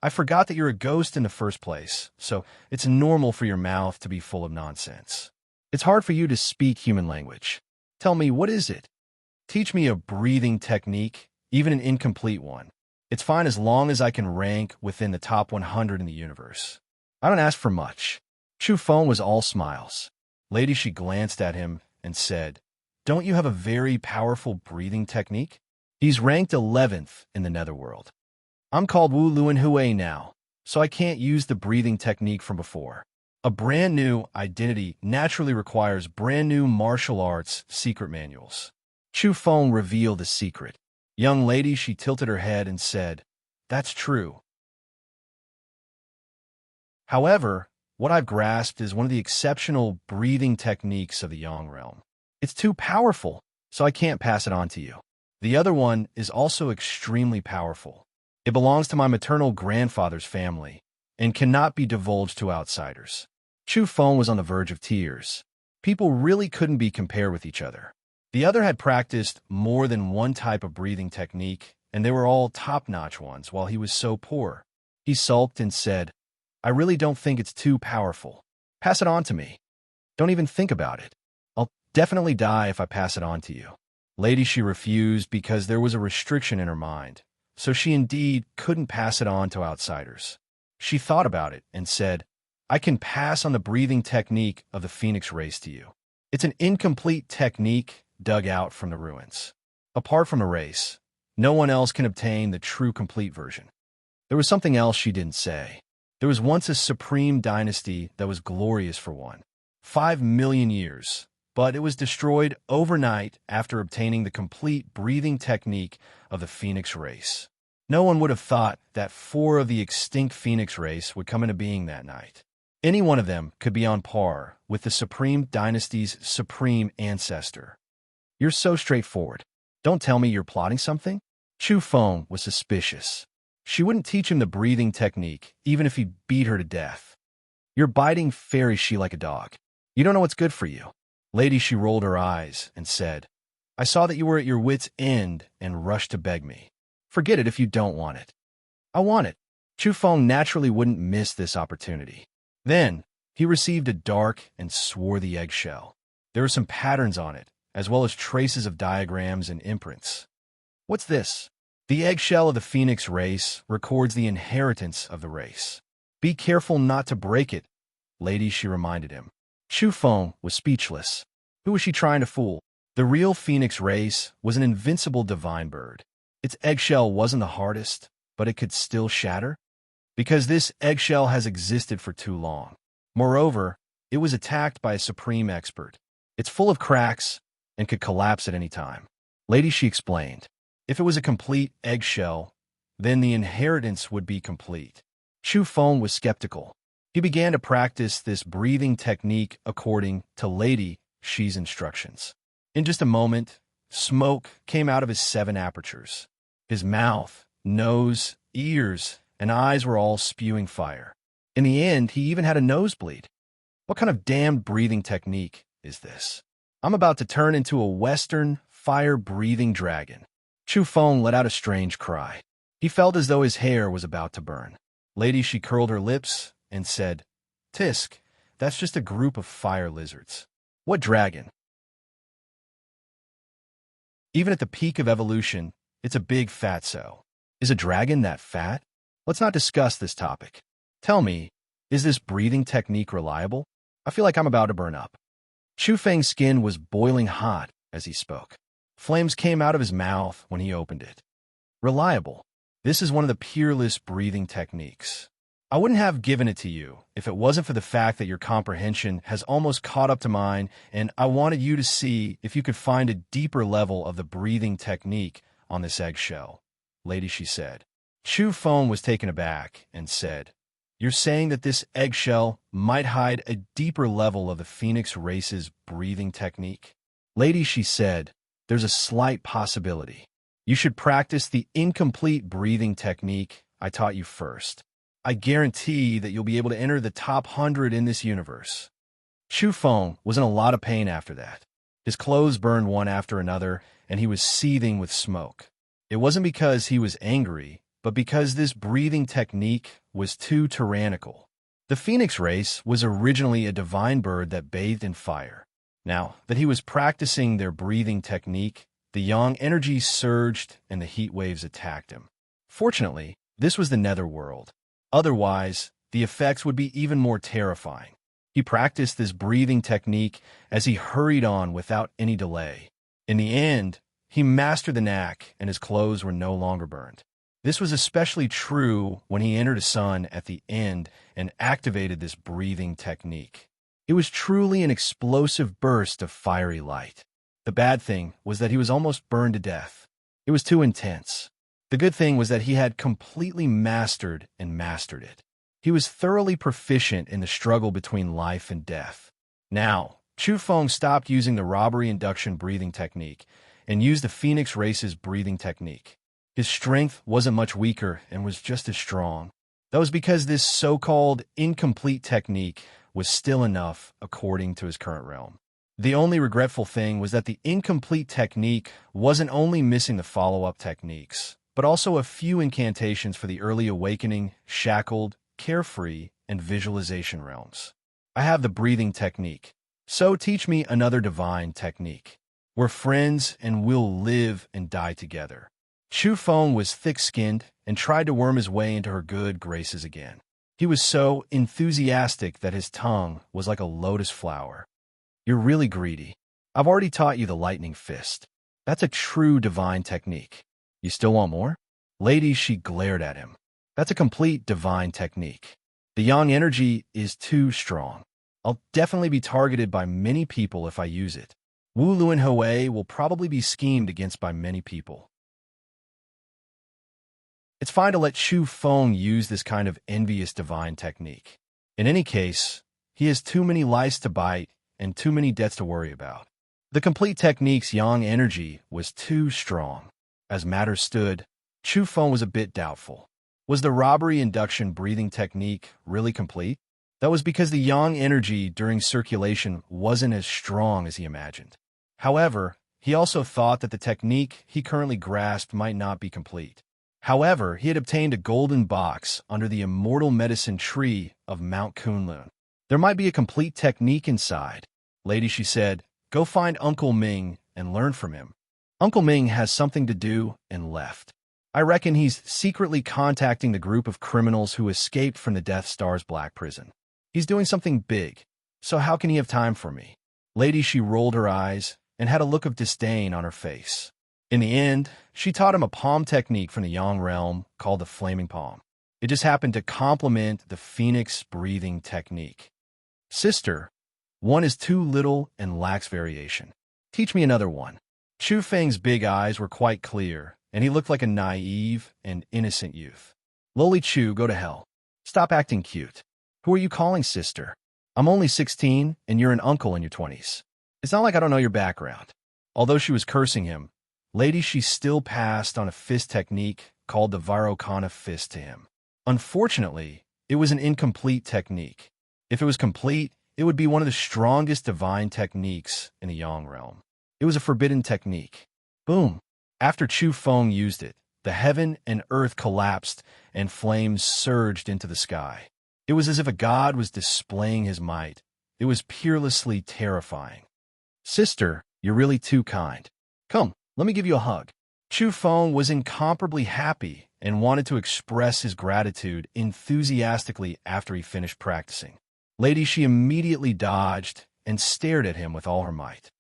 I forgot that you're a ghost in the first place, so it's normal for your mouth to be full of nonsense. It's hard for you to speak human language. Tell me, what is it? Teach me a breathing technique, even an incomplete one. It's fine as long as I can rank within the top 100 in the universe. I don't ask for much. Chu Feng was all smiles. Lady, she glanced at him and said, Don't you have a very powerful breathing technique? He's ranked 11th in the netherworld. I'm called Wu Luan Hui now, so I can't use the breathing technique from before. A brand new identity naturally requires brand new martial arts secret manuals. Chu Feng revealed the secret. Young lady, she tilted her head and said, That's true. However, what I've grasped is one of the exceptional breathing techniques of the Yang realm. It's too powerful, so I can't pass it on to you. The other one is also extremely powerful. It belongs to my maternal grandfather's family and cannot be divulged to outsiders. Chu Feng was on the verge of tears. People really couldn't be compared with each other. The other had practiced more than one type of breathing technique, and they were all top-notch ones while he was so poor. He sulked and said, I really don't think it's too powerful. Pass it on to me. Don't even think about it. I'll definitely die if I pass it on to you. Lady, she refused because there was a restriction in her mind, so she indeed couldn't pass it on to outsiders. She thought about it and said, I can pass on the breathing technique of the phoenix race to you. It's an incomplete technique dug out from the ruins. Apart from the race, no one else can obtain the true complete version. There was something else she didn't say. There was once a supreme dynasty that was glorious for 5 million years, but it was destroyed overnight after obtaining the complete breathing technique of the phoenix race. No one would have thought that 4 of the extinct phoenix race would come into being that night. Any one of them could be on par with the supreme dynasty's supreme ancestor. You're so straightforward. Don't tell me you're plotting something? Chu Feng was suspicious. She wouldn't teach him the breathing technique, even if he beat her to death. You're biting fairy she like a dog. You don't know what's good for you. Lady, she rolled her eyes and said, I saw that you were at your wit's end and rushed to beg me. Forget it if you don't want it. I want it. Chu Feng naturally wouldn't miss this opportunity. Then, he received a dark and swarthy eggshell. There were some patterns on it, as well as traces of diagrams and imprints. What's this? The eggshell of the phoenix race records the inheritance of the race. Be careful not to break it, lady, she reminded him. Chu Feng was speechless. Who was she trying to fool? The real phoenix race was an invincible divine bird. Its eggshell wasn't the hardest, but it could still shatter? Because this eggshell has existed for too long. Moreover, it was attacked by a supreme expert. It's full of cracks and could collapse at any time. Lady, she explained. If it was a complete eggshell, then the inheritance would be complete. Chu Feng was skeptical. He began to practice this breathing technique according to Lady Xi's instructions. In just a moment, smoke came out of his 7 apertures. His mouth, nose, ears, and eyes were all spewing fire. In the end, he even had a nosebleed. What kind of damned breathing technique is this? I'm about to turn into a Western fire-breathing dragon. Chu Feng let out a strange cry. He felt as though his hair was about to burn. Lady, she curled her lips and said, Tisk, that's just a group of fire lizards. What dragon? Even at the peak of evolution, it's a big fatso. Is a dragon that fat? Let's not discuss this topic. Tell me, is this breathing technique reliable? I feel like I'm about to burn up. Chu Feng's skin was boiling hot as he spoke. Flames came out of his mouth when he opened it. Reliable. This is one of the peerless breathing techniques. I wouldn't have given it to you if it wasn't for the fact that your comprehension has almost caught up to mine, and I wanted you to see if you could find a deeper level of the breathing technique on this eggshell. Lady, she said. Chu Feng was taken aback and said, You're saying that this eggshell might hide a deeper level of the phoenix race's breathing technique? Lady, she said, There's a slight possibility. You should practice the incomplete breathing technique I taught you first. I guarantee that you'll be able to enter the top 100 in this universe. Chu Feng was in a lot of pain after that. His clothes burned one after another, and he was seething with smoke. It wasn't because he was angry, but because this breathing technique was too tyrannical. The phoenix race was originally a divine bird that bathed in fire. Now that he was practicing their breathing technique, the yang energy surged and the heat waves attacked him. Fortunately, this was the netherworld. Otherwise, the effects would be even more terrifying. He practiced this breathing technique as he hurried on without any delay. In the end, he mastered the knack and his clothes were no longer burned. This was especially true when he entered a sun at the end and activated this breathing technique. It was truly an explosive burst of fiery light. The bad thing was that he was almost burned to death. It was too intense. The good thing was that he had completely mastered it. He was thoroughly proficient in the struggle between life and death. Now, Chu Feng stopped using the robbery induction breathing technique and used the phoenix race's breathing technique. His strength wasn't much weaker and was just as strong. That was because this so-called incomplete technique was still enough according to his current realm. The only regretful thing was that the incomplete technique wasn't only missing the follow-up techniques, but also a few incantations for the early awakening, shackled, carefree, and visualization realms. I have the breathing technique, so teach me another divine technique. We're friends and we'll live and die together. Chu Feng was thick-skinned and tried to worm his way into her good graces again. He was so enthusiastic that his tongue was like a lotus flower. You're really greedy. I've already taught you the lightning fist. That's a true divine technique. You still want more? Lady, she glared at him. That's a complete divine technique. The yang energy is too strong. I'll definitely be targeted by many people if I use it. Wu Luan Hui will probably be schemed against by many people. It's fine to let Chu Feng use this kind of envious divine technique. In any case, he has too many lice to bite and too many debts to worry about. The complete technique's yang energy was too strong. As matters stood, Chu Feng was a bit doubtful. Was the robbery induction breathing technique really complete? That was because the yang energy during circulation wasn't as strong as he imagined. However, he also thought that the technique he currently grasped might not be complete. However, he had obtained a golden box under the immortal medicine tree of Mount Kunlun. There might be a complete technique inside. Lady, she said, go find Uncle Ming and learn from him. Uncle Ming has something to do and left. I reckon he's secretly contacting the group of criminals who escaped from the Death Star's black prison. He's doing something big, so how can he have time for me? Lady, she rolled her eyes and had a look of disdain on her face. In the end, she taught him a palm technique from the Yang realm called the Flaming Palm. It just happened to complement the Phoenix breathing technique. Sister, one is too little and lacks variation. Teach me another one. Chu Feng's big eyes were quite clear, and he looked like a naive and innocent youth. Loli Chu, go to hell. Stop acting cute. Who are you calling sister? I'm only 16, and you're an uncle in your 20s. It's not like I don't know your background. Although she was cursing him, Lady, she still passed on a fist technique called the Vairocana fist to him. Unfortunately, it was an incomplete technique. If it was complete, it would be one of the strongest divine techniques in the Yang realm. It was a forbidden technique. Boom! After Chu Feng used it, the heaven and earth collapsed and flames surged into the sky. It was as if a god was displaying his might. It was peerlessly terrifying. Sister, you're really too kind. Come, let me give you a hug. Chu Feng was incomparably happy and wanted to express his gratitude enthusiastically after he finished practicing. Lady, she immediately dodged and stared at him with all her might.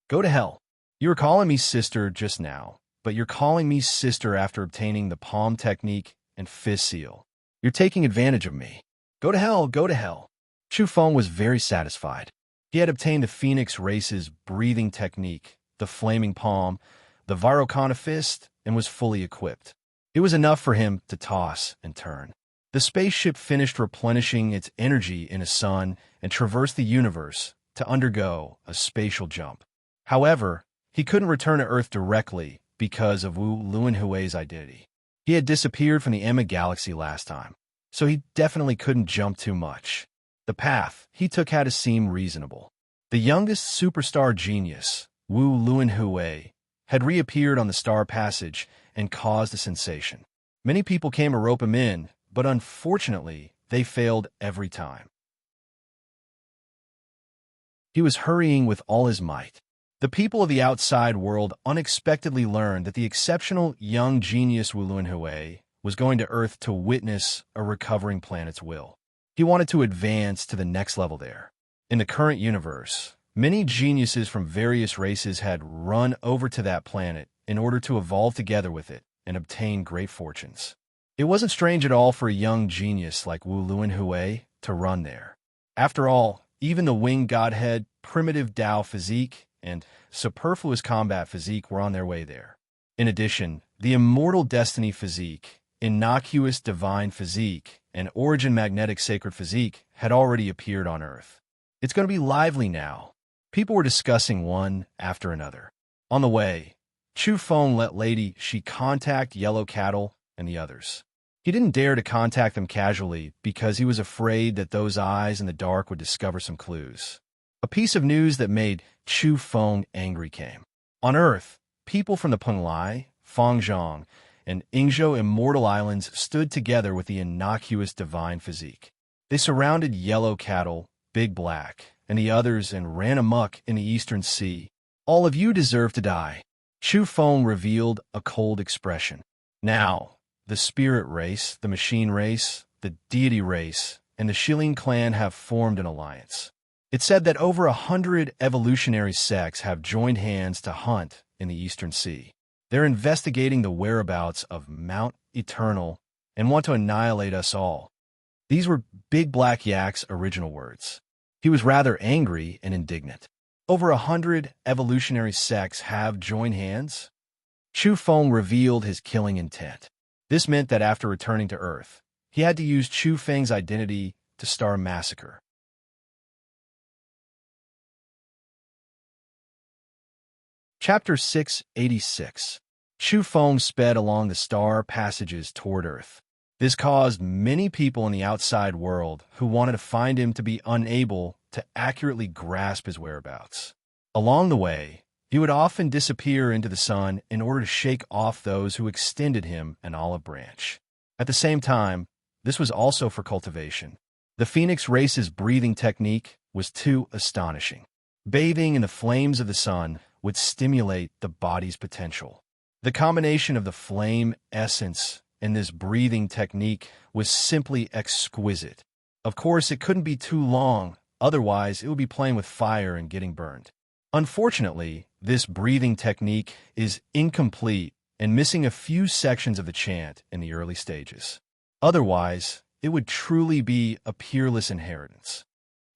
Go to hell. You were calling me sister just now, but you're calling me sister after obtaining the palm technique and fist seal. You're taking advantage of me. Go to hell, go to hell. Chu Feng was very satisfied. He had obtained the Phoenix race's breathing technique, the Flaming Palm, the Vairocana fist, and was fully equipped. It was enough for him to toss and turn. The spaceship finished replenishing its energy in a sun and traversed the universe to undergo a spatial jump. However, he couldn't return to Earth directly because of Wu Luan Hui's identity. He had disappeared from the Emma galaxy last time, so he definitely couldn't jump too much. The path he took had to seem reasonable. The youngest superstar genius, Wu Luan Hui, had reappeared on the Star Passage and caused a sensation. Many people came to rope him in, but unfortunately, they failed every time. He was hurrying with all his might. The people of the outside world unexpectedly learned that the exceptional young genius Wu Luan Hui was going to Earth to witness a recovering planet's will. He wanted to advance to the next level there. In the current universe, many geniuses from various races had run over to that planet in order to evolve together with it and obtain great fortunes. It wasn't strange at all for a young genius like Wu Luan Hui to run there. After all, even the winged godhead, primitive Tao physique, and superfluous combat physique were on their way there. In addition, the immortal destiny physique, innocuous divine physique, and origin magnetic sacred physique had already appeared on Earth. It's going to be lively now. People were discussing one after another. On the way, Chu Feng let Lady Shi contact Yellow Cattle and the others. He didn't dare to contact them casually because he was afraid that those eyes in the dark would discover some clues. A piece of news that made Chu Feng angry came. On Earth, people from the Penglai, Fangzhong, and Ingzhou immortal islands stood together with the innocuous divine physique. They surrounded Yellow Cattle, Big Black, and the others and ran amok in the Eastern Sea. All of you deserve to die. Chu Feng revealed a cold expression. Now, the spirit race, the machine race, the deity race, and the Shilin clan have formed an alliance. It's said that over 100 evolutionary sects have joined hands to hunt in the Eastern Sea. They're investigating the whereabouts of Mount Eternal and want to annihilate us all. These were Big Black Yak's original words. He was rather angry and indignant. Over 100 evolutionary sects have joined hands? Chu Feng revealed his killing intent. This meant that after returning to Earth, he had to use Chu Feng's identity to start a massacre. Chapter 686. Chu Feng sped along the star passages toward Earth. This caused many people in the outside world who wanted to find him to be unable to accurately grasp his whereabouts. Along the way, he would often disappear into the sun in order to shake off those who extended him an olive branch. At the same time, this was also for cultivation. The Phoenix race's breathing technique was too astonishing. Bathing in the flames of the sun would stimulate the body's potential. The combination of the flame essence and this breathing technique was simply exquisite. Of course, it couldn't be too long, otherwise it would be playing with fire and getting burned. Unfortunately, this breathing technique is incomplete and missing a few sections of the chant in the early stages. Otherwise, it would truly be a peerless inheritance.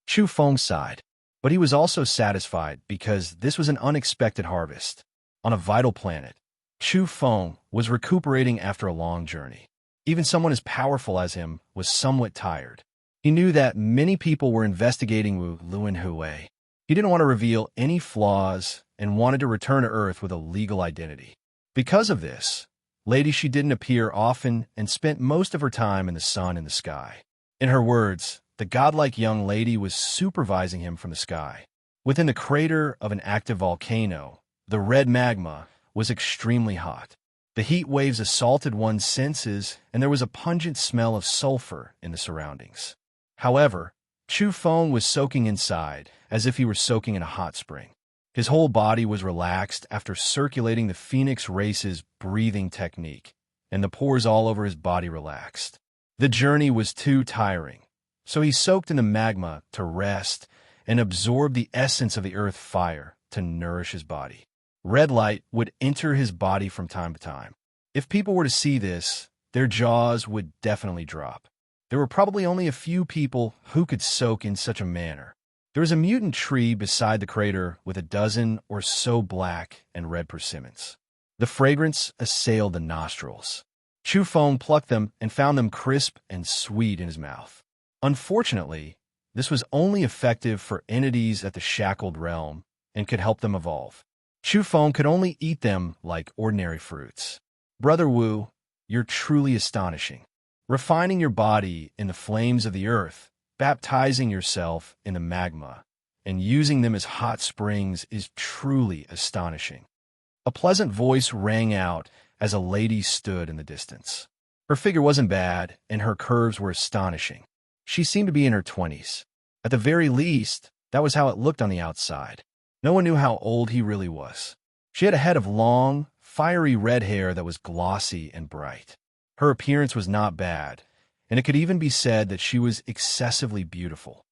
Chu Feng sighed, but he was also satisfied because this was an unexpected harvest. On a vital planet, Chu Feng was recuperating after a long journey. Even someone as powerful as him was somewhat tired. He knew that many people were investigating Wu Luanhui. He didn't want to reveal any flaws and wanted to return to Earth with a legal identity. Because of this, Lady Shi didn't appear often and spent most of her time in the sun and the sky. In her words, the godlike young lady was supervising him from the sky. Within the crater of an active volcano, the red magma was extremely hot. The heat waves assaulted one's senses, and there was a pungent smell of sulfur in the surroundings. However, Chu Feng was soaking inside, as if he were soaking in a hot spring. His whole body was relaxed after circulating the Phoenix race's breathing technique, and the pores all over his body relaxed. The journey was too tiring, so he soaked in the magma to rest and absorb the essence of the earth fire to nourish his body. Red light would enter his body from time to time. If people were to see this, their jaws would definitely drop. There were probably only a few people who could soak in such a manner. There was a mutant tree beside the crater with a dozen or so black and red persimmons. The fragrance assailed the nostrils. Chu Feng plucked them and found them crisp and sweet in his mouth. Unfortunately, this was only effective for entities at the shackled realm and could help them evolve. Chu Feng could only eat them like ordinary fruits. Brother Wu, you're truly astonishing. Refining your body in the flames of the earth, baptizing yourself in the magma, and using them as hot springs is truly astonishing. A pleasant voice rang out as a lady stood in the distance. Her figure wasn't bad, and her curves were astonishing. She seemed to be in her 20s. At the very least, that was how it looked on the outside. No one knew how old he really was. She had a head of long, fiery red hair that was glossy and bright. Her appearance was not bad, and it could even be said that she was excessively beautiful.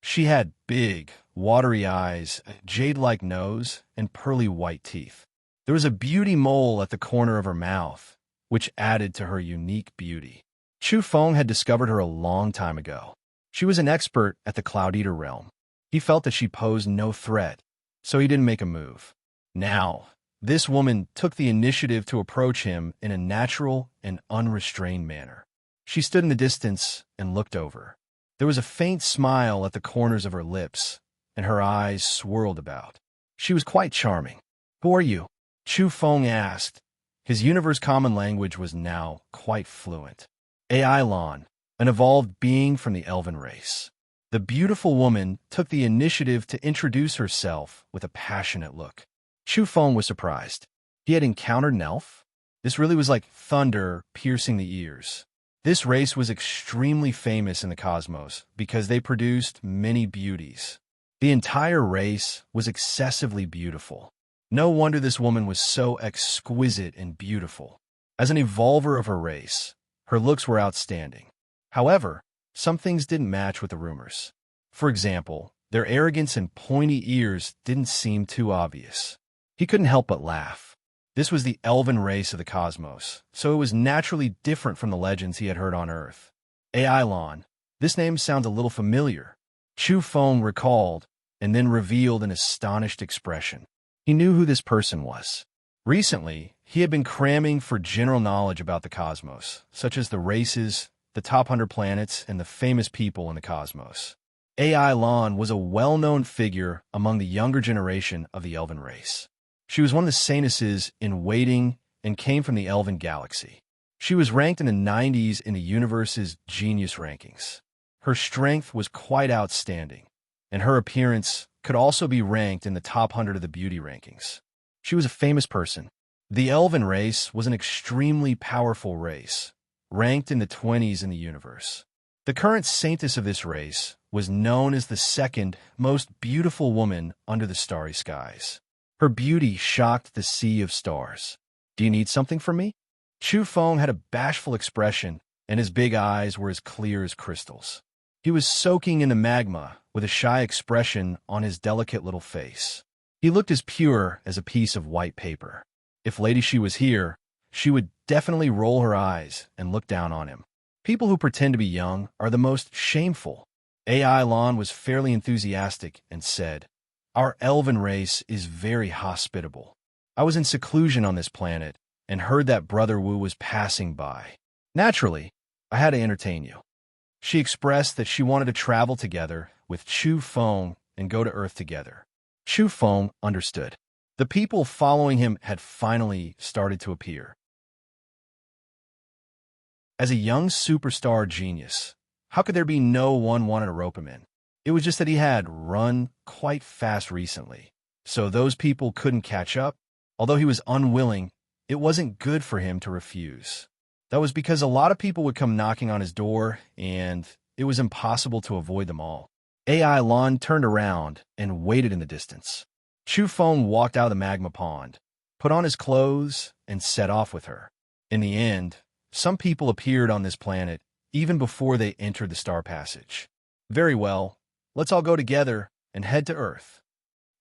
She had big, watery eyes, a jade-like nose, and pearly white teeth. There was a beauty mole at the corner of her mouth, which added to her unique beauty. Chu Feng had discovered her a long time ago. She was an expert at the Cloud Eater realm. He felt that she posed no threat, so he didn't make a move. Now, this woman took the initiative to approach him in a natural and unrestrained manner. She stood in the distance and looked over. There was a faint smile at the corners of her lips, and her eyes swirled about. She was quite charming. "Who are you?" Chu Feng asked. His universe common language was now quite fluent. Ailon, an evolved being from the elven race. The beautiful woman took the initiative to introduce herself with a passionate look. Chu Feng was surprised. He had encountered an elf? This really was like thunder piercing the ears. This race was extremely famous in the cosmos because they produced many beauties. The entire race was excessively beautiful. No wonder this woman was so exquisite and beautiful. As an evolver of her race, her looks were outstanding. However, some things didn't match with the rumors. For example, their arrogance and pointy ears didn't seem too obvious. He couldn't help but laugh. This was the elven race of the cosmos, so it was naturally different from the legends he had heard on Earth. Ailon. This name sounds a little familiar. Chu Feng recalled, and then revealed an astonished expression. He knew who this person was. Recently, he had been cramming for general knowledge about the cosmos, such as the races, the top 100 planets, and the famous people in the cosmos. Ailon was a well-known figure among the younger generation of the elven race. She was one of the saintesses in waiting and came from the elven galaxy. She was ranked in the 90s in the universe's genius rankings. Her strength was quite outstanding, and her appearance could also be ranked in the top 100 of the beauty rankings. She was a famous person. The elven race was an extremely powerful race, ranked in the 20s in the universe. The current saintess of this race was known as the second most beautiful woman under the starry skies. Her beauty shocked the sea of stars. "Do you need something from me?" Chu Feng had a bashful expression, and his big eyes were as clear as crystals. He was soaking in the magma with a shy expression on his delicate little face. He looked as pure as a piece of white paper. If Lady Shi was here, she would definitely roll her eyes and look down on him. People who pretend to be young are the most shameful. Ailon was fairly enthusiastic and said, "Our elven race is very hospitable. I was in seclusion on this planet and heard that Brother Wu was passing by. Naturally, I had to entertain you." She expressed that she wanted to travel together with Chu Feng and go to Earth together. Chu Feng understood. The people following him had finally started to appear. As a young superstar genius, how could there be no one wanting to rope him in? It was just that he had run quite fast recently, so those people couldn't catch up. Although he was unwilling, it wasn't good for him to refuse. That was because a lot of people would come knocking on his door, and it was impossible to avoid them all. Ailon turned around and waited in the distance. Chu Feng walked out of the magma pond, put on his clothes, and set off with her. In the end, some people appeared on this planet even before they entered the star passage. "Very well, let's all go together and head to Earth."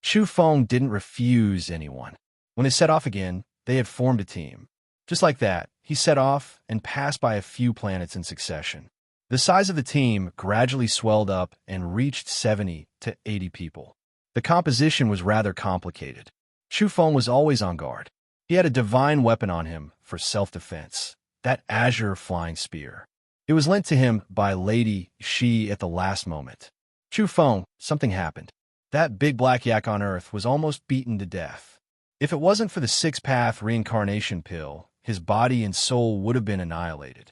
Chu Feng didn't refuse anyone. When they set off again, they had formed a team. Just like that, he set off and passed by a few planets in succession. The size of the team gradually swelled up and reached 70 to 80 people. The composition was rather complicated. Chu Feng was always on guard. He had a divine weapon on him for self-defense, that azure flying spear. It was lent to him by Lady Shi at the last moment. "Chu Feng, something happened. That big black yak on Earth was almost beaten to death. If it wasn't for the six-path reincarnation pill, his body and soul would have been annihilated."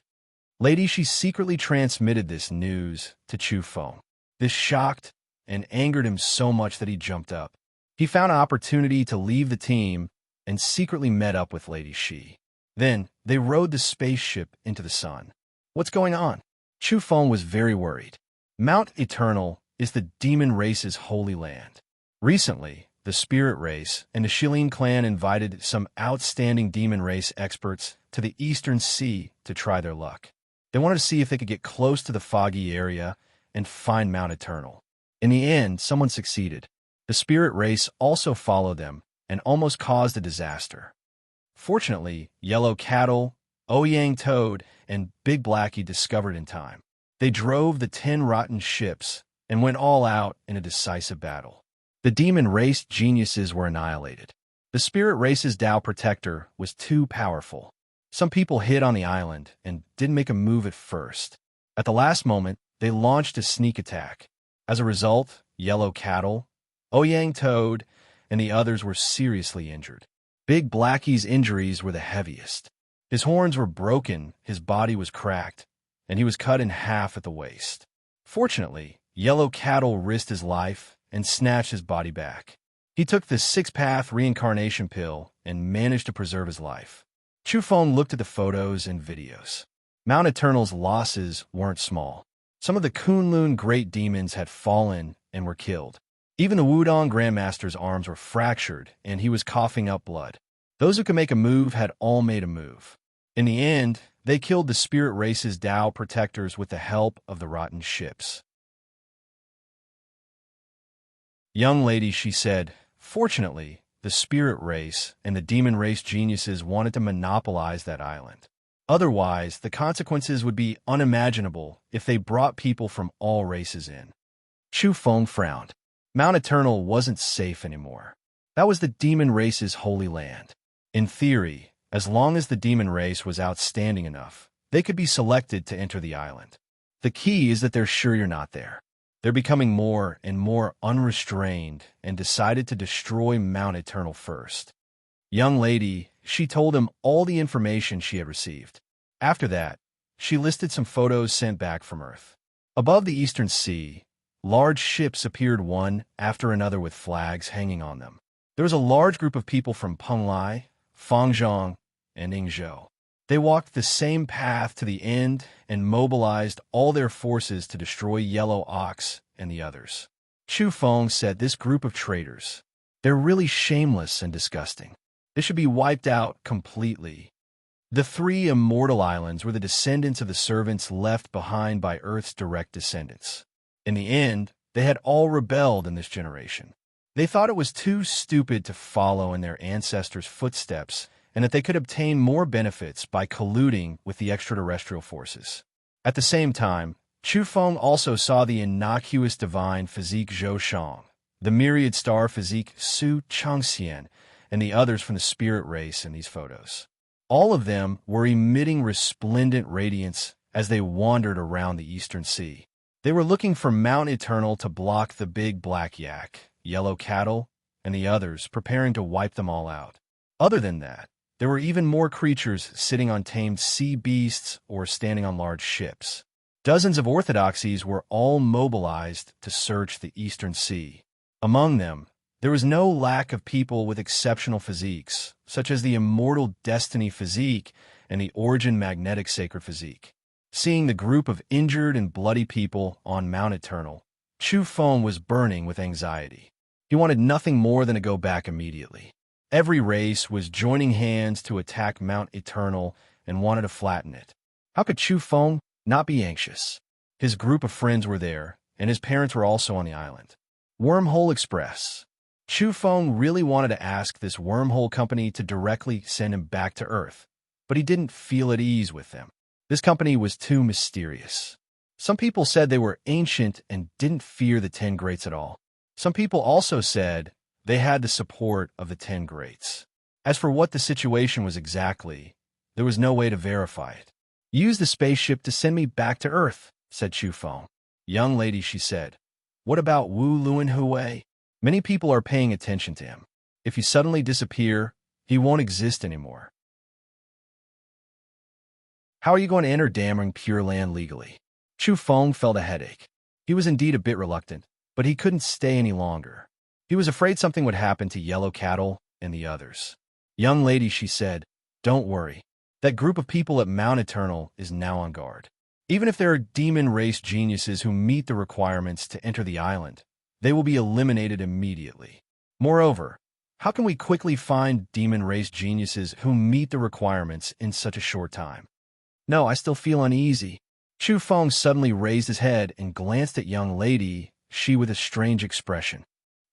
Lady Shi secretly transmitted this news to Chu Feng. This shocked and angered him so much that he jumped up. He found an opportunity to leave the team and secretly met up with Lady Shi. Then they rode the spaceship into the sun. "What's going on?" Chu Feng was very worried. Mount Eternal is the demon race's holy land. Recently, the spirit race and the Shilin clan invited some outstanding demon race experts to the Eastern Sea to try their luck. They wanted to see if they could get close to the foggy area and find Mount Eternal. In the end, someone succeeded. The spirit race also followed them and almost caused a disaster. Fortunately, Yellow Cattle, Ouyang Toad, and Big Blackie discovered in time. They drove the 10 rotten ships and went all out in a decisive battle. The demon race geniuses were annihilated. The spirit race's Tao protector was too powerful. Some people hid on the island and didn't make a move at first. At the last moment, they launched a sneak attack. As a result, Yellow Cattle, Ouyang Toad, and the others were seriously injured. Big Blackie's injuries were the heaviest. His horns were broken, his body was cracked, and he was cut in half at the waist. Fortunately, Yellow Cattle risked his life and snatched his body back. He took the six-path reincarnation pill and managed to preserve his life. Chu Feng looked at the photos and videos. Mount Eternal's losses weren't small. Some of the Kunlun great demons had fallen and were killed. Even the Wudong Grandmaster's arms were fractured, and he was coughing up blood. Those who could make a move had all made a move. In the end, they killed the spirit race's Tao protectors with the help of the rotten ships. Young lady, she said, fortunately, the spirit race and the demon race geniuses wanted to monopolize that island. Otherwise, the consequences would be unimaginable if they brought people from all races in. Chu Feng frowned. Mount Eternal wasn't safe anymore. That was the demon race's holy land. In theory, as long as the demon race was outstanding enough, they could be selected to enter the island. The key is that they're sure you're not there. They're becoming more and more unrestrained and decided to destroy Mount Eternal first. Young lady, she told him all the information she had received. After that, she listed some photos sent back from Earth. Above the Eastern Sea, large ships appeared one after another with flags hanging on them. There was a large group of people from Penglai, Fangzhong, and Yingzhou. They walked the same path to the end and mobilized all their forces to destroy Yellow Ox and the others. Chu Feng said, this group of traitors, they're really shameless and disgusting. They should be wiped out completely. The three immortal islands were the descendants of the servants left behind by Earth's direct descendants. In the end, they had all rebelled in this generation. They thought it was too stupid to follow in their ancestors' footsteps and that they could obtain more benefits by colluding with the extraterrestrial forces. At the same time, Chu Feng also saw the innocuous divine physique Zhou Shang, the myriad star physique Su Changxian, and the others from the spirit race in these photos. All of them were emitting resplendent radiance as they wandered around the Eastern Sea. They were looking for Mount Eternal to block the big black yak, yellow cattle, and the others, preparing to wipe them all out. Other than that, there were even more creatures sitting on tamed sea beasts or standing on large ships. Dozens of orthodoxies were all mobilized to search the Eastern Sea. Among them, there was no lack of people with exceptional physiques, such as the Immortal Destiny physique and the Origin Magnetic Sacred physique. Seeing the group of injured and bloody people on Mount Eternal, Chu Feng was burning with anxiety. He wanted nothing more than to go back immediately. Every race was joining hands to attack Mount Eternal and wanted to flatten it. How could Chu Feng not be anxious? His group of friends were there, and his parents were also on the island. Wormhole Express. Chu Feng really wanted to ask this wormhole company to directly send him back to Earth, but he didn't feel at ease with them. This company was too mysterious. Some people said they were ancient and didn't fear the 10 Greats at all. Some people also said they had the support of the 10 Greats. As for what the situation was exactly, there was no way to verify it. Use the spaceship to send me back to Earth, said Chu Feng. Young lady, she said, what about Wu Luan Hui? Many people are paying attention to him. If you suddenly disappear, he won't exist anymore. How are you going to enter Damning Pure Land legally? Chu Feng felt a headache. He was indeed a bit reluctant, but he couldn't stay any longer. He was afraid something would happen to Yellow Cattle and the others. Young lady, she said, don't worry. That group of people at Mount Eternal is now on guard. Even if there are demon race geniuses who meet the requirements to enter the island, they will be eliminated immediately. Moreover, how can we quickly find demon race geniuses who meet the requirements in such a short time? No, I still feel uneasy. Chu Feng suddenly raised his head and glanced at young lady, she with a strange expression.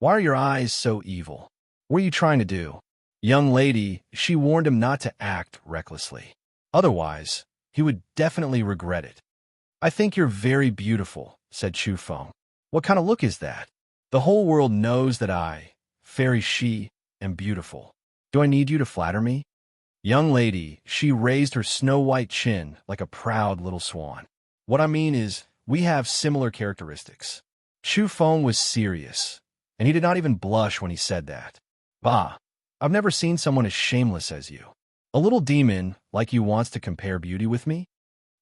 Why are your eyes so evil? What are you trying to do? Young lady, she warned him not to act recklessly. Otherwise, he would definitely regret it. I think you're very beautiful, said Chu Feng. What kind of look is that? The whole world knows that I, fairy she, am beautiful. Do I need you to flatter me? Young lady, she raised her snow-white chin like a proud little swan. What I mean is, we have similar characteristics. Chu Feng was serious, and he did not even blush when he said that. Bah, I've never seen someone as shameless as you. A little demon like you wants to compare beauty with me?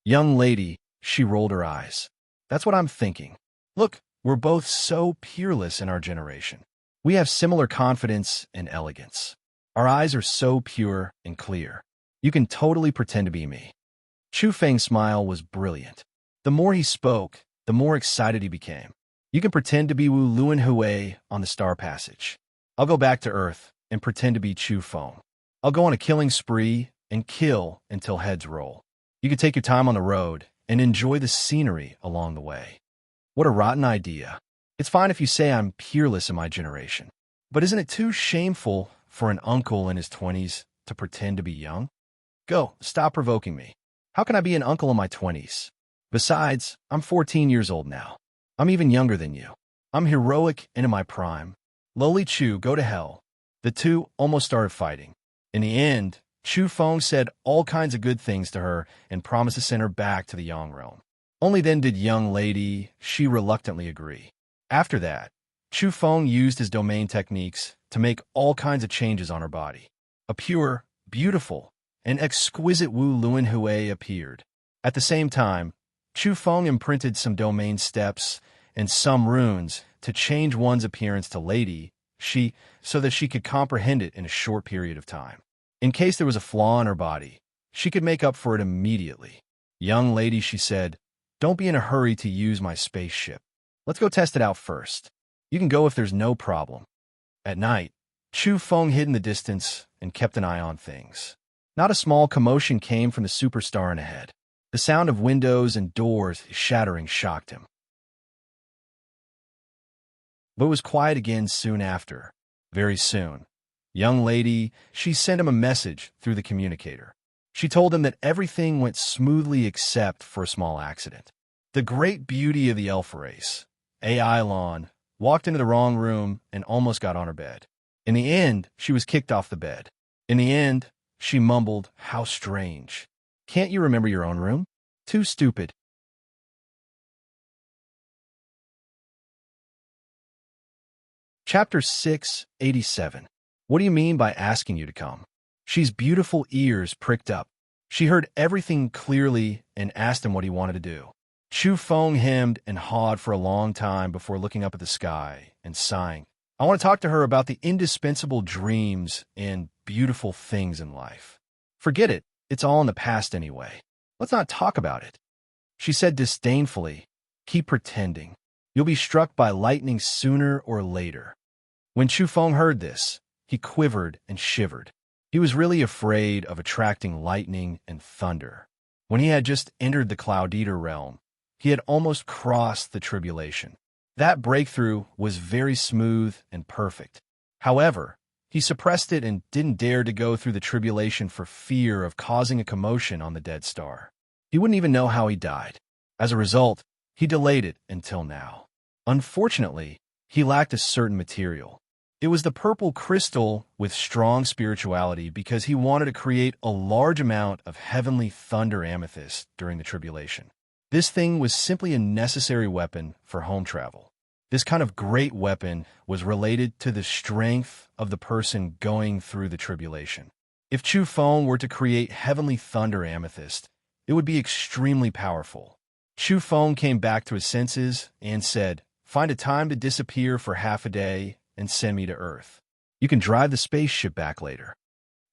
Young lady, she rolled her eyes. That's what I'm thinking. Look, we're both so peerless in our generation. We have similar confidence and elegance. Our eyes are so pure and clear. You can totally pretend to be me. Chu Feng's smile was brilliant. The more he spoke, the more excited he became. You can pretend to be Wu Luan Hui on the Star Passage. I'll go back to Earth and pretend to be Chu Feng. I'll go on a killing spree and kill until heads roll. You can take your time on the road and enjoy the scenery along the way. What a rotten idea. It's fine if you say I'm peerless in my generation. But isn't it too shameful for an uncle in his 20s to pretend to be young? Go, stop provoking me. How can I be an uncle in my 20s? Besides, I'm 14 years old now. I'm even younger than you. I'm heroic and in my prime. Lowly Chu, go to hell. The two almost started fighting. In the end, Chu Feng said all kinds of good things to her and promised to send her back to the Yang realm. Only then did young lady she reluctantly agree. After that, Chu Feng used his domain techniques to make all kinds of changes on her body. A pure, beautiful, and exquisite Wu Luan Hui appeared. At the same time, Chu Feng imprinted some domain steps and some runes to change one's appearance to lady she so that she could comprehend it in a short period of time. In case there was a flaw in her body, she could make up for it immediately. Young lady, she said, don't be in a hurry to use my spaceship. Let's go test it out first. You can go if there's no problem. At night, Chu Feng hid in the distance and kept an eye on things. Not a small commotion came from the superstar in ahead. The sound of windows and doors shattering shocked him. But it was quiet again soon after. Very soon. Young lady, she sent him a message through the communicator. She told him that everything went smoothly except for a small accident. The great beauty of the elf race, AI Lawn, walked into the wrong room and almost got on her bed. In the end, she was kicked off the bed. In the end, she mumbled, how strange. Can't you remember your own room? Too stupid. Chapter 687. What do you mean by asking you to come? She's beautiful ears pricked up. She heard everything clearly and asked him what he wanted to do. Chu Feng hemmed and hawed for a long time before looking up at the sky and sighing. I want to talk to her about the indispensable dreams and beautiful things in life. Forget it. It's all in the past anyway. Let's not talk about it. She said disdainfully, keep pretending. You'll be struck by lightning sooner or later. When Chu Feng heard this, he quivered and shivered. He was really afraid of attracting lightning and thunder. When he had just entered the Cloud Eater realm, he had almost crossed the tribulation. That breakthrough was very smooth and perfect. However, he suppressed it and didn't dare to go through the tribulation for fear of causing a commotion on the dead star. He wouldn't even know how he died. As a result, he delayed it until now. Unfortunately, he lacked a certain material. It was the purple crystal with strong spirituality because he wanted to create a large amount of heavenly thunder amethyst during the tribulation. This thing was simply a necessary weapon for home travel. This kind of great weapon was related to the strength of the person going through the tribulation. If Chu Feng were to create heavenly thunder amethyst, it would be extremely powerful. Chu Feng came back to his senses and said, find a time to disappear for half a day and send me to Earth. You can drive the spaceship back later.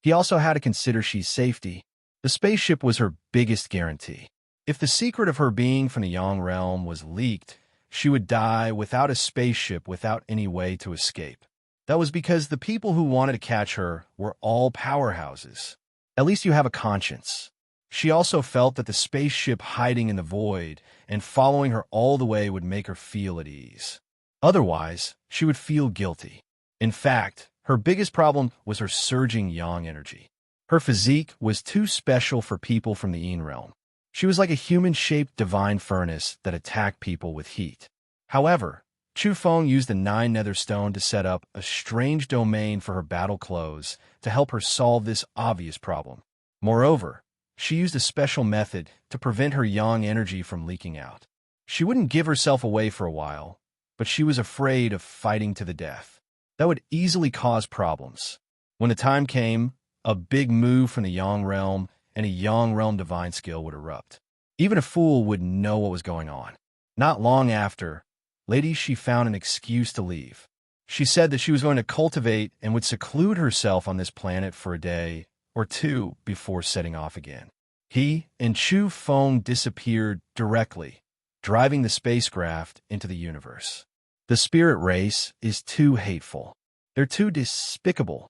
He also had to consider she's safety. The spaceship was her biggest guarantee. If the secret of her being from the Yang realm was leaked, she would die without a spaceship, without any way to escape. That was because the people who wanted to catch her were all powerhouses. At least you have a conscience. She also felt that the spaceship hiding in the void and following her all the way would make her feel at ease. Otherwise, she would feel guilty. In fact, her biggest problem was her surging yang energy. Her physique was too special for people from the Yin realm. She was like a human-shaped divine furnace that attacked people with heat. However, Chu Feng used the 9 nether stone to set up a strange domain for her battle clothes to help her solve this obvious problem. Moreover, she used a special method to prevent her yang energy from leaking out. She wouldn't give herself away for a while, but she was afraid of fighting to the death. That would easily cause problems. When the time came, a big move from the Yang realm and a Yang realm divine skill would erupt. Even a fool would know what was going on. Not long after, Lady She found an excuse to leave. She said that she was going to cultivate and would seclude herself on this planet for a day or two before setting off again. He and Chu Feng disappeared directly, driving the spacecraft into the universe. The spirit race is too hateful. They're too despicable.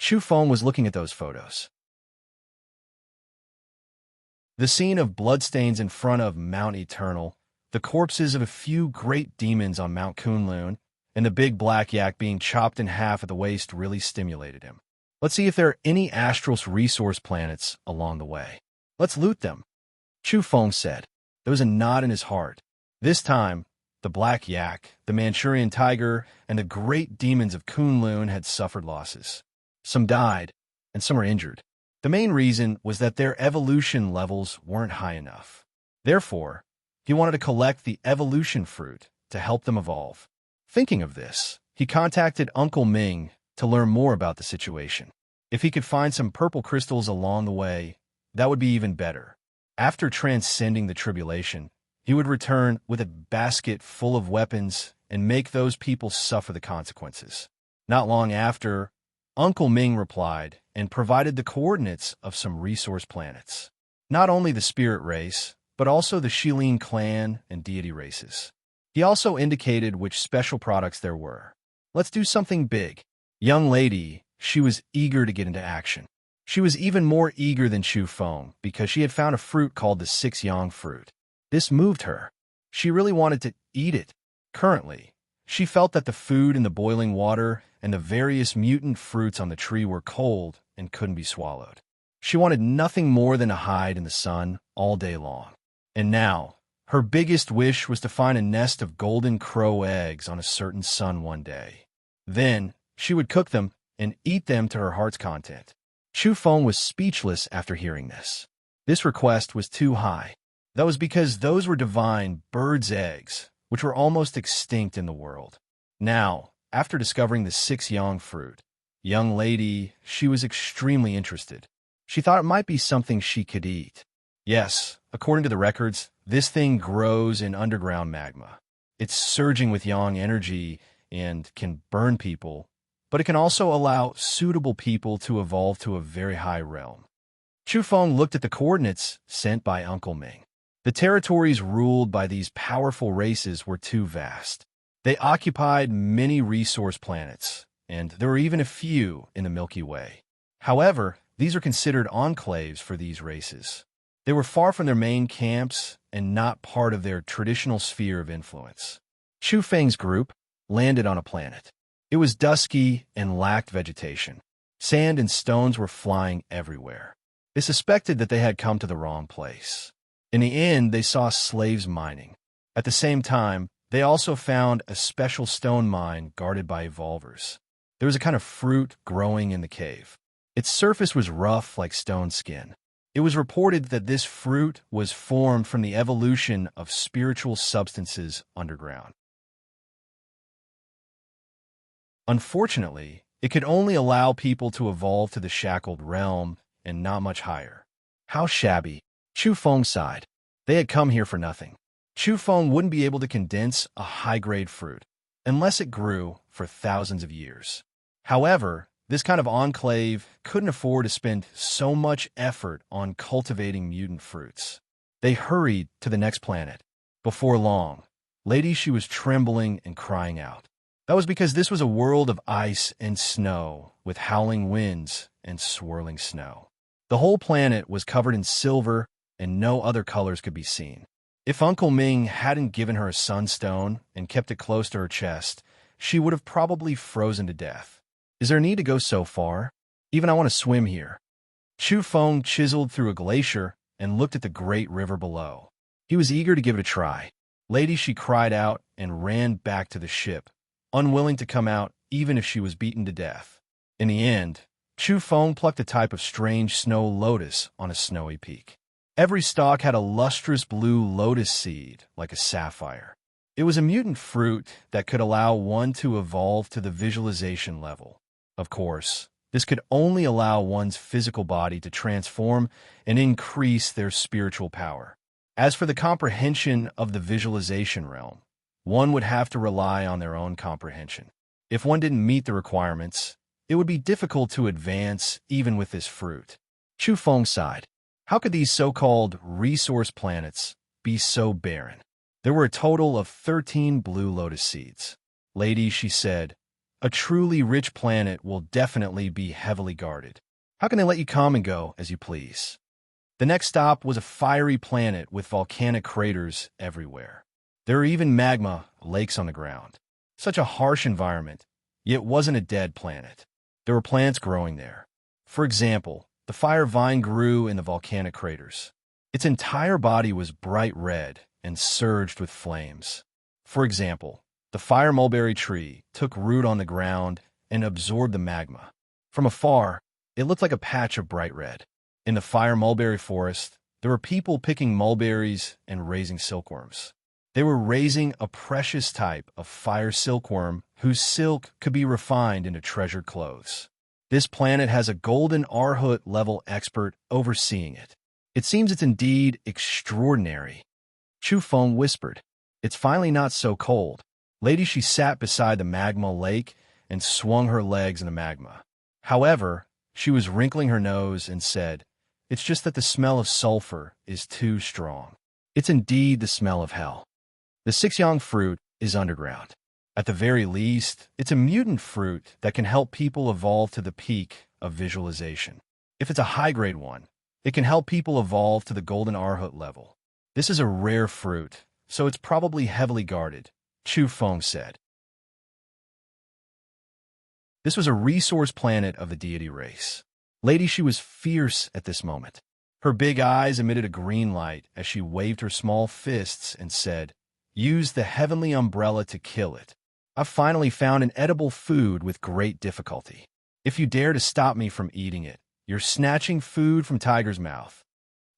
Chu Feng was looking at those photos. The scene of bloodstains in front of Mount Eternal, the corpses of a few great demons on Mount Kunlun, and the big black yak being chopped in half at the waist really stimulated him. Let's see if there are any Astrals resource planets along the way. Let's loot them, Chu Feng said. There was a knot in his heart. This time, the black yak, the Manchurian tiger, and the great demons of Kunlun had suffered losses. Some died, and some were injured. The main reason was that their evolution levels weren't high enough. Therefore, he wanted to collect the evolution fruit to help them evolve. Thinking of this, he contacted Uncle Ming to learn more about the situation. If he could find some purple crystals along the way, that would be even better. After transcending the tribulation, he would return with a basket full of weapons and make those people suffer the consequences. Not long after, Uncle Ming replied and provided the coordinates of some resource planets. Not only the spirit race, but also the Shilin clan and deity races. He also indicated which special products there were. Let's do something big. Young lady, she was eager to get into action. She was even more eager than Chu Feng because she had found a fruit called the Six Yang fruit. This moved her. She really wanted to eat it. Currently, she felt that the food in the boiling water and the various mutant fruits on the tree were cold and couldn't be swallowed. She wanted nothing more than to hide in the sun all day long. And now, her biggest wish was to find a nest of golden crow eggs on a certain sun one day. Then, she would cook them and eat them to her heart's content. Chu Feng was speechless after hearing this. This request was too high. That was because those were divine birds' eggs, which were almost extinct in the world. Now, after discovering the Six Yang fruit, young lady, she was extremely interested. She thought it might be something she could eat. Yes, according to the records, this thing grows in underground magma. It's surging with yang energy and can burn people, but it can also allow suitable people to evolve to a very high realm. Chu Feng looked at the coordinates sent by Uncle Ming. The territories ruled by these powerful races were too vast. They occupied many resource planets, and there were even a few in the Milky Way. However, these are considered enclaves for these races. They were far from their main camps and not part of their traditional sphere of influence. Chu Feng's group landed on a planet. It was dusky and lacked vegetation. Sand and stones were flying everywhere. They suspected that they had come to the wrong place. In the end, they saw slaves mining. At the same time, they also found a special stone mine guarded by evolvers. There was a kind of fruit growing in the cave. Its surface was rough like stone skin. It was reported that this fruit was formed from the evolution of spiritual substances underground. Unfortunately, it could only allow people to evolve to the shackled realm and not much higher. How shabby. Chu Feng sighed. They had come here for nothing. Chu Feng wouldn't be able to condense a high-grade fruit unless it grew for thousands of years. However, this kind of enclave couldn't afford to spend so much effort on cultivating mutant fruits. They hurried to the next planet. Before long, Lady She was trembling and crying out. That was because this was a world of ice and snow with howling winds and swirling snow. The whole planet was covered in silver and no other colors could be seen. If Uncle Ming hadn't given her a sunstone and kept it close to her chest, she would have probably frozen to death. Is there need to go so far? Even I want to swim here. Chu Feng chiseled through a glacier and looked at the great river below. He was eager to give it a try. Lady She cried out and ran back to the ship, unwilling to come out even if she was beaten to death. In the end, Chu Feng plucked a type of strange snow lotus on a snowy peak. Every stalk had a lustrous blue lotus seed, like a sapphire. It was a mutant fruit that could allow one to evolve to the visualization level. Of course, this could only allow one's physical body to transform and increase their spiritual power. As for the comprehension of the visualization realm, one would have to rely on their own comprehension. If one didn't meet the requirements, it would be difficult to advance even with this fruit. Chu Feng sighed. How could these so-called resource planets be so barren? There were a total of 13 blue lotus seeds. Lady, she said, a truly rich planet will definitely be heavily guarded. How can they let you come and go as you please? The next stop was a fiery planet with volcanic craters everywhere. There were even magma lakes on the ground. Such a harsh environment, yet it wasn't a dead planet. There were plants growing there. For example, the fire vine grew in the volcanic craters. Its entire body was bright red and surged with flames. For example, the fire mulberry tree took root on the ground and absorbed the magma. From afar, it looked like a patch of bright red. In the fire mulberry forest, there were people picking mulberries and raising silkworms. They were raising a precious type of fire silkworm whose silk could be refined into treasured clothes. This planet has a golden Arhut level expert overseeing it. It seems it's indeed extraordinary. Chu Feng whispered. It's finally not so cold. Lady, she sat beside the magma lake and swung her legs in the magma. However, she was wrinkling her nose and said, it's just that the smell of sulfur is too strong. It's indeed the smell of hell. The six-yang fruit is underground. At the very least, it's a mutant fruit that can help people evolve to the peak of visualization. If it's a high-grade one, it can help people evolve to the golden Arhut level. This is a rare fruit, so it's probably heavily guarded, Chu Feng said. This was a resource planet of the deity race. Lady, she was fierce at this moment. Her big eyes emitted a green light as she waved her small fists and said, use the heavenly umbrella to kill it. I've finally found an edible food with great difficulty. If you dare to stop me from eating it, you're snatching food from Tiger's mouth.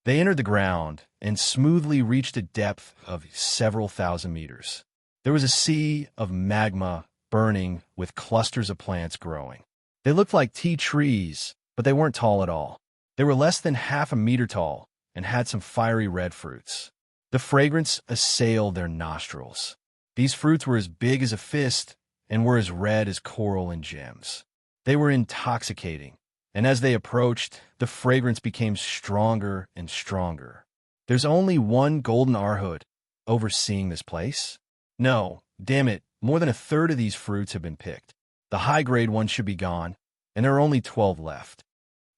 They entered the ground and smoothly reached a depth of several thousand meters. There was a sea of magma burning with clusters of plants growing. They looked like tea trees, but they weren't tall at all. They were less than half a meter tall and had some fiery red fruits. The fragrance assailed their nostrils. These fruits were as big as a fist and were as red as coral and gems. They were intoxicating, and as they approached, the fragrance became stronger and stronger. There's only one golden Arhut overseeing this place? No, damn it, more than a third of these fruits have been picked. The high-grade ones should be gone, and there are only 12 left.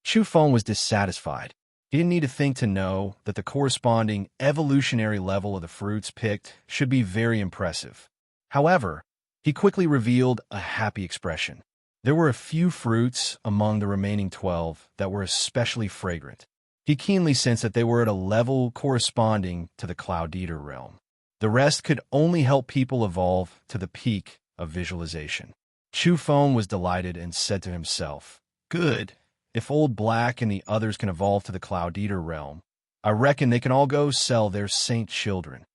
Chu Feng was dissatisfied. He didn't need to think to know that the corresponding evolutionary level of the fruits picked should be very impressive. However, he quickly revealed a happy expression. There were a few fruits among the remaining 12 that were especially fragrant. He keenly sensed that they were at a level corresponding to the Cloud Eater realm. The rest could only help people evolve to the peak of visualization. Chu Feng was delighted and said to himself, good. If Old Black and the others can evolve to the Cloud Eater realm, I reckon they can all go sell their saint children.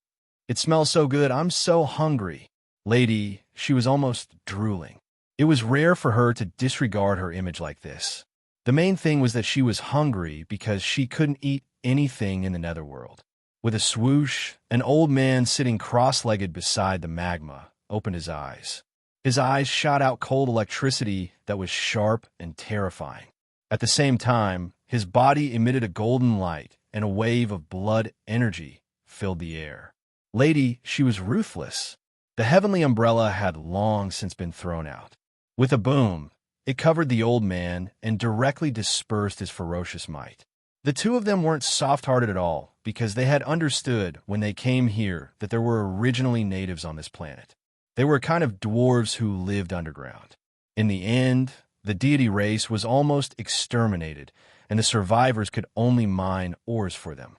It smells so good, I'm so hungry. Lady, she was almost drooling. It was rare for her to disregard her image like this. The main thing was that she was hungry because she couldn't eat anything in the netherworld. With a swoosh, an old man sitting cross-legged beside the magma opened his eyes. His eyes shot out cold electricity that was sharp and terrifying. At the same time, his body emitted a golden light, and a wave of blood energy filled the air. Lady, she was ruthless. The heavenly umbrella had long since been thrown out. With a boom, it covered the old man and directly dispersed his ferocious might. The two of them weren't soft-hearted at all, because they had understood when they came here that there were originally natives on this planet. They were a kind of dwarves who lived underground. In the end, the deity race was almost exterminated, and the survivors could only mine ores for them.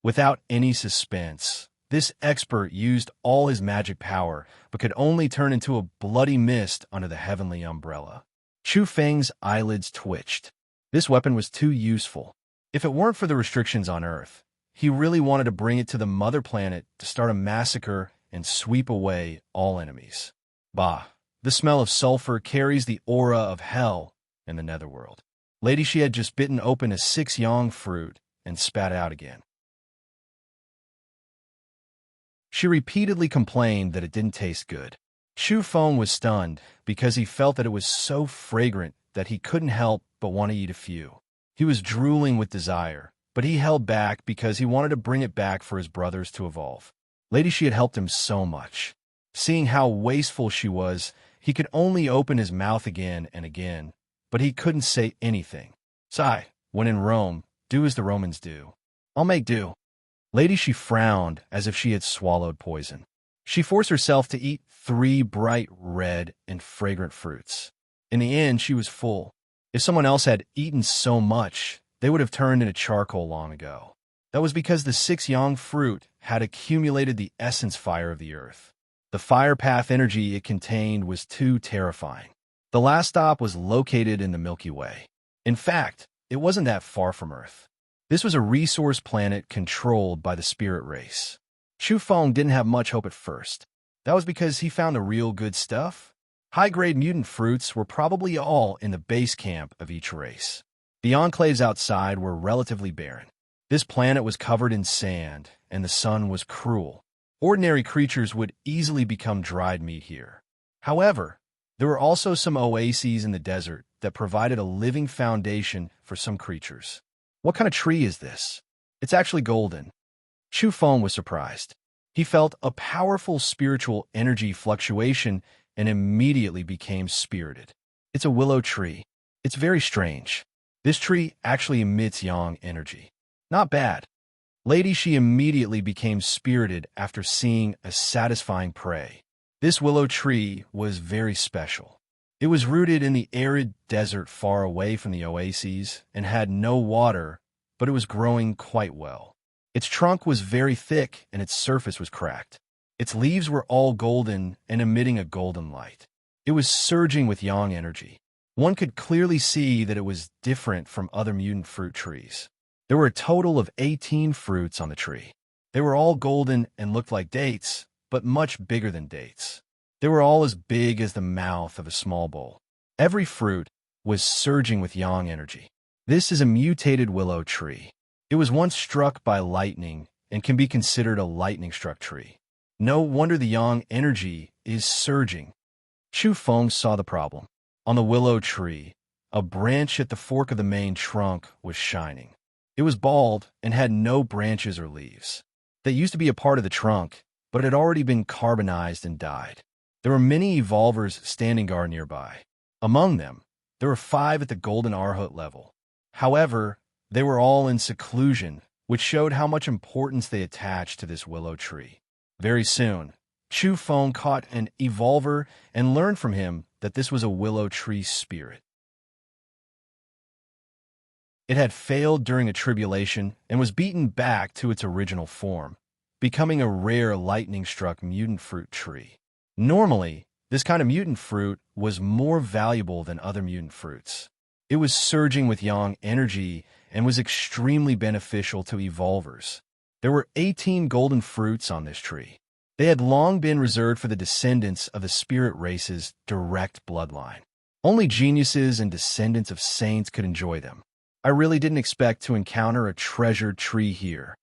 Without any suspense, this expert used all his magic power, but could only turn into a bloody mist under the heavenly umbrella. Chu Feng's eyelids twitched. This weapon was too useful. If it weren't for the restrictions on Earth, he really wanted to bring it to the mother planet to start a massacre and sweep away all enemies. Bah! The smell of sulfur carries the aura of hell in the netherworld. Lady, she had just bitten open a six-yang fruit and spat out again. She repeatedly complained that it didn't taste good. Chu Feng was stunned because he felt that it was so fragrant that he couldn't help but want to eat a few. He was drooling with desire, but he held back because he wanted to bring it back for his brothers to evolve. Lady She had helped him so much. Seeing how wasteful she was, he could only open his mouth again and again, but he couldn't say anything. Sigh, when in Rome, do as the Romans do. I'll make do. Lady She frowned as if she had swallowed poison. She forced herself to eat 3 bright red and fragrant fruits. In the end, she was full. If someone else had eaten so much, they would have turned into charcoal long ago. That was because the 6 yang fruit had accumulated the essence fire of the earth. The fire path energy it contained was too terrifying. The last stop was located in the Milky Way. In fact, it wasn't that far from Earth. This was a resource planet controlled by the spirit race. Chu Feng didn't have much hope at first. That was because he found the real good stuff. High-grade mutant fruits were probably all in the base camp of each race. The enclaves outside were relatively barren. This planet was covered in sand, and the sun was cruel. Ordinary creatures would easily become dried meat here. However, there were also some oases in the desert that provided a living foundation for some creatures. What kind of tree is this? It's actually golden. Chu Feng was surprised. He felt a powerful spiritual energy fluctuation and immediately became spirited. It's a willow tree. It's very strange. This tree actually emits yang energy. Not bad. Lady She immediately became spirited after seeing a satisfying prey. This willow tree was very special. It was rooted in the arid desert far away from the oases and had no water, but it was growing quite well. Its trunk was very thick and its surface was cracked. Its leaves were all golden and emitting a golden light. It was surging with yang energy. One could clearly see that it was different from other mutant fruit trees. There were a total of 18 fruits on the tree. They were all golden and looked like dates, but much bigger than dates. They were all as big as the mouth of a small bowl. Every fruit was surging with yang energy. This is a mutated willow tree. It was once struck by lightning and can be considered a lightning-struck tree. No wonder the yang energy is surging. Chu Feng saw the problem. On the willow tree, a branch at the fork of the main trunk was shining. It was bald and had no branches or leaves. They used to be a part of the trunk, but it had already been carbonized and died. There were many evolvers standing guard nearby. Among them, there were 5 at the Golden Arhut level. However, they were all in seclusion, which showed how much importance they attached to this willow tree. Very soon, Chu Feng caught an evolver and learned from him that this was a willow tree spirit. It had failed during a tribulation and was beaten back to its original form, becoming a rare lightning-struck mutant fruit tree. Normally, this kind of mutant fruit was more valuable than other mutant fruits. It was surging with yang energy and was extremely beneficial to evolvers. There were 18 golden fruits on this tree. They had long been reserved for the descendants of the spirit race's direct bloodline. Only geniuses and descendants of saints could enjoy them. I really didn't expect to encounter a treasured tree here.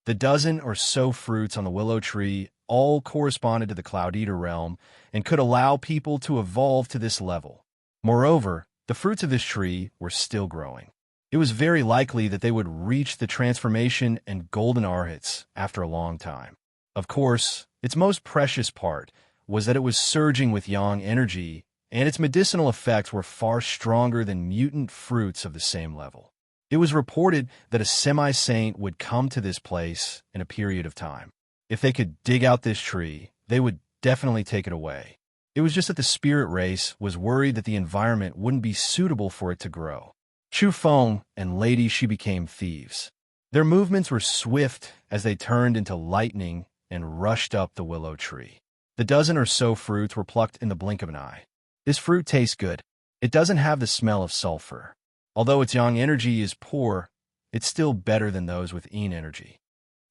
The dozen or so fruits on the willow tree all corresponded to the Cloud Eater realm and could allow people to evolve to this level. Moreover, the fruits of this tree were still growing. It was very likely that they would reach the transformation and golden arhats after a long time. Of course, its most precious part was that it was surging with yang energy, and its medicinal effects were far stronger than mutant fruits of the same level. It was reported that a semi-saint would come to this place in a period of time. If they could dig out this tree, they would definitely take it away. It was just that the spirit race was worried that the environment wouldn't be suitable for it to grow. Chu Feng and Lady She became thieves. Their movements were swift as they turned into lightning and rushed up the willow tree. The dozen or so fruits were plucked in the blink of an eye. This fruit tastes good. It doesn't have the smell of sulfur. Although its yang energy is poor, it's still better than those with yin energy.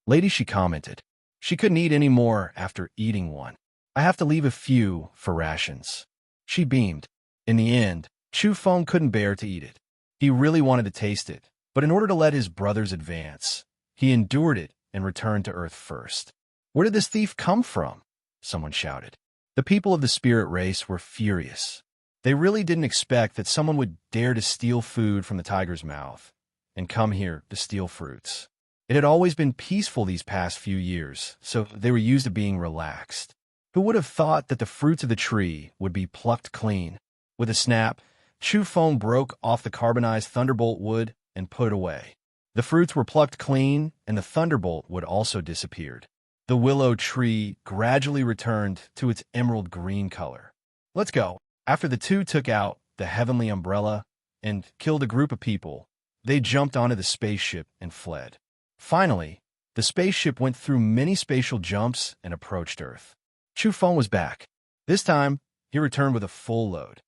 Lady She commented. She couldn't eat any more after eating one. I have to leave a few for rations. She beamed. In the end, Chu Feng couldn't bear to eat it. He really wanted to taste it, but in order to let his brothers advance, he endured it and returned to Earth first. Where did this thief come from? Someone shouted. The people of the spirit race were furious. They really didn't expect that someone would dare to steal food from the tiger's mouth and come here to steal fruits. It had always been peaceful these past few years, so they were used to being relaxed. Who would have thought that the fruits of the tree would be plucked clean? With a snap, Chu Feng broke off the carbonized thunderbolt wood and put it away. The fruits were plucked clean, and the thunderbolt wood also disappeared. The willow tree gradually returned to its emerald green color. Let's go. After the two took out the heavenly umbrella and killed a group of people, they jumped onto the spaceship and fled. Finally, the spaceship went through many spatial jumps and approached Earth. Chu Feng was back. This time, he returned with a full load.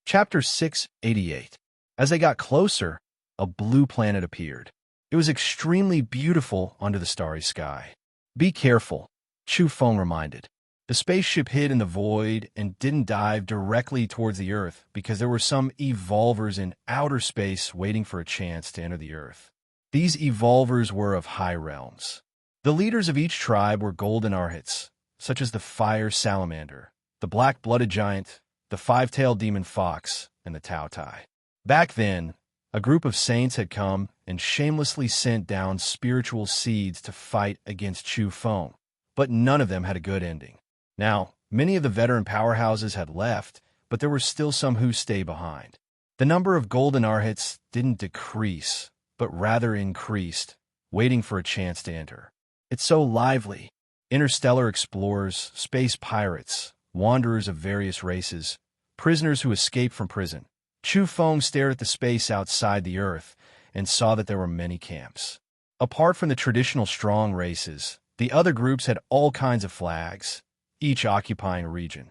Chapter 688. As they got closer, a blue planet appeared. It was extremely beautiful under the starry sky. Be careful, Chu Feng reminded. The spaceship hid in the void and didn't dive directly towards the Earth because there were some evolvers in outer space waiting for a chance to enter the Earth. These evolvers were of high realms. The leaders of each tribe were golden arhats, such as the fire salamander, the black-blooded giant, the five-tailed demon fox, and the Tao Tai. Back then, a group of saints had come and shamelessly sent down spiritual seeds to fight against Chu Feng, but none of them had a good ending. Now, many of the veteran powerhouses had left, but there were still some who stayed behind. The number of golden arhats didn't decrease, but rather increased, waiting for a chance to enter. It's so lively. Interstellar explorers, space pirates, wanderers of various races, prisoners who escaped from prison. Chu Feng stared at the space outside the Earth and saw that there were many camps. Apart from the traditional strong races, the other groups had all kinds of flags, each occupying a region.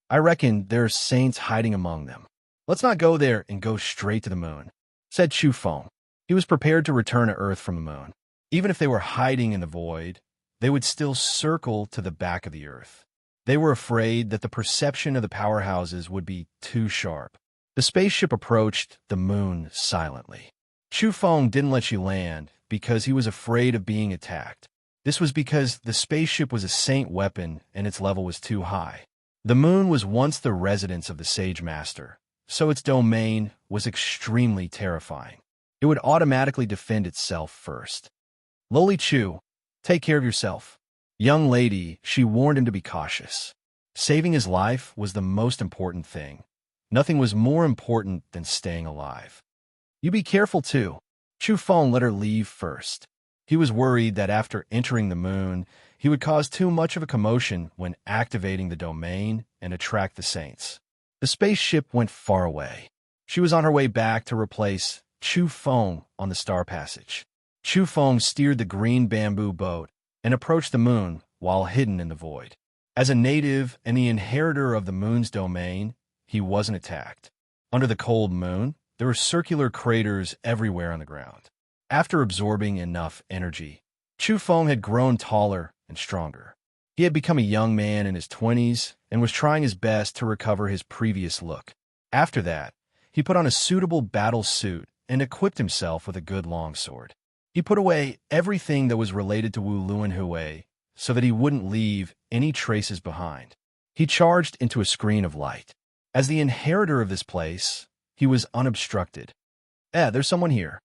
I reckon there are saints hiding among them. Let's not go there and go straight to the moon, said Chu Feng. He was prepared to return to Earth from the moon. Even if they were hiding in the void, they would still circle to the back of the Earth. They were afraid that the perception of the powerhouses would be too sharp. The spaceship approached the moon silently. Chu Feng didn't let you land because he was afraid of being attacked. This was because the spaceship was a saint weapon and its level was too high. The moon was once the residence of the Sage Master, so its domain was extremely terrifying. It would automatically defend itself first. Loli Chu, take care of yourself. Young lady, she warned him to be cautious. Saving his life was the most important thing. Nothing was more important than staying alive. You be careful too. Chu Feng let her leave first. He was worried that after entering the moon, he would cause too much of a commotion when activating the domain and attract the saints. The spaceship went far away. She was on her way back to replace Chu Feng on the Star Passage. Chu Feng steered the green bamboo boat and approached the moon while hidden in the void. As a native and the inheritor of the moon's domain, he wasn't attacked. Under the cold moon, there were circular craters everywhere on the ground. After absorbing enough energy, Chu Feng had grown taller and stronger. He had become a young man in his 20s and was trying his best to recover his previous look. After that, he put on a suitable battle suit and equipped himself with a good longsword. He put away everything that was related to Wu Luan Hui so that he wouldn't leave any traces behind. He charged into a screen of light. As the inheritor of this place, he was unobstructed. There's someone here.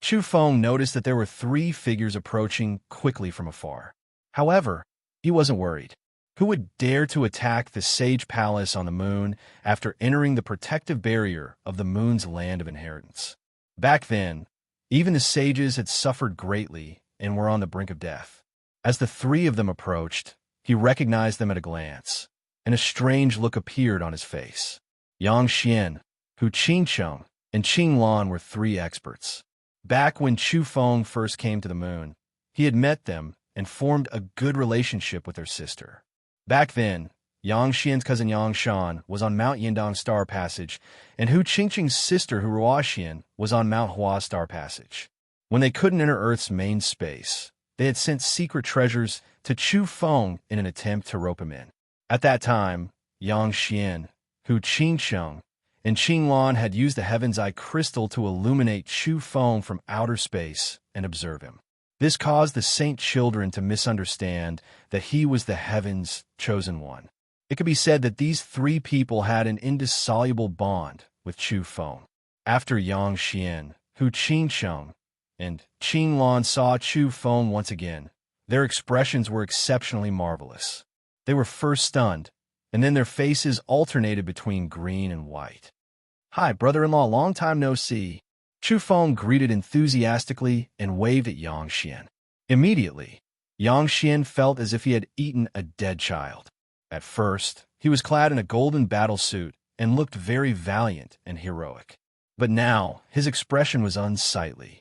Chu Feng noticed that there were 3 figures approaching quickly from afar. However, he wasn't worried. Who would dare to attack the Sage Palace on the moon after entering the protective barrier of the moon's land of inheritance? Back then, even the sages had suffered greatly and were on the brink of death. As the 3 of them approached, he recognized them at a glance, and a strange look appeared on his face. Yang Xian, Hu Qingcheng, and Qing Lan were 3 experts. Back when Chu Feng first came to the moon, he had met them and formed a good relationship with their sister. Back then, Yang Xian's cousin Yang Shan was on Mount Yindang Star Passage, and Hu Qingqing's sister Hua Xian was on Mount Hua Star Passage. When they couldn't enter Earth's main space, they had sent secret treasures to Chu Feng in an attempt to rope him in. At that time, Yang Xian, Hu Qingcheng, and Qing Lan had used the Heaven's Eye crystal to illuminate Chu Feng from outer space and observe him. This caused the saint children to misunderstand that he was the Heaven's chosen one. It could be said that these three people had an indissoluble bond with Chu Feng. After Yang Xian, Hu Qingsheng, and Qing Lan saw Chu Feng once again, their expressions were exceptionally marvelous. They were first stunned, and then their faces alternated between green and white. "Hi, brother-in-law, long time no see." Chu Feng greeted enthusiastically and waved at Yang Xian. Immediately, Yang Xian felt as if he had eaten a dead child. At first, he was clad in a golden battle suit and looked very valiant and heroic. But now, his expression was unsightly.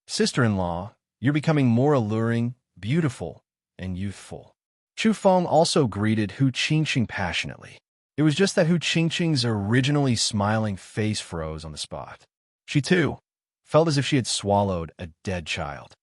"Sister-in-law, you're becoming more alluring, beautiful, and youthful." Chu Feng also greeted Hu Qingqing passionately. It was just that Hu Qingqing's originally smiling face froze on the spot. She, too, felt as if she had swallowed a dead child.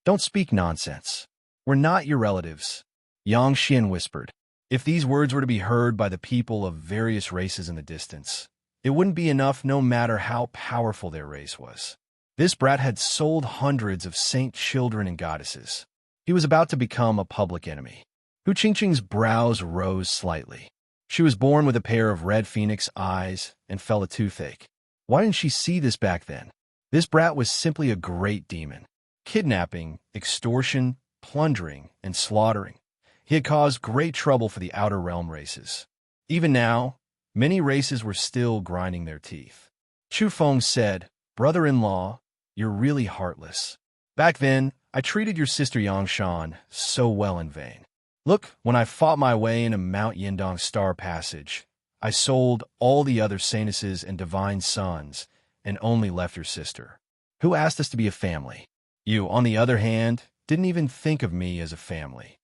"Don't speak nonsense. We're not your relatives," Yang Xian whispered. If these words were to be heard by the people of various races in the distance, it wouldn't be enough no matter how powerful their race was. This brat had sold hundreds of saint children and goddesses. He was about to become a public enemy. Hu Qingqing's brows rose slightly. She was born with a pair of red phoenix eyes and felt a toothache. Why didn't she see this back then? This brat was simply a great demon. Kidnapping, extortion, plundering, and slaughtering. He had caused great trouble for the Outer Realm races. Even now, many races were still grinding their teeth. Chu Feng said, "Brother-in-law, you're really heartless. Back then, I treated your sister Yang Shan so well in vain. Look, when I fought my way into Mount Yindong Star Passage, I sold all the other saintesses and divine sons and only left your sister. Who asked us to be a family? You, on the other hand, didn't even think of me as a family."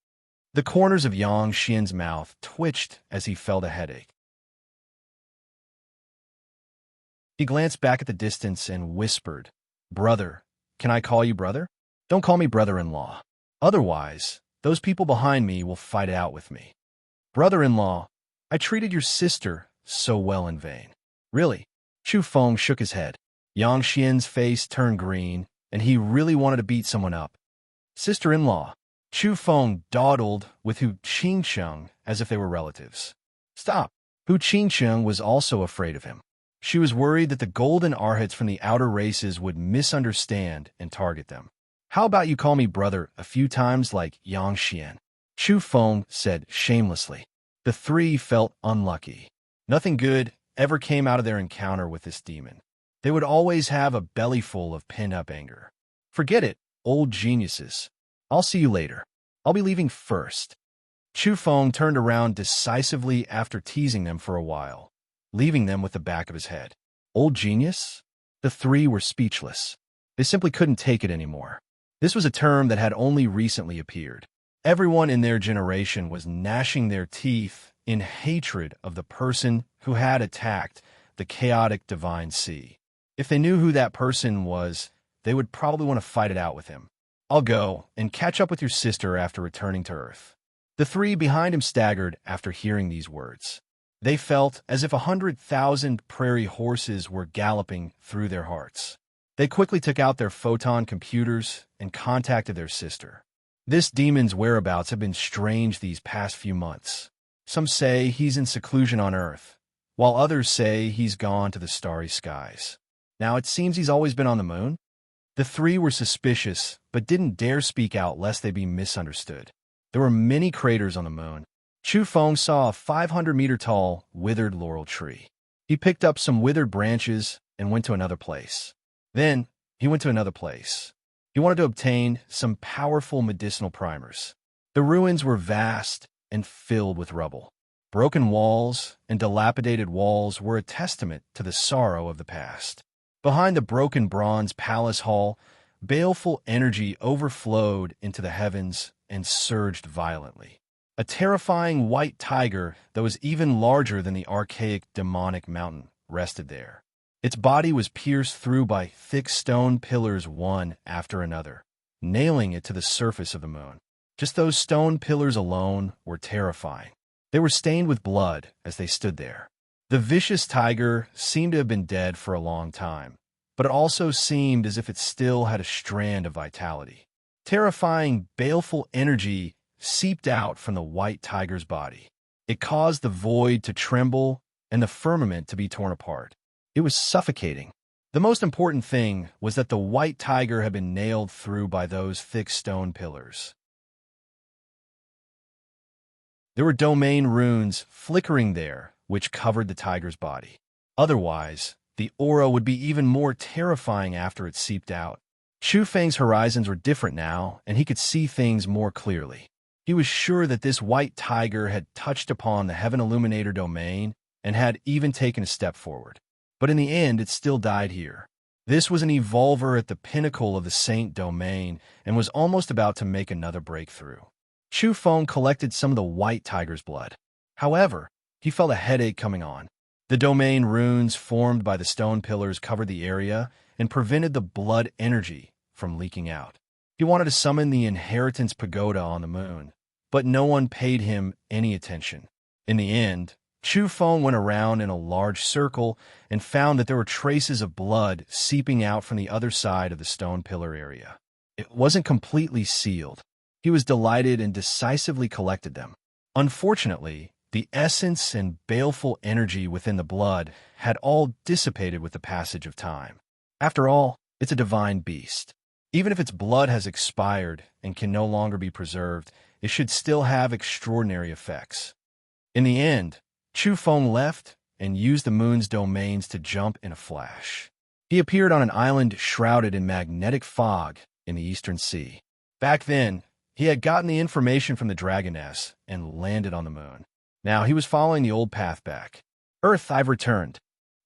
The corners of Yang Xian's mouth twitched as he felt a headache. He glanced back at the distance and whispered, "Brother, can I call you brother? Don't call me brother-in-law. Otherwise, those people behind me will fight it out with me. Brother-in-law, I treated your sister so well in vain." "Really?" Chu Feng shook his head. Yang Xian's face turned green, and he really wanted to beat someone up. "Sister-in-law." Chu Feng dawdled with Hu Qingsheng as if they were relatives. "Stop." Hu Qingsheng was also afraid of him. She was worried that the golden arhats from the outer races would misunderstand and target them. "How about you call me brother a few times like Yang Xian?" Chu Feng said shamelessly. The three felt unlucky. Nothing good ever came out of their encounter with this demon. They would always have a bellyful of pent-up anger. "Forget it, old geniuses. I'll see you later. I'll be leaving first." Chu Feng turned around decisively after teasing them for a while, leaving them with the back of his head. Old genius? The three were speechless. They simply couldn't take it anymore. This was a term that had only recently appeared. Everyone in their generation was gnashing their teeth in hatred of the person who had attacked the chaotic divine sea. If they knew who that person was, they would probably want to fight it out with him. "I'll go and catch up with your sister after returning to Earth." The three behind him staggered after hearing these words. They felt as if 100,000 prairie horses were galloping through their hearts. They quickly took out their photon computers and contacted their sister. This demon's whereabouts have been strange these past few months. Some say he's in seclusion on Earth, while others say he's gone to the starry skies. Now it seems he's always been on the moon. The three were suspicious, but didn't dare speak out lest they be misunderstood. There were many craters on the moon. Chu Feng saw a 500-meter-tall, withered laurel tree. He picked up some withered branches and went to another place. Then, he went to another place. He wanted to obtain some powerful medicinal primers. The ruins were vast and filled with rubble. Broken walls and dilapidated walls were a testament to the sorrow of the past. Behind the broken bronze palace hall, baleful energy overflowed into the heavens and surged violently. A terrifying white tiger that was even larger than the archaic demonic mountain rested there. Its body was pierced through by thick stone pillars one after another, nailing it to the surface of the moon. Just those stone pillars alone were terrifying. They were stained with blood as they stood there. The vicious tiger seemed to have been dead for a long time, but it also seemed as if it still had a strand of vitality. Terrifying, baleful energy seeped out from the white tiger's body. It caused the void to tremble and the firmament to be torn apart. It was suffocating. The most important thing was that the white tiger had been nailed through by those thick stone pillars. There were domain runes flickering there, which covered the tiger's body. Otherwise, the aura would be even more terrifying after it seeped out. Chu Feng's horizons were different now, and he could see things more clearly. He was sure that this white tiger had touched upon the Heaven Illuminator domain and had even taken a step forward. But in the end, it still died here. This was an evolver at the pinnacle of the Saint domain and was almost about to make another breakthrough. Chu Feng collected some of the white tiger's blood. However, he felt a headache coming on. The domain runes formed by the stone pillars covered the area and prevented the blood energy from leaking out. He wanted to summon the Inheritance Pagoda on the moon, but no one paid him any attention. In the end, Chu Feng went around in a large circle and found that there were traces of blood seeping out from the other side of the stone pillar area. It wasn't completely sealed. He was delighted and decisively collected them. Unfortunately, the essence and baleful energy within the blood had all dissipated with the passage of time. After all, it's a divine beast. Even if its blood has expired and can no longer be preserved, it should still have extraordinary effects. In the end, Chu Feng left and used the moon's domains to jump in a flash. He appeared on an island shrouded in magnetic fog in the Eastern Sea. Back then, he had gotten the information from the Dragoness and landed on the moon. Now he was following the old path back. "Earth, I've returned,"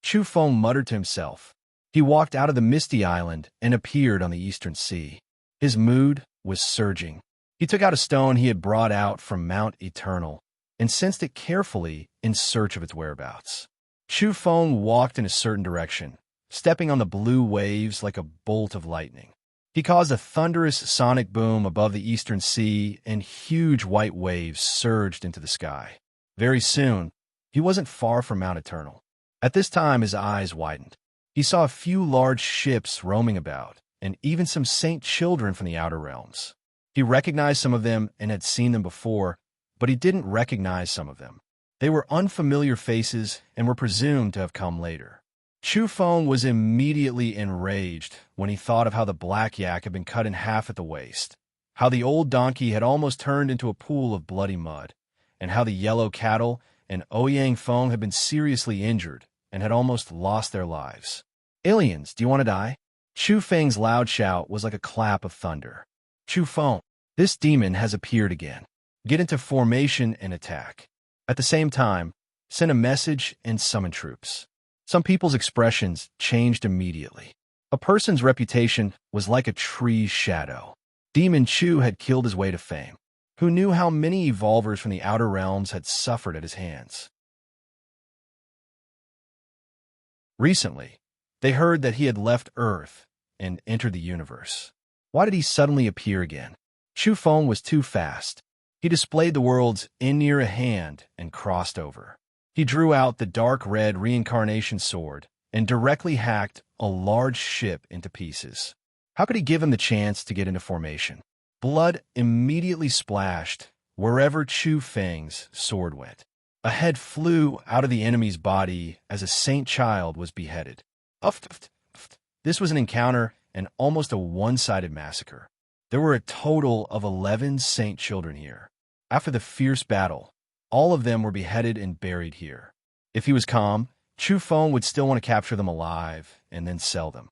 Chu Feng muttered to himself. He walked out of the misty island and appeared on the Eastern Sea. His mood was surging. He took out a stone he had brought out from Mount Eternal and sensed it carefully in search of its whereabouts. Chu Feng walked in a certain direction, stepping on the blue waves like a bolt of lightning. He caused a thunderous sonic boom above the Eastern Sea, and huge white waves surged into the sky. Very soon, he wasn't far from Mount Eternal. At this time, his eyes widened. He saw a few large ships roaming about, and even some saint children from the outer realms. He recognized some of them and had seen them before, but he didn't recognize some of them. They were unfamiliar faces and were presumed to have come later. Chu Feng was immediately enraged when he thought of how the black yak had been cut in half at the waist, how the old donkey had almost turned into a pool of bloody mud, and how the yellow cattle and Ouyang Feng had been seriously injured and had almost lost their lives. "Aliens, do you want to die?" Chu Feng's loud shout was like a clap of thunder. "Chu Feng, this demon has appeared again. Get into formation and attack. At the same time, send a message and summon troops." Some people's expressions changed immediately. A person's reputation was like a tree's shadow. Demon Chu had killed his way to fame. Who knew how many evolvers from the outer realms had suffered at his hands? Recently, they heard that he had left Earth and entered the universe. Why did he suddenly appear again? Chu Feng was too fast. He displayed the worlds in near a hand and crossed over. He drew out the dark red reincarnation sword and directly hacked a large ship into pieces. How could he give him the chance to get into formation? Blood immediately splashed wherever Chu Feng's sword went. A head flew out of the enemy's body as a saint child was beheaded. This was an encounter and almost a one-sided massacre. There were a total of 11 saint children here. After the fierce battle, all of them were beheaded and buried here. If he was calm, Chu Feng would still want to capture them alive and then sell them.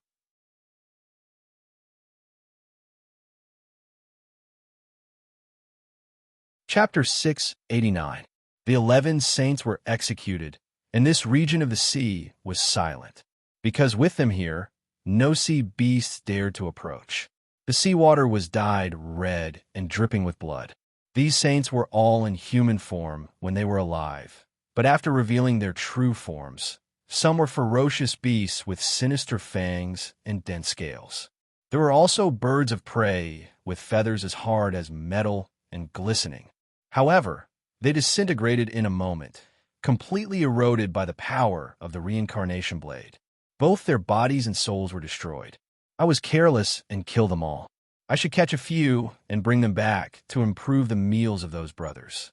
Chapter 689. The 11 saints were executed, and this region of the sea was silent, because with them here, no sea beasts dared to approach. The seawater was dyed red and dripping with blood. These saints were all in human form when they were alive, but after revealing their true forms, some were ferocious beasts with sinister fangs and dense scales. There were also birds of prey with feathers as hard as metal and glistening. However, they disintegrated in a moment, completely eroded by the power of the reincarnation blade. Both their bodies and souls were destroyed. I was careless and killed them all. I should catch a few and bring them back to improve the meals of those brothers.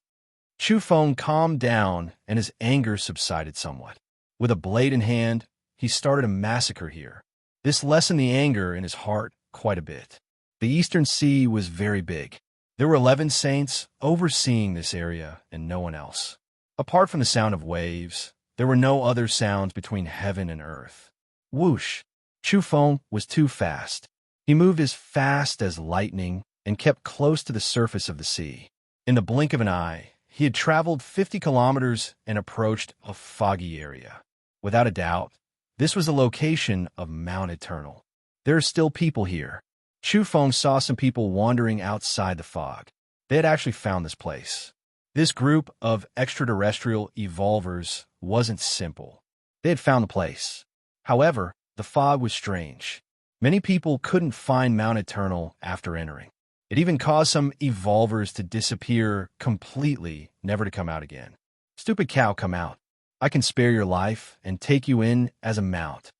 Chu Feng calmed down and his anger subsided somewhat. With a blade in hand, he started a massacre here. This lessened the anger in his heart quite a bit. The Eastern Sea was very big. There were 11 saints overseeing this area and no one else. Apart from the sound of waves, there were no other sounds between heaven and earth. Whoosh! Chu Feng was too fast. He moved as fast as lightning and kept close to the surface of the sea. In the blink of an eye, he had traveled 50 kilometers and approached a foggy area. Without a doubt, this was the location of Mount Eternal. There are still people here. Chu Feng saw some people wandering outside the fog. They had actually found this place. This group of extraterrestrial evolvers wasn't simple. They had found the place. However, the fog was strange. Many people couldn't find Mount Eternal after entering. It even caused some evolvers to disappear completely, never to come out again. Stupid cow, come out. I can spare your life and take you in as a mount.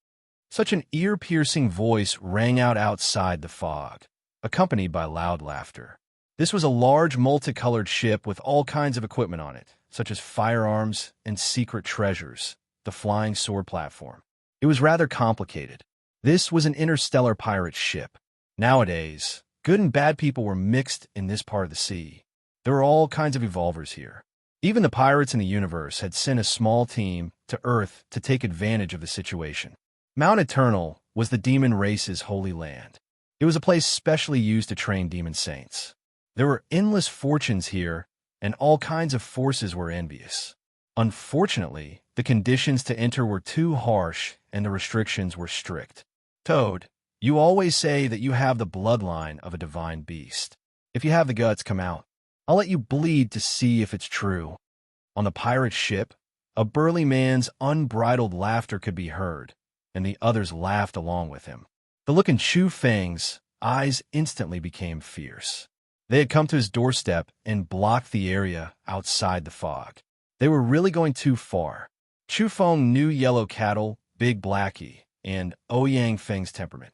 Such an ear-piercing voice rang out outside the fog, accompanied by loud laughter. This was a large multicolored ship with all kinds of equipment on it, such as firearms and secret treasures, the flying sword platform. It was rather complicated. This was an interstellar pirate ship. Nowadays, good and bad people were mixed in this part of the sea. There were all kinds of evolvers here. Even the pirates in the universe had sent a small team to Earth to take advantage of the situation. Mount Eternal was the demon race's holy land. It was a place specially used to train demon saints. There were endless fortunes here, and all kinds of forces were envious. Unfortunately, the conditions to enter were too harsh and the restrictions were strict. Toad, you always say that you have the bloodline of a divine beast. If you have the guts, come out. I'll let you bleed to see if it's true. On the pirate ship, a burly man's unbridled laughter could be heard, and the others laughed along with him. The look in Chu Feng's eyes instantly became fierce. They had come to his doorstep and blocked the area outside the fog. They were really going too far. Chu Feng knew Yellow Cattle, Big Blackie, and Ouyang Feng's temperament.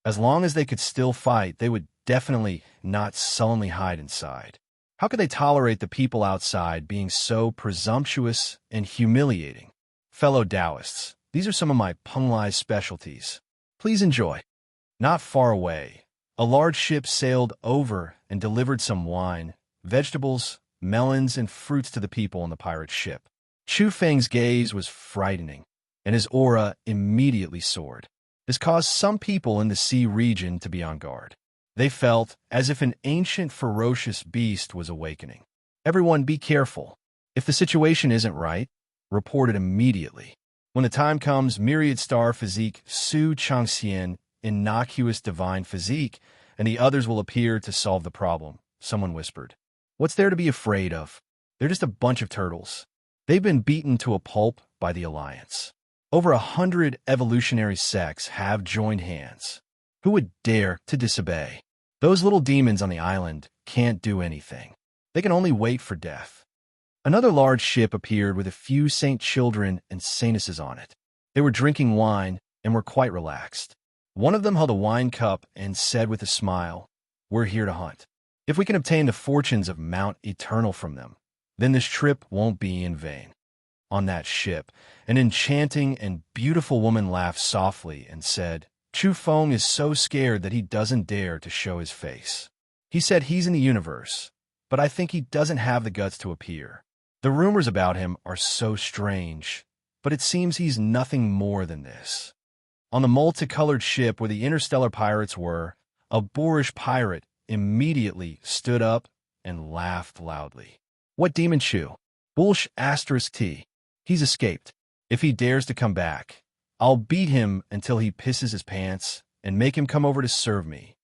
As long as they could still fight, they would definitely not sullenly hide inside. How could they tolerate the people outside being so presumptuous and humiliating? Fellow Taoists, these are some of my Penglai's specialties. Please enjoy. Not far away, a large ship sailed over and delivered some wine, vegetables, melons, and fruits to the people on the pirate ship. Chu Feng's gaze was frightening, and his aura immediately soared. This caused some people in the sea region to be on guard. They felt as if an ancient ferocious beast was awakening. Everyone be careful. If the situation isn't right, report it immediately. When the time comes, Myriad Star Physique, Su Changxian, innocuous divine physique, and the others will appear to solve the problem, someone whispered. What's there to be afraid of? They're just a bunch of turtles. They've been beaten to a pulp by the Alliance. Over 100 evolutionary sects have joined hands. Who would dare to disobey? Those little demons on the island can't do anything. They can only wait for death. Another large ship appeared with a few saint children and saintesses on it. They were drinking wine and were quite relaxed. One of them held a wine cup and said with a smile, "We're here to hunt. If we can obtain the fortunes of Mount Eternal from them, then this trip won't be in vain." On that ship, an enchanting and beautiful woman laughed softly and said, Chu Feng is so scared that he doesn't dare to show his face. He said he's in the universe, but I think he doesn't have the guts to appear. The rumors about him are so strange, but it seems he's nothing more than this. On the multicolored ship where the interstellar pirates were, a boorish pirate immediately stood up and laughed loudly. What demon Chu? Bullsh *T. He's escaped. If he dares to come back, I'll beat him until he pisses his pants and make him come over to serve me.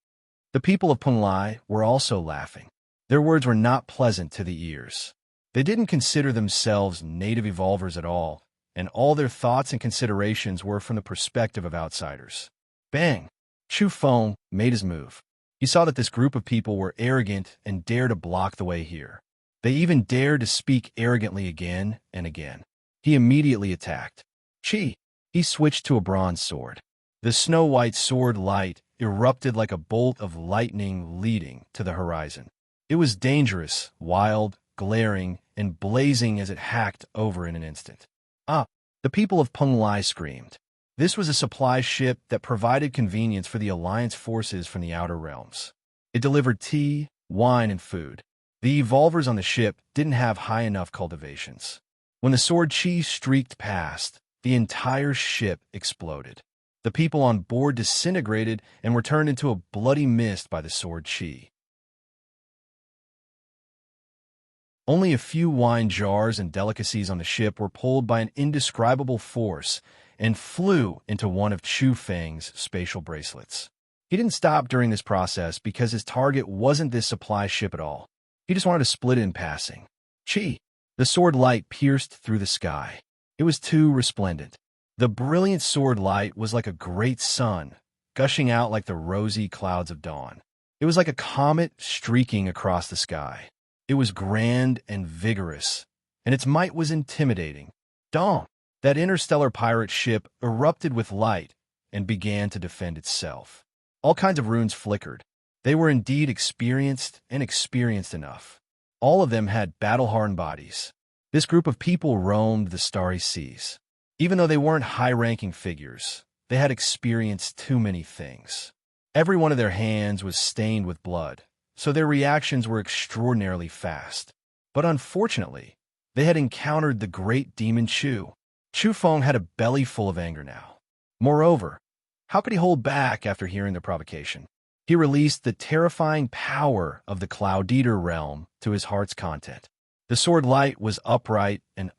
The people of Penglai were also laughing. Their words were not pleasant to the ears. They didn't consider themselves native evolvers at all, and all their thoughts and considerations were from the perspective of outsiders. Bang! Chu Feng made his move. He saw that this group of people were arrogant and dared to block the way here. They even dared to speak arrogantly again and again. He immediately attacked. Chi! He switched to a bronze sword. The snow-white sword light erupted like a bolt of lightning leading to the horizon. It was dangerous, wild, glaring, and blazing as it hacked over in an instant. Ah, the people of Penglai screamed. This was a supply ship that provided convenience for the Alliance forces from the Outer Realms. It delivered tea, wine, and food. The evolvers on the ship didn't have high enough cultivations. When the sword chi streaked past, the entire ship exploded. The people on board disintegrated and were turned into a bloody mist by the sword chi. Only a few wine jars and delicacies on the ship were pulled by an indescribable force and flew into one of Chu Feng's spatial bracelets. He didn't stop during this process because his target wasn't this supply ship at all. He just wanted to split it in passing. Chi! The sword light pierced through the sky. It was too resplendent. The brilliant sword light was like a great sun, gushing out like the rosy clouds of dawn. It was like a comet streaking across the sky. It was grand and vigorous, and its might was intimidating. Dawn! That interstellar pirate ship erupted with light and began to defend itself. All kinds of runes flickered. They were indeed experienced and experienced enough. All of them had battle-hardened bodies. This group of people roamed the starry seas. Even though they weren't high-ranking figures, they had experienced too many things. Every one of their hands was stained with blood, so their reactions were extraordinarily fast. But unfortunately, they had encountered the great demon Chu. Chu Feng had a belly full of anger now. Moreover, how could he hold back after hearing the provocation? He released the terrifying power of the Cloud Eater realm to his heart's content. The sword light was upright, and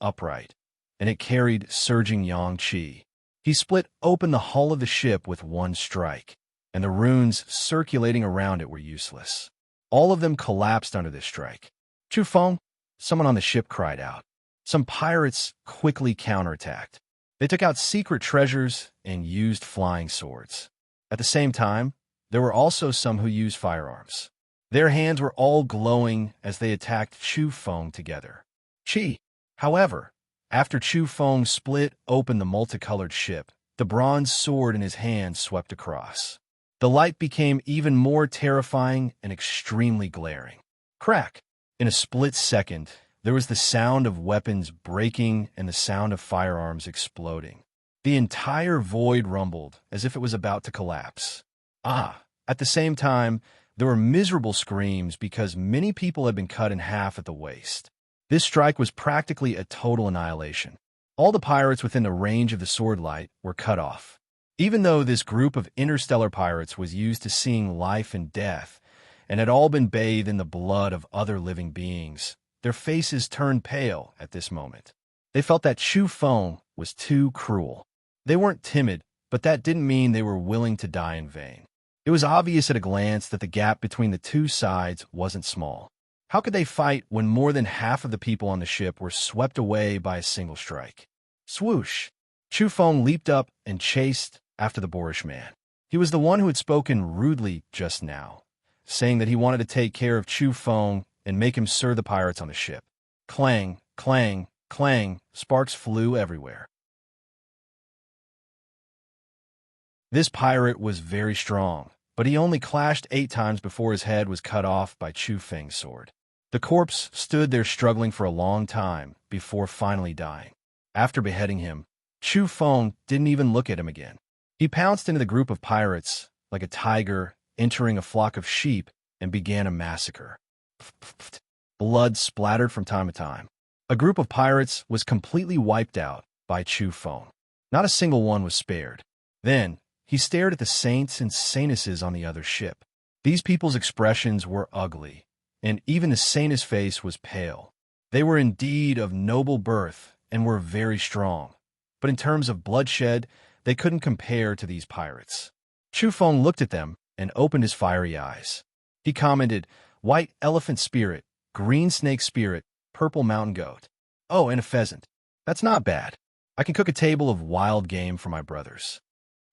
it carried surging yang qi. He split open the hull of the ship with one strike, and the runes circulating around it were useless. All of them collapsed under this strike. Chu Feng, someone on the ship cried out. Some pirates quickly counterattacked. They took out secret treasures and used flying swords. At the same time, there were also some who used firearms. Their hands were all glowing as they attacked Chu Feng together. However, after Chu Feng split open the multicolored ship, the bronze sword in his hand swept across. The light became even more terrifying and extremely glaring. Crack! In a split second, there was the sound of weapons breaking and the sound of firearms exploding. The entire void rumbled as if it was about to collapse. At the same time, there were miserable screams because many people had been cut in half at the waist. This strike was practically a total annihilation. All the pirates within the range of the sword light were cut off. Even though this group of interstellar pirates was used to seeing life and death, and had all been bathed in the blood of other living beings, their faces turned pale at this moment. They felt that Chu Feng was too cruel. They weren't timid, but that didn't mean they were willing to die in vain. It was obvious at a glance that the gap between the two sides wasn't small. How could they fight when more than half of the people on the ship were swept away by a single strike? Swoosh! Chu Feng leaped up and chased after the boorish man. He was the one who had spoken rudely just now, saying that he wanted to take care of Chu Feng and make him serve the pirates on the ship. Clang, clang, clang, sparks flew everywhere. This pirate was very strong, but he only clashed 8 times before his head was cut off by Chu Feng's sword. The corpse stood there struggling for a long time before finally dying. After beheading him, Chu Feng didn't even look at him again. He pounced into the group of pirates like a tiger entering a flock of sheep and began a massacre. Blood splattered from time to time. A group of pirates was completely wiped out by Chu Feng. Not a single one was spared. Then, he stared at the saints and saintesses on the other ship. These people's expressions were ugly, and even the saintess face was pale. They were indeed of noble birth and were very strong, but in terms of bloodshed, they couldn't compare to these pirates. Chu Feng looked at them and opened his fiery eyes. He commented, "White elephant spirit, green snake spirit, purple mountain goat. Oh, and a pheasant. That's not bad. I can cook a table of wild game for my brothers."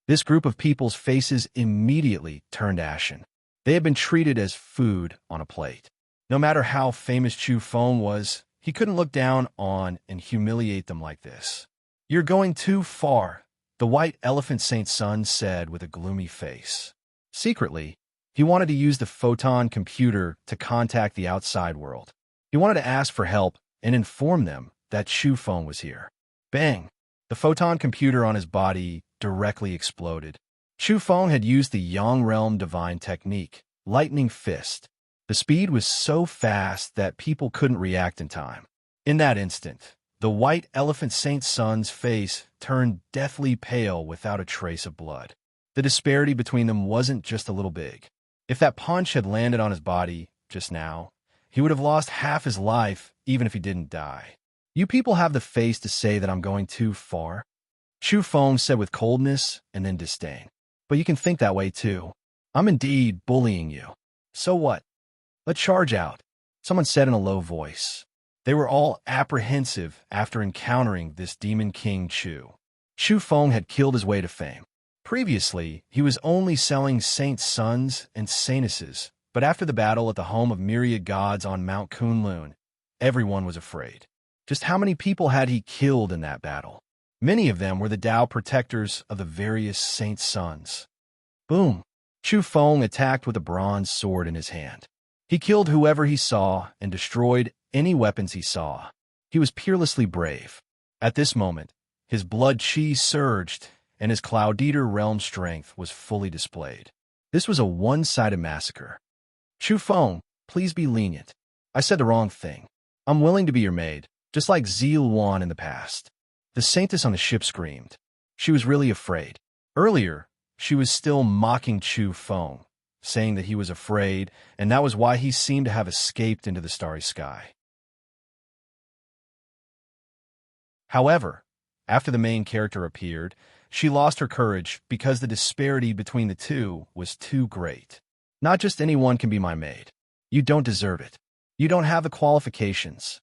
This group of people's faces immediately turned ashen. They had been treated as food on a plate. No matter how famous Chu Feng was, he couldn't look down on and humiliate them like this. "You're going too far," the white elephant saint's son said with a gloomy face. Secretly, He wanted to use the photon computer to contact the outside world. He wanted to ask for help and inform them that Chu Feng was here. Bang! The photon computer on his body directly exploded. Chu Feng had used the Yang Realm Divine Technique, Lightning Fist. The speed was so fast that people couldn't react in time. In that instant, the white elephant Saint Sun's face turned deathly pale without a trace of blood. The disparity between them wasn't just a little big. If that punch had landed on his body just now, he would have lost half his life even if he didn't die. You people have the face to say that I'm going too far? Chu Feng said with coldness and then disdain. But you can think that way too. I'm indeed bullying you. So what? Let's charge out, someone said in a low voice. They were all apprehensive after encountering this demon king Chu. Chu Feng had killed his way to fame. Previously, he was only selling saints' sons and saintesses, but after the battle at the home of myriad gods on Mount Kunlun, everyone was afraid. Just how many people had he killed in that battle? Many of them were the Tao protectors of the various saints' sons. Boom! Chu Feng attacked with a bronze sword in his hand. He killed whoever he saw and destroyed any weapons he saw. He was peerlessly brave. At this moment, his blood chi surged, and his Cloud Eater realm strength was fully displayed. This was a one-sided massacre. Chu Feng, please be lenient. I said the wrong thing. I'm willing to be your maid, just like Zil Wan in the past. The saintess on the ship screamed. She was really afraid. Earlier, she was still mocking Chu Feng, saying that he was afraid, and that was why he seemed to have escaped into the starry sky. However, after the main character appeared, she lost her courage because the disparity between the two was too great. Not just anyone can be my maid. You don't deserve it. You don't have the qualifications.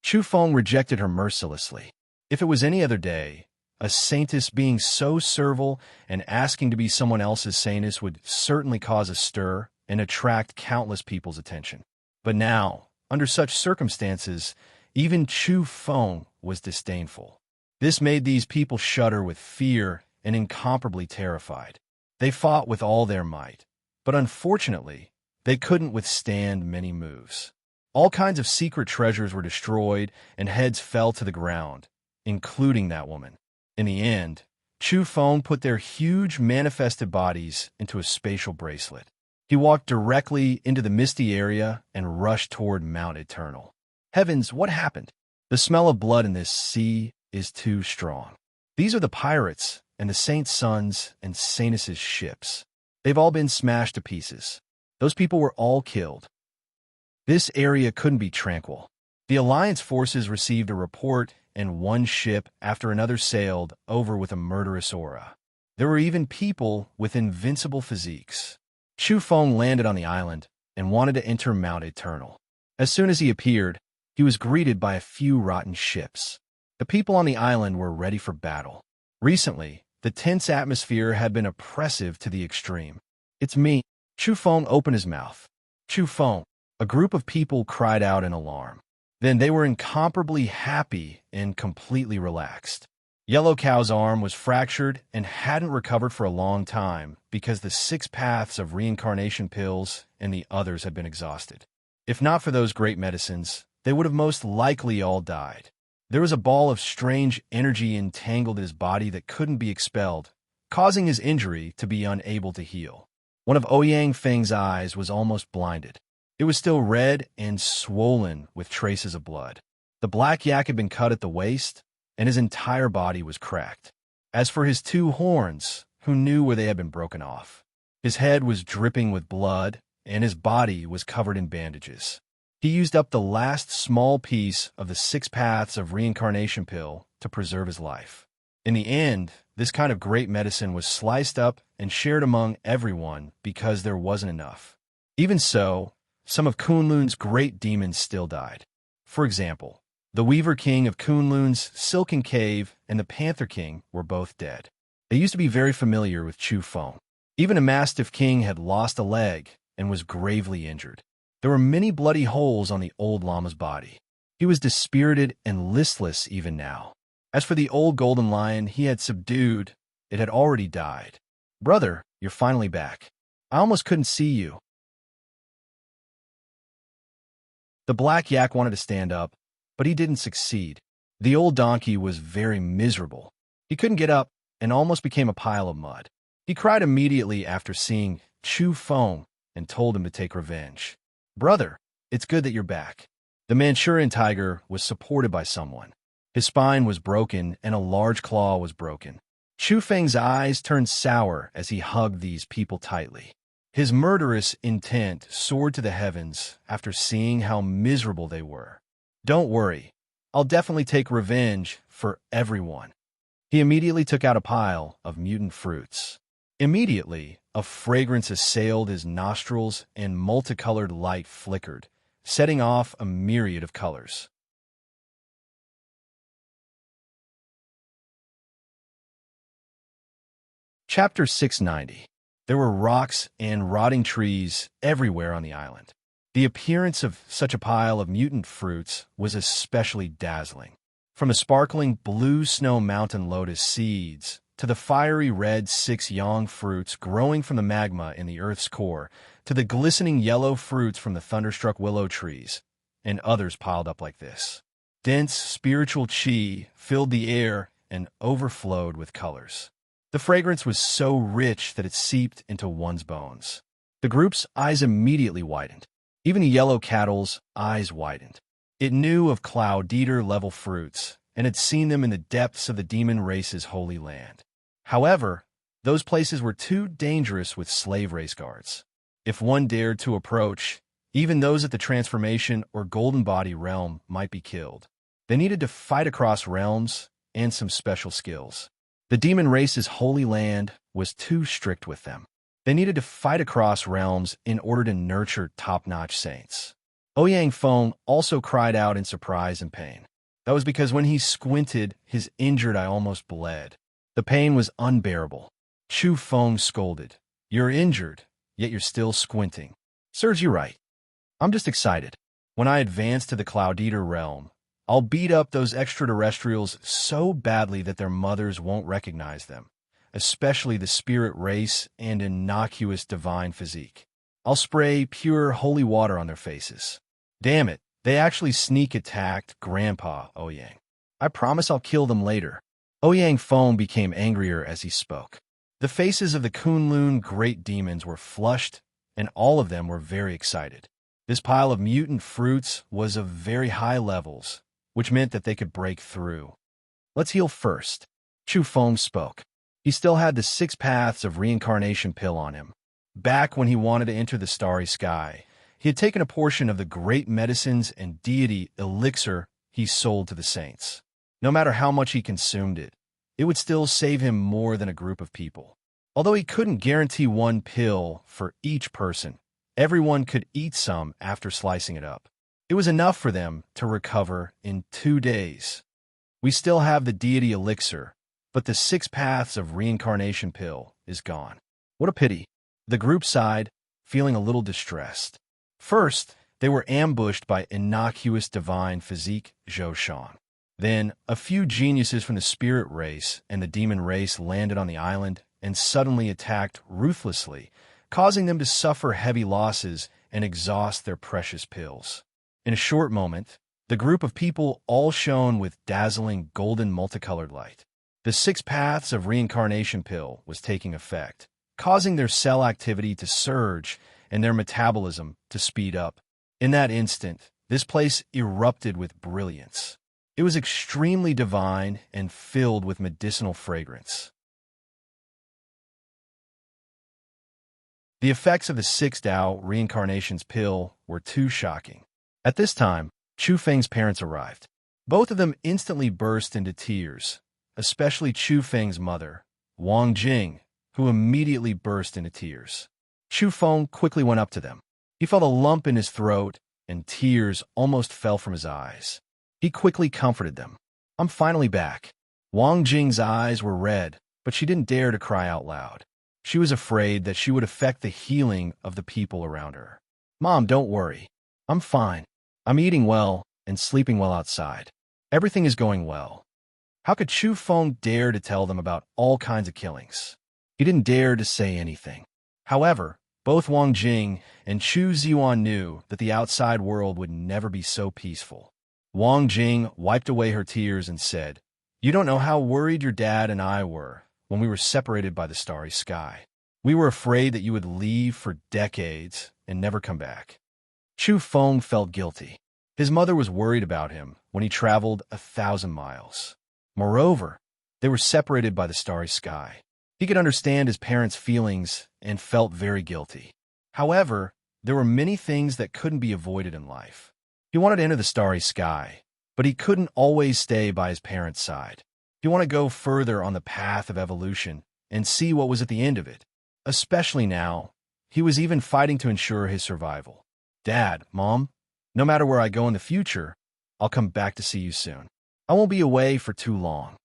Chu Feng rejected her mercilessly. If it was any other day, a saintess being so servile and asking to be someone else's saintess would certainly cause a stir and attract countless people's attention. But now, under such circumstances, even Chu Feng was disdainful. This made these people shudder with fear and incomparably terrified. They fought with all their might, but unfortunately, they couldn't withstand many moves. All kinds of secret treasures were destroyed and heads fell to the ground, including that woman. In the end, Chu Feng put their huge manifested bodies into a spatial bracelet. He walked directly into the misty area and rushed toward Mount Eternal. Heavens, what happened? The smell of blood in this sea is too strong. These are the pirates and the saints' sons and saintesses' ships. They've all been smashed to pieces. Those people were all killed. This area couldn't be tranquil. The Alliance forces received a report, and one ship after another sailed over with a murderous aura. There were even people with invincible physiques. Chu Feng landed on the island and wanted to enter Mount Eternal. As soon as he appeared, he was greeted by a few rotten ships. The people on the island were ready for battle. Recently, the tense atmosphere had been oppressive to the extreme. It's me. Chu Feng opened his mouth. Chu Feng. A group of people cried out in alarm. Then they were incomparably happy and completely relaxed. Yellow Cow's arm was fractured and hadn't recovered for a long time because the 6 paths of reincarnation pills and the others had been exhausted. If not for those great medicines, they would have most likely all died. There was a ball of strange energy entangled in his body that couldn't be expelled, causing his injury to be unable to heal. One of Ouyang Feng's eyes was almost blinded. It was still red and swollen with traces of blood. The black yak had been cut at the waist, and his entire body was cracked. As for his 2 horns, who knew where they had been broken off? His head was dripping with blood, and his body was covered in bandages. He used up the last small piece of the 6 paths of reincarnation pill to preserve his life. In the end, this kind of great medicine was sliced up and shared among everyone because there wasn't enough. Even so, some of Kunlun's great demons still died. For example, the Weaver King of Kunlun's Silken Cave and the Panther King were both dead. They used to be very familiar with Chu Feng. Even a Mastiff King had lost a leg and was gravely injured. There were many bloody holes on the old llama's body. He was dispirited and listless even now. As for the old golden lion he had subdued, it had already died. Brother, you're finally back. I almost couldn't see you. The black yak wanted to stand up, but he didn't succeed. The old donkey was very miserable. He couldn't get up and almost became a pile of mud. He cried immediately after seeing Chu Feng and told him to take revenge. Brother, it's good that you're back. The Manchurian tiger was supported by someone. His spine was broken and a large claw was broken. Chu Feng's eyes turned sour as he hugged these people tightly. His murderous intent soared to the heavens after seeing how miserable they were. Don't worry, I'll definitely take revenge for everyone. He immediately took out a pile of mutant fruits. Immediately, a fragrance assailed his nostrils and multicolored light flickered, setting off a myriad of colors. Chapter 690. There were rocks and rotting trees everywhere on the island. The appearance of such a pile of mutant fruits was especially dazzling. From the sparkling blue snow mountain lotus seeds to the fiery red 6 yang fruits growing from the magma in the earth's core, to the glistening yellow fruits from the thunderstruck willow trees, and others piled up like this. Dense spiritual chi filled the air and overflowed with colors. The fragrance was so rich that it seeped into one's bones. The group's eyes immediately widened. Even the yellow cattle's eyes widened. It knew of Cloud Eater-level fruits and had seen them in the depths of the demon race's holy land. However, those places were too dangerous with slave race guards. If one dared to approach, even those at the transformation or golden body realm might be killed. They needed to fight across realms and some special skills. The demon race's holy land was too strict with them. They needed to fight across realms in order to nurture top-notch saints. Ouyang Feng also cried out in surprise and pain. That was because when he squinted, his injured eye almost bled. The pain was unbearable. Chu Feng scolded. You're injured, yet you're still squinting. Serves you right. I'm just excited. When I advance to the Cloud Eater realm, I'll beat up those extraterrestrials so badly that their mothers won't recognize them, especially the spirit race and innocuous divine physique. I'll spray pure holy water on their faces. Damn it, they actually sneak attacked Grandpa Ouyang. I promise I'll kill them later. Ouyang Feng became angrier as he spoke. The faces of the Kunlun great demons were flushed, and all of them were very excited. This pile of mutant fruits was of very high levels, which meant that they could break through. Let's heal first. Chu Feng spoke. He still had the 6 paths of reincarnation pill on him. Back when he wanted to enter the starry sky, he had taken a portion of the great medicines and deity elixir he sold to the saints. No matter how much he consumed it, it would still save him more than a group of people. Although he couldn't guarantee 1 pill for each person, everyone could eat some after slicing it up. It was enough for them to recover in 2 days. We still have the deity elixir, but the 6 paths of reincarnation pill is gone. What a pity. The group sighed, feeling a little distressed. First, they were ambushed by innocuous divine physique Zhou Shan. Then, a few geniuses from the spirit race and the demon race landed on the island and suddenly attacked ruthlessly, causing them to suffer heavy losses and exhaust their precious pills. In a short moment, the group of people all shone with dazzling golden multicolored light. The 6 paths of reincarnation pill was taking effect, causing their cell activity to surge and their metabolism to speed up. In that instant, this place erupted with brilliance. It was extremely divine and filled with medicinal fragrance. The effects of the 6 Tao reincarnations pill were too shocking. At this time, Chu Feng's parents arrived. Both of them instantly burst into tears, especially Chu Feng's mother, Wang Jing, who immediately burst into tears. Chu Feng quickly went up to them. He felt a lump in his throat, and tears almost fell from his eyes. He quickly comforted them. I'm finally back. Wang Jing's eyes were red, but she didn't dare to cry out loud. She was afraid that she would affect the healing of the people around her. Mom, don't worry. I'm fine. I'm eating well and sleeping well outside. Everything is going well. How could Chu Feng dare to tell them about all kinds of killings? He didn't dare to say anything. However, Both Wang Jing and Chu Ziyuan knew that the outside world would never be so peaceful. Wang Jing wiped away her tears and said, "You don't know how worried your dad and I were when we were separated by the starry sky. We were afraid that you would leave for decades and never come back." Chu Feng felt guilty. His mother was worried about him when he traveled 1,000 miles. Moreover, they were separated by the starry sky. He could understand his parents' feelings and felt very guilty. However, there were many things that couldn't be avoided in life. He wanted to enter the starry sky, but he couldn't always stay by his parents' side. He wanted to go further on the path of evolution and see what was at the end of it. Especially now, he was even fighting to ensure his survival. "Dad, Mom, no matter where I go in the future, I'll come back to see you soon. I won't be away for too long,"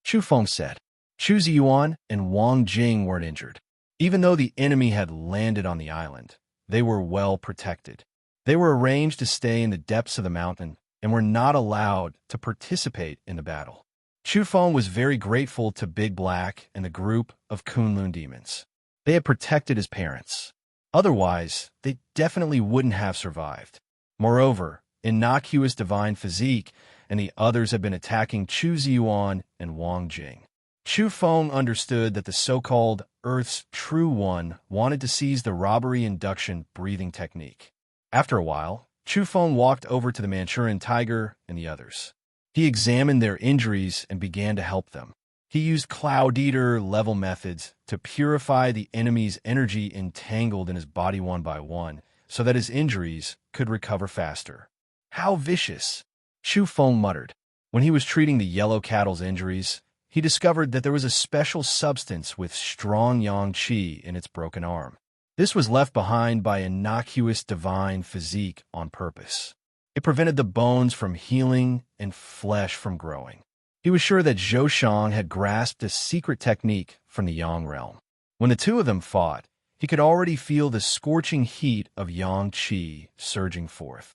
Chu Feng said. Chu Ziyuan and Wang Jing weren't injured. Even though the enemy had landed on the island, they were well protected. They were arranged to stay in the depths of the mountain and were not allowed to participate in the battle. Chu Feng was very grateful to Big Black and the group of Kunlun demons. They had protected his parents. Otherwise, they definitely wouldn't have survived. Moreover, innocuous divine physique and the others had been attacking Chu Ziyuan and Wang Jing. Chu Feng understood that the so-called Earth's True One wanted to seize the robbery induction breathing technique. After a while, Chu Feng walked over to the Manchurian tiger and the others. He examined their injuries and began to help them. He used Cloud Eater level methods to purify the enemy's energy entangled in his body one by one, so that his injuries could recover faster. "How vicious," Chu Feng muttered. When he was treating the yellow cattle's injuries, he discovered that there was a special substance with strong yang qi in its broken arm. This was left behind by innocuous divine physique on purpose. It prevented the bones from healing and flesh from growing. He was sure that Zhou Shang had grasped a secret technique from the Yang realm. When the two of them fought, he could already feel the scorching heat of Yang Qi surging forth.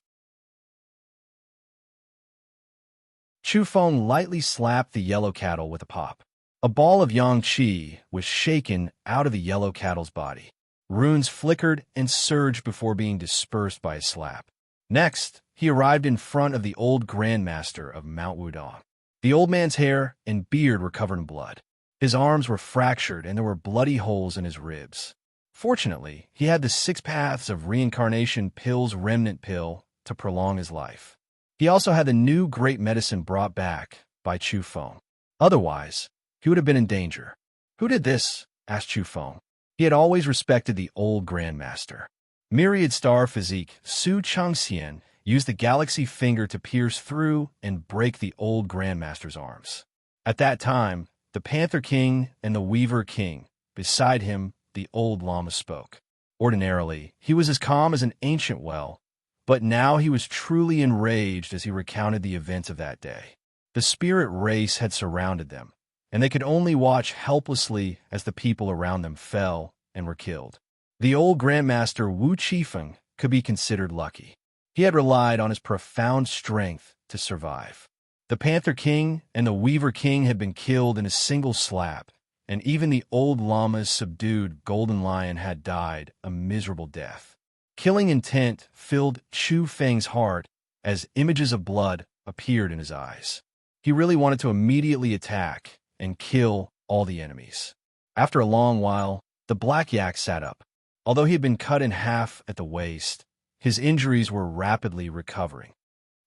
Chu Feng lightly slapped the yellow cattle with a pop. A ball of Yang Qi was shaken out of the yellow cattle's body. Runes flickered and surged before being dispersed by a slap. Next, he arrived in front of the old Grandmaster of Mount Wudong. The old man's hair and beard were covered in blood. His arms were fractured and there were bloody holes in his ribs. Fortunately, he had the 6 paths of reincarnation pill's remnant pill to prolong his life. He also had the new great medicine brought back by Chu Feng. Otherwise, he would have been in danger. "Who did this?" asked Chu Feng. He had always respected the old Grandmaster. Myriad Star Physique Su Changxian used the galaxy finger to pierce through and break the old Grandmaster's arms. At that time, the Panther King and the Weaver King, beside him, the old Lama spoke. Ordinarily, he was as calm as an ancient well, but now he was truly enraged as he recounted the events of that day. The spirit race had surrounded them, and they could only watch helplessly as the people around them fell and were killed. The old Grandmaster Wu Qifeng could be considered lucky. He had relied on his profound strength to survive. The Panther King and the Weaver King had been killed in a single slap, and even the old Lama's subdued Golden Lion had died a miserable death. Killing intent filled Chu Feng's heart as images of blood appeared in his eyes. He really wanted to immediately attack and kill all the enemies. After a long while, the Black Yak sat up. Although he had been cut in half at the waist, his injuries were rapidly recovering.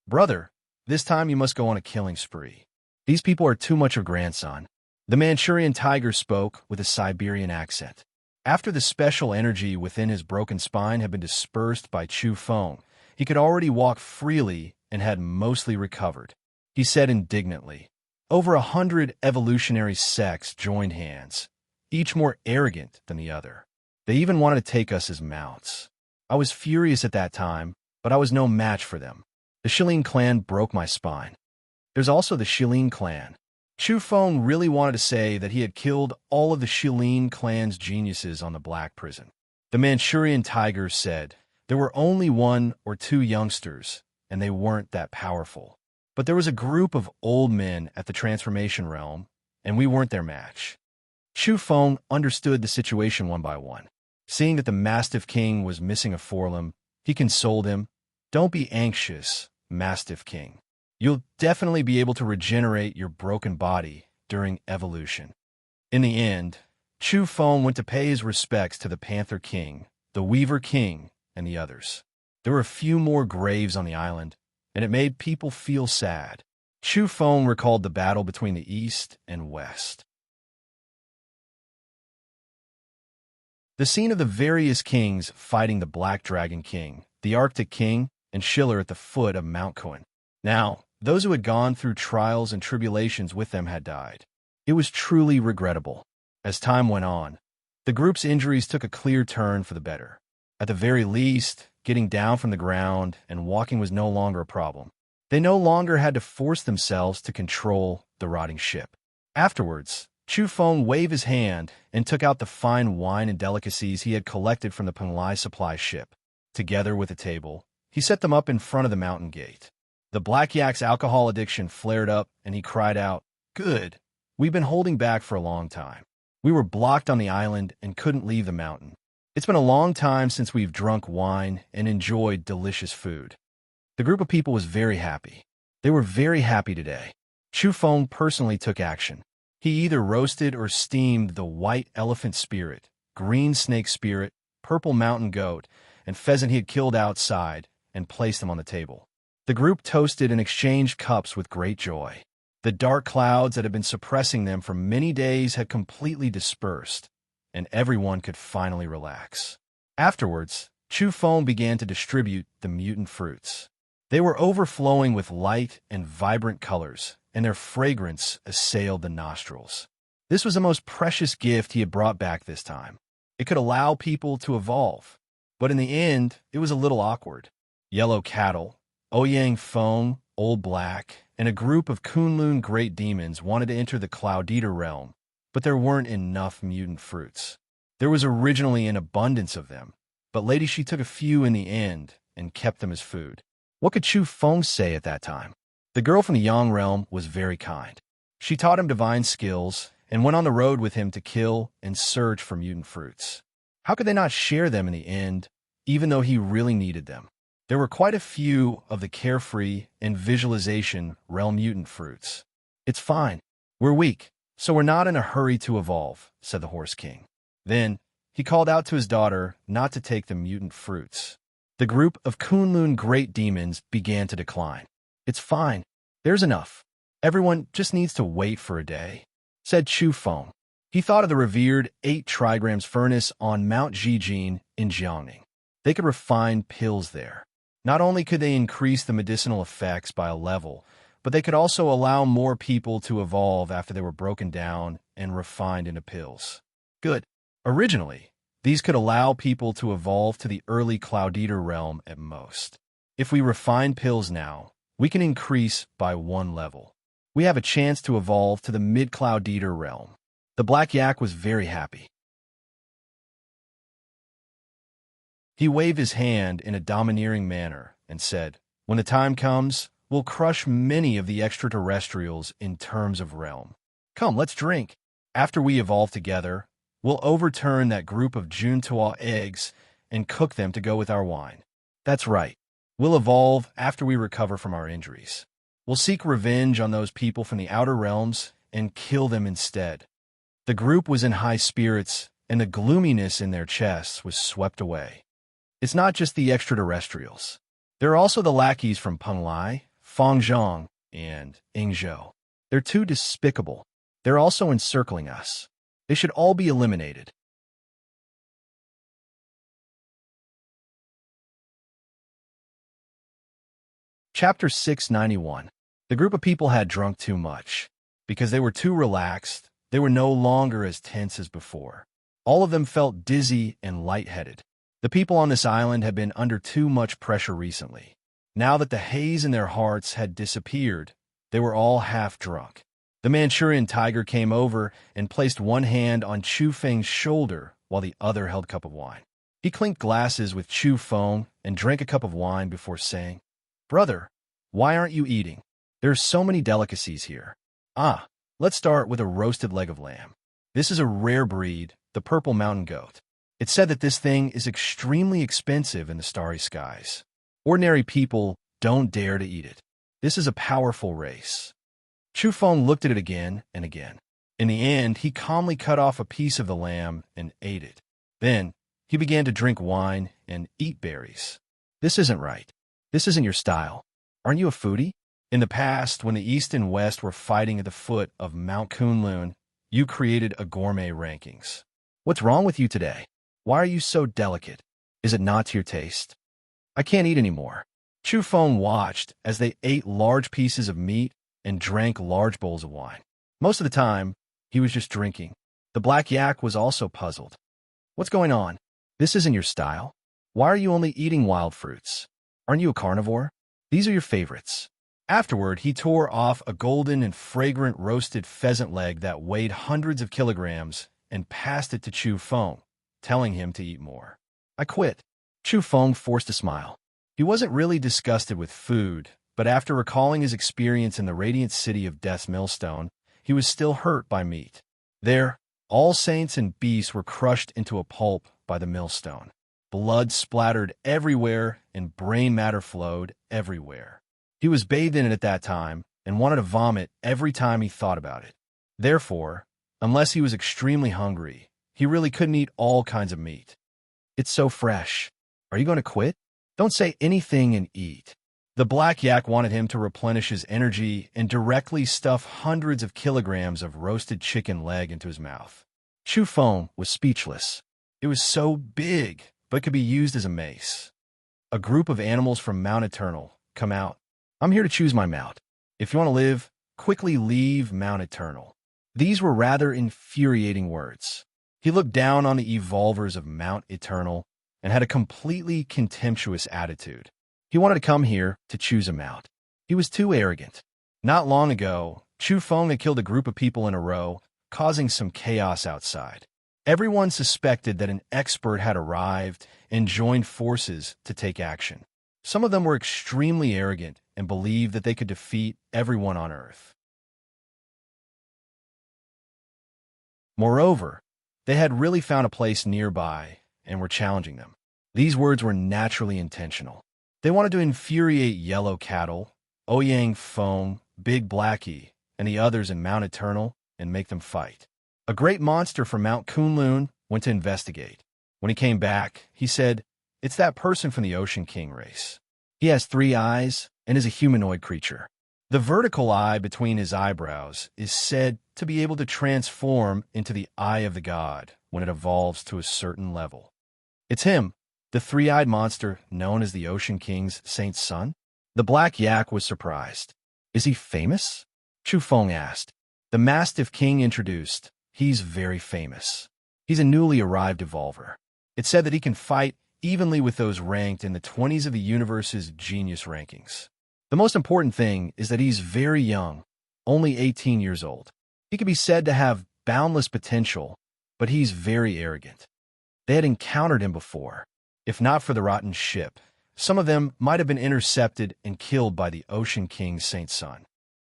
"Brother, this time you must go on a killing spree. These people are too much of grandson." The Manchurian tiger spoke with a Siberian accent. After the special energy within his broken spine had been dispersed by Chu Feng, he could already walk freely and had mostly recovered. He said indignantly, "Over 100 evolutionary sects joined hands, each more arrogant than the other. They even wanted to take us as mounts. I was furious at that time, but I was no match for them. The Shilin clan broke my spine. There's also the Shilin clan." Chu Feng really wanted to say that he had killed all of the Shilin clan's geniuses on the Black Prison. The Manchurian tiger said, "There were only 1 or 2 youngsters, and they weren't that powerful. But there was a group of old men at the transformation realm, and we weren't their match." Chu Feng understood the situation one by one. Seeing that the Mastiff King was missing a forelimb, he consoled him. Don't be anxious, Mastiff King. You'll definitely be able to regenerate your broken body during evolution. In the end, Chu Feng went to pay his respects to the Panther King, the Weaver King, and the others. There were a few more graves on the island, and it made people feel sad. Chu Feng recalled the battle between the East and West. The scene of the various kings fighting the Black Dragon King, the Arctic King, and Schiller at the foot of Mount Cohen. Now, those who had gone through trials and tribulations with them had died. It was truly regrettable. As time went on, the group's injuries took a clear turn for the better. At the very least, getting down from the ground and walking was no longer a problem. They no longer had to force themselves to control the rotting ship. Afterwards, Chu Feng waved his hand and took out the fine wine and delicacies he had collected from the Penglai supply ship. Together with a table, he set them up in front of the mountain gate. The Black Yak's alcohol addiction flared up, and he cried out, "Good! We've been holding back for a long time. We were blocked on the island and couldn't leave the mountain. It's been a long time since we've drunk wine and enjoyed delicious food." The group of people was very happy. They were very happy today. Chu Feng personally took action. He either roasted or steamed the white elephant spirit, green snake spirit, purple mountain goat, and pheasant he had killed outside, and placed them on the table. The group toasted and exchanged cups with great joy. The dark clouds that had been suppressing them for many days had completely dispersed, and everyone could finally relax. Afterwards, Chu Feng began to distribute the mutant fruits. They were overflowing with light and vibrant colors, and their fragrance assailed the nostrils. This was the most precious gift he had brought back this time. It could allow people to evolve, but in the end, it was a little awkward. Yellow Cattle, Ouyang Feng, Old Black, and a group of Kunlun great demons wanted to enter the Cloud Eater realm, but there weren't enough mutant fruits. There was originally an abundance of them, but Lady Shi took a few in the end and kept them as food. What could Chu Feng say at that time? The girl from the Yang realm was very kind. She taught him divine skills and went on the road with him to kill and search for mutant fruits. How could they not share them in the end, even though he really needed them? There were quite a few of the carefree and visualization realm mutant fruits. "It's fine. We're weak, so we're not in a hurry to evolve," said the Horse King. Then, he called out to his daughter not to take the mutant fruits. The group of Kunlun great demons began to decline. "It's fine. There's enough. Everyone just needs to wait for a day," said Chu Feng. He thought of the revered 8 trigrams furnace on Mount Zhijin in Jiangning. They could refine pills there. Not only could they increase the medicinal effects by a level, but they could also allow more people to evolve after they were broken down and refined into pills. Good. Originally, these could allow people to evolve to the early Cloud Eater realm at most. If we refine pills now, we can increase by 1 level. We have a chance to evolve to the mid-Cloud Eater realm. The Black Yak was very happy. He waved his hand in a domineering manner and said, "When the time comes, we'll crush many of the extraterrestrials in terms of realm. Come, let's drink. After we evolve together, we'll overturn that group of Juntua eggs and cook them to go with our wine. That's right. We'll evolve after we recover from our injuries. We'll seek revenge on those people from the outer realms and kill them instead." The group was in high spirits, and the gloominess in their chests was swept away. It's not just the extraterrestrials. There are also the lackeys from Penglai, Fangzhong, and Yingzhou. They're too despicable. They're also encircling us. They should all be eliminated. Chapter 691. The group of people had drunk too much. Because they were too relaxed, they were no longer as tense as before. All of them felt dizzy and lightheaded. The people on this island had been under too much pressure recently. Now that the haze in their hearts had disappeared, they were all half drunk. The Manchurian tiger came over and placed one hand on Chu Feng's shoulder while the other held a cup of wine. He clinked glasses with Chu Feng and drank a cup of wine before saying, "Brother, why aren't you eating? There are so many delicacies here. Let's start with a roasted leg of lamb. This is a rare breed, the purple mountain goat. It said that this thing is extremely expensive in the starry skies. Ordinary people don't dare to eat it. This is a powerful race. Chu Feng looked at it again and again. In the end, he calmly cut off a piece of the lamb and ate it. Then, he began to drink wine and eat berries. This isn't right. This isn't your style. Aren't you a foodie? In the past, when the East and West were fighting at the foot of Mount Kunlun, you created a gourmet rankings. What's wrong with you today? Why are you so delicate? Is it not to your taste? I can't eat anymore. Chu Feng watched as they ate large pieces of meat and drank large bowls of wine. Most of the time, he was just drinking. The black yak was also puzzled. What's going on? This isn't your style. Why are you only eating wild fruits? Aren't you a carnivore? These are your favorites. Afterward, he tore off a golden and fragrant roasted pheasant leg that weighed hundreds of kilograms and passed it to Chu Feng, telling him to eat more. I quit. Chu Feng forced a smile. He wasn't really disgusted with food, but after recalling his experience in the radiant city of Death's Millstone, he was still hurt by meat. There, all saints and beasts were crushed into a pulp by the millstone. Blood splattered everywhere and brain matter flowed everywhere. He was bathed in it at that time and wanted to vomit every time he thought about it. Therefore, unless he was extremely hungry, he really couldn't eat all kinds of meat. It's so fresh. Are you going to quit? Don't say anything and eat. The black yak wanted him to replenish his energy and directly stuff hundreds of kilograms of roasted chicken leg into his mouth. Chu Feng was speechless. It was so big, but could be used as a mace. A group of animals from Mount Eternal come out. I'm here to choose my mount. If you want to live, quickly leave Mount Eternal. These were rather infuriating words. He looked down on the evolvers of Mount Eternal and had a completely contemptuous attitude. He wanted to come here to choose a mount. He was too arrogant. Not long ago, Chu Feng had killed a group of people in a row, causing some chaos outside. Everyone suspected that an expert had arrived and joined forces to take action. Some of them were extremely arrogant and believed that they could defeat everyone on Earth. Moreover, they had really found a place nearby and were challenging them. These words were naturally intentional. They wanted to infuriate Yellow Cattle, Ouyang Feng, Big Blackie, and the others in Mount Eternal and make them fight. A great monster from Mount Kunlun went to investigate. When he came back, he said, "It's that person from the Ocean King race. He has 3 eyes and is a humanoid creature. The vertical eye between his eyebrows is said to be able to transform into the eye of the god when it evolves to a certain level. It's him, the 3-eyed monster known as the Ocean King's Saint's son." The black yak was surprised. "Is he famous?" Chu Feng asked. The Mastiff King introduced, "He's very famous. He's a newly arrived evolver. It said that he can fight evenly with those ranked in the 20s of the universe's genius rankings. The most important thing is that he's very young, only 18 years old. He could be said to have boundless potential, but he's very arrogant." They had encountered him before. If not for the rotten ship, some of them might have been intercepted and killed by the Ocean King's Saint Son.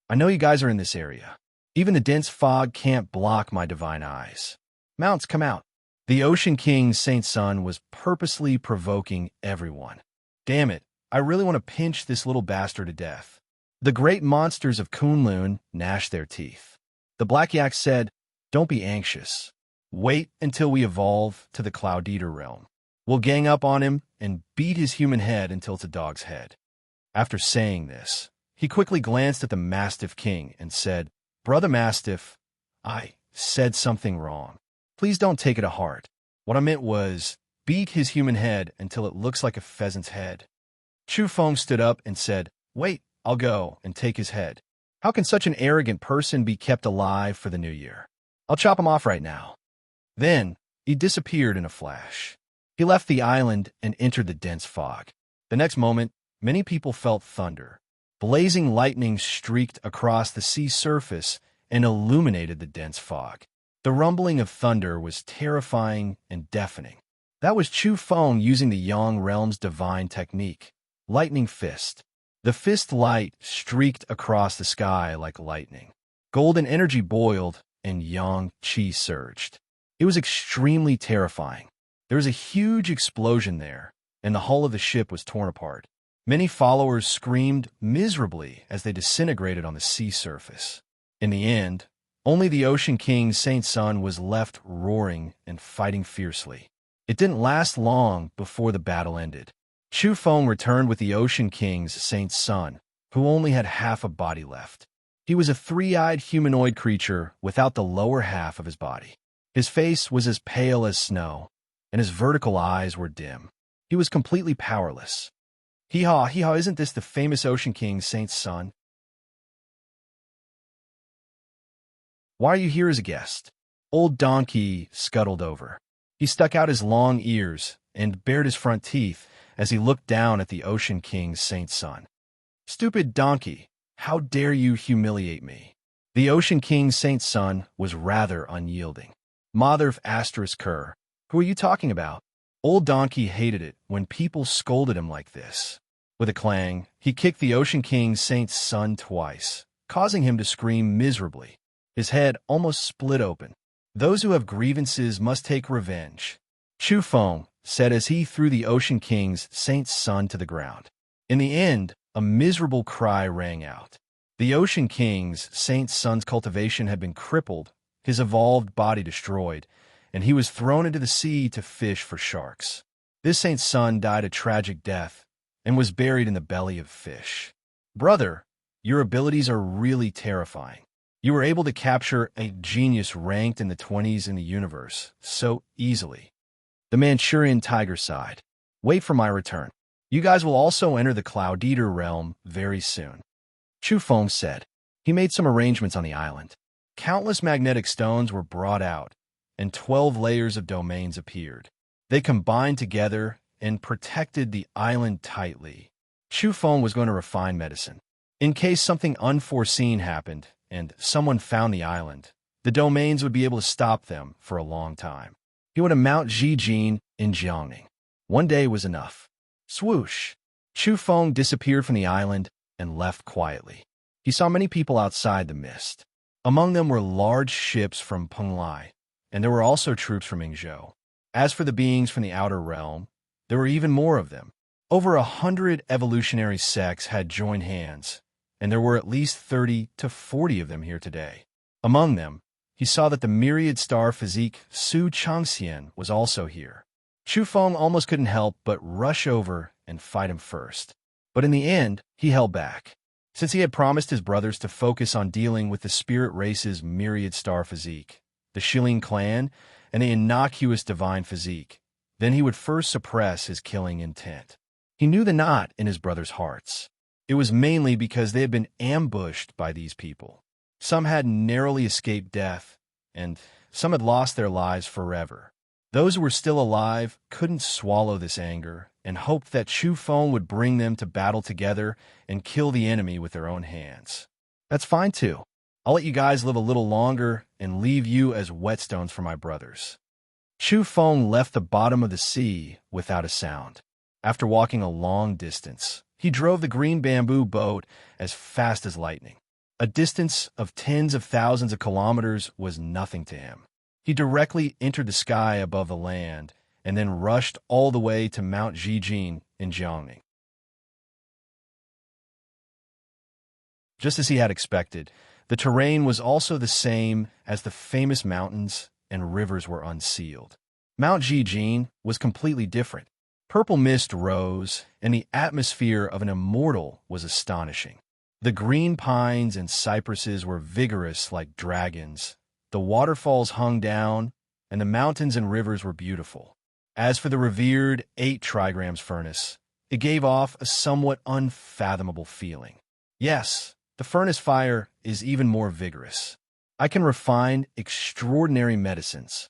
"I know you guys are in this area. Even the dense fog can't block my divine eyes. Mounts, come out." The Ocean King's Saint Son was purposely provoking everyone. "Damn it, I really want to pinch this little bastard to death." The great monsters of Kunlun gnashed their teeth. The Black Yak said, "Don't be anxious. Wait until we evolve to the Cloud Eater realm. We'll gang up on him and beat his human head until it's a dog's head." After saying this, he quickly glanced at the Mastiff King and said, "Brother Mastiff, I said something wrong. Please don't take it to heart. What I meant was, beat his human head until it looks like a pheasant's head." Chu Feng stood up and said, "Wait, I'll go and take his head. How can such an arrogant person be kept alive for the new year? I'll chop him off right now." Then, he disappeared in a flash. He left the island and entered the dense fog. The next moment, many people felt thunder. Blazing lightning streaked across the sea surface and illuminated the dense fog. The rumbling of thunder was terrifying and deafening. That was Chu Feng using the Yang realm's divine technique, Lightning Fist. The fist light streaked across the sky like lightning. Golden energy boiled and Yang Qi surged. It was extremely terrifying. There was a huge explosion there, and the hull of the ship was torn apart. Many followers screamed miserably as they disintegrated on the sea surface. In the end, only the Ocean King Saint Sun was left roaring and fighting fiercely. It didn't last long before the battle ended. Chu Feng returned with the Ocean King's Saint Sun, who only had half a body left. He was a three-eyed humanoid creature without the lower half of his body. His face was as pale as snow, and his vertical eyes were dim. He was completely powerless. Hee-haw, hee-haw, isn't this the famous Ocean King Saint Sun? Why are you here as a guest? Old Donkey scuttled over. He stuck out his long ears and bared his front teeth as he looked down at the Ocean King's Saint Sun. Stupid donkey, how dare you humiliate me? The Ocean King's Saint Sun was rather unyielding. Mother of asterisk cur, who are you talking about? Old Donkey hated it when people scolded him like this. With a clang, he kicked the Ocean King's Saint Sun twice, causing him to scream miserably. His head almost split open. Those who have grievances must take revenge, Chu Feng said as he threw the Ocean King's Saint Sun to the ground. In the end, a miserable cry rang out. The Ocean King's Saint Sun's cultivation had been crippled, his evolved body destroyed, and he was thrown into the sea to fish for sharks. This Saint Sun died a tragic death and was buried in the belly of fish. Brother, your abilities are really terrifying. You were able to capture a genius ranked in the 20s in the universe so easily. The Manchurian Tiger sighed. Wait for my return. You guys will also enter the Cloud Eater realm very soon. Chu Feng said. He made some arrangements on the island. Countless magnetic stones were brought out, and 12 layers of domains appeared. They combined together and protected the island tightly. Chu Feng was going to refine medicine. In case something unforeseen happened and someone found the island, the domains would be able to stop them for a long time. He would mount Jijin in Jiangning. One day was enough. Swoosh! Chu Feng disappeared from the island and left quietly. He saw many people outside the mist. Among them were large ships from Penglai, and there were also troops from Yingzhou. As for the beings from the outer realm, there were even more of them. Over 100 evolutionary sects had joined hands, and there were at least 30 to 40 of them here today. Among them, he saw that the myriad star physique Su Changxian was also here. Chu Feng almost couldn't help but rush over and fight him first. But in the end, he held back. Since he had promised his brothers to focus on dealing with the spirit race's myriad star physique, the Shilin clan, and the innocuous divine physique, then he would first suppress his killing intent. He knew the knot in his brothers' hearts. It was mainly because they had been ambushed by these people. Some had narrowly escaped death, and some had lost their lives forever. Those who were still alive couldn't swallow this anger and hoped that Chu Feng would bring them to battle together and kill the enemy with their own hands. That's fine too. I'll let you guys live a little longer and leave you as whetstones for my brothers. Chu Feng left the bottom of the sea without a sound. After walking a long distance, he drove the green bamboo boat as fast as lightning. A distance of tens of thousands of kilometers was nothing to him. He directly entered the sky above the land and then rushed all the way to Mount Jijin in Jiangning. Just as he had expected, the terrain was also the same as the famous mountains and rivers were unsealed. Mount Jijin was completely different. Purple mist rose, and the atmosphere of an immortal was astonishing. The green pines and cypresses were vigorous like dragons. The waterfalls hung down, and the mountains and rivers were beautiful. As for the revered 8 trigrams furnace, it gave off a somewhat unfathomable feeling. Yes, the furnace fire is even more vigorous. I can refine extraordinary medicines.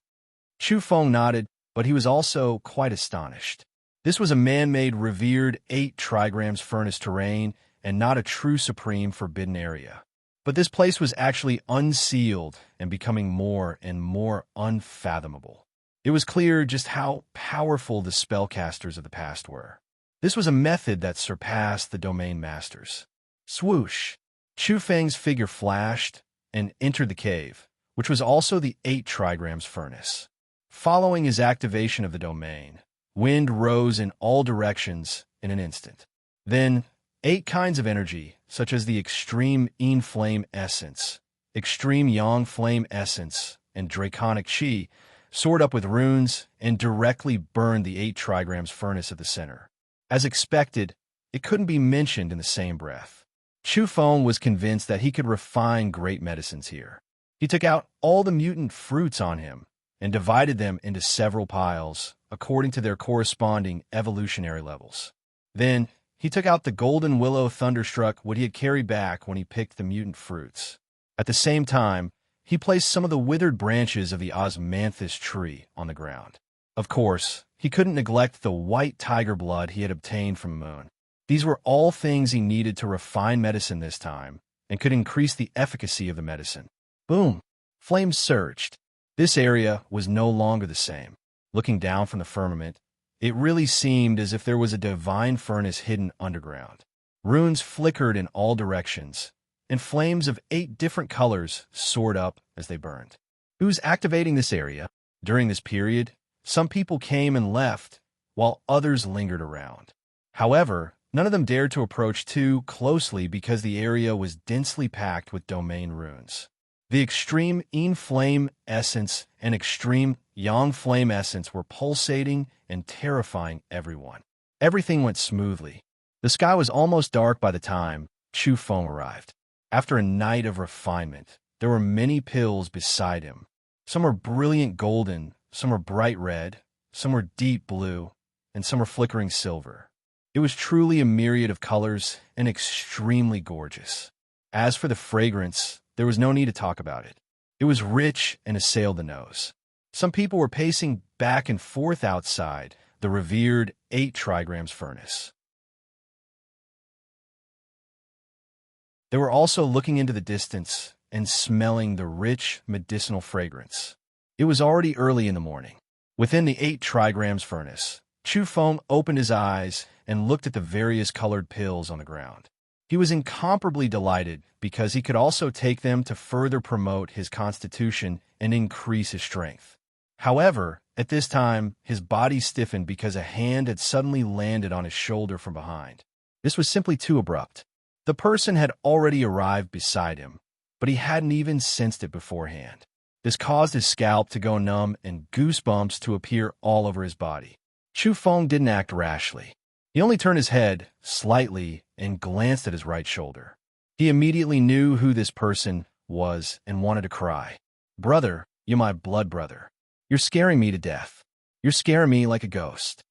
Chu Feng nodded, but he was also quite astonished. This was a man-made revered 8 trigrams furnace terrain and not a true supreme forbidden area. But this place was actually unsealed and becoming more and more unfathomable. It was clear just how powerful the spellcasters of the past were. This was a method that surpassed the domain masters. Swoosh! Chu Feng's figure flashed and entered the cave, which was also the 8 trigrams furnace. Following his activation of the domain, wind rose in all directions in an instant. Then, 8 kinds of energy, such as the extreme Yin flame essence, extreme Yang flame essence, and draconic chi, soared up with runes and directly burned the 8 trigrams furnace at the center. As expected, it couldn't be mentioned in the same breath. Chu Feng was convinced that he could refine great medicines here. He took out all the mutant fruits on him and divided them into several piles according to their corresponding evolutionary levels. Then, he took out the golden willow thunderstruck what he had carried back when he picked the mutant fruits. At the same time, he placed some of the withered branches of the osmanthus tree on the ground. Of course, he couldn't neglect the white tiger blood he had obtained from Moon. These were all things he needed to refine medicine this time and could increase the efficacy of the medicine. Boom! Flames surged. This area was no longer the same. Looking down from the firmament, it really seemed as if there was a divine furnace hidden underground. Runes flickered in all directions, and flames of 8 different colors soared up as they burned. Who's activating this area? During this period, some people came and left, while others lingered around. However, none of them dared to approach too closely because the area was densely packed with domain runes. The extreme Yin flame essence and extreme Yang flame essence were pulsating and terrifying everyone. Everything went smoothly. The sky was almost dark by the time Chu Feng arrived. After a night of refinement, there were many pills beside him. Some were brilliant golden, some were bright red, some were deep blue, and some were flickering silver. It was truly a myriad of colors and extremely gorgeous. As for the fragrance, there was no need to talk about it. It was rich and assailed the nose. Some people were pacing back and forth outside the revered 8 trigrams furnace. They were also looking into the distance and smelling the rich medicinal fragrance. It was already early in the morning. Within the 8 trigrams furnace, Chu Feng opened his eyes and looked at the various colored pills on the ground. He was incomparably delighted because he could also take them to further promote his constitution and increase his strength. However, at this time, his body stiffened because a hand had suddenly landed on his shoulder from behind. This was simply too abrupt. The person had already arrived beside him, but he hadn't even sensed it beforehand. This caused his scalp to go numb and goosebumps to appear all over his body. Chu Feng didn't act rashly. He only turned his head slightly and glanced at his right shoulder. He immediately knew who this person was and wanted to cry. "Brother, you're my blood brother. You're scaring me to death. You're scaring me like a ghost."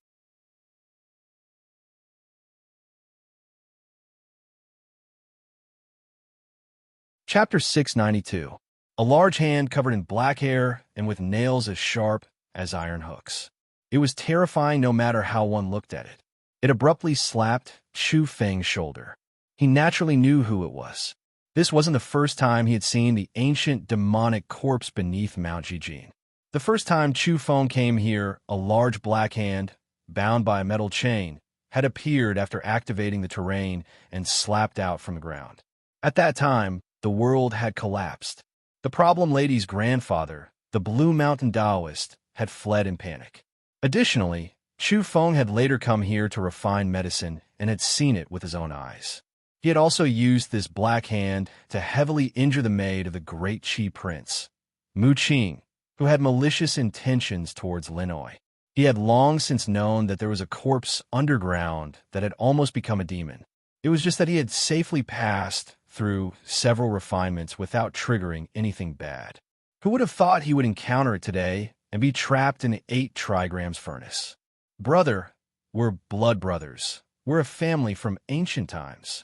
Chapter 692. A large hand covered in black hair and with nails as sharp as iron hooks. It was terrifying no matter how one looked at it. It abruptly slapped Chu Feng's shoulder. He naturally knew who it was. This wasn't the first time he had seen the ancient demonic corpse beneath Mount Jijin. The first time Chu Feng came here, a large black hand, bound by a metal chain, had appeared after activating the terrain and slapped out from the ground. At that time, the world had collapsed. The problem lady's grandfather, the Blue Mountain Taoist, had fled in panic. Additionally, Chu Feng had later come here to refine medicine and had seen it with his own eyes. He had also used this black hand to heavily injure the maid of the great Qi prince, Mu Qing, who had malicious intentions towards Linoi. He had long since known that there was a corpse underground that had almost become a demon. It was just that he had safely passed through several refinements without triggering anything bad. Who would have thought he would encounter it today and be trapped in the 8 trigrams furnace? "Brother, we're blood brothers. We're a family from ancient times."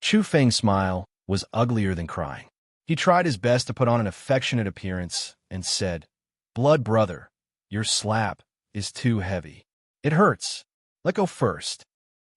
Chu Feng's smile was uglier than crying. He tried his best to put on an affectionate appearance and said, "Blood brother, your slap is too heavy. It hurts. Let go first."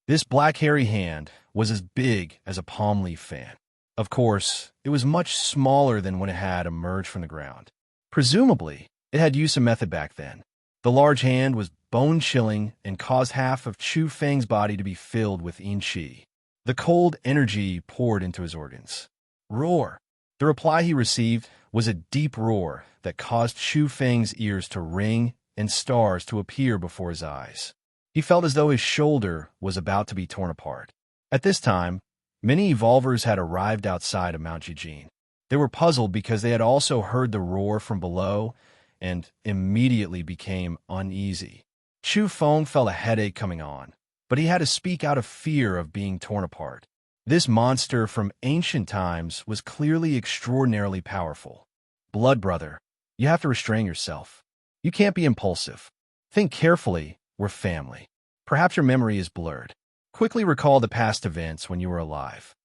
This black hairy hand was as big as a palm leaf fan. Of course, it was much smaller than when it had emerged from the ground. Presumably, it had used a method back then. The large hand was bone-chilling and caused half of Chu Feng's body to be filled with yin qi. The cold energy poured into his organs. Roar! The reply he received was a deep roar that caused Chu Feng's ears to ring and stars to appear before his eyes. He felt as though his shoulder was about to be torn apart. At this time, many evolvers had arrived outside of Mount Jijin. They were puzzled because they had also heard the roar from below and immediately became uneasy. Chu Feng felt a headache coming on, but he had to speak out of fear of being torn apart. This monster from ancient times was clearly extraordinarily powerful. Blood brother, you have to restrain yourself. You can't be impulsive. Think carefully, we're family. Perhaps your memory is blurred. Quickly recall the past events when you were alive.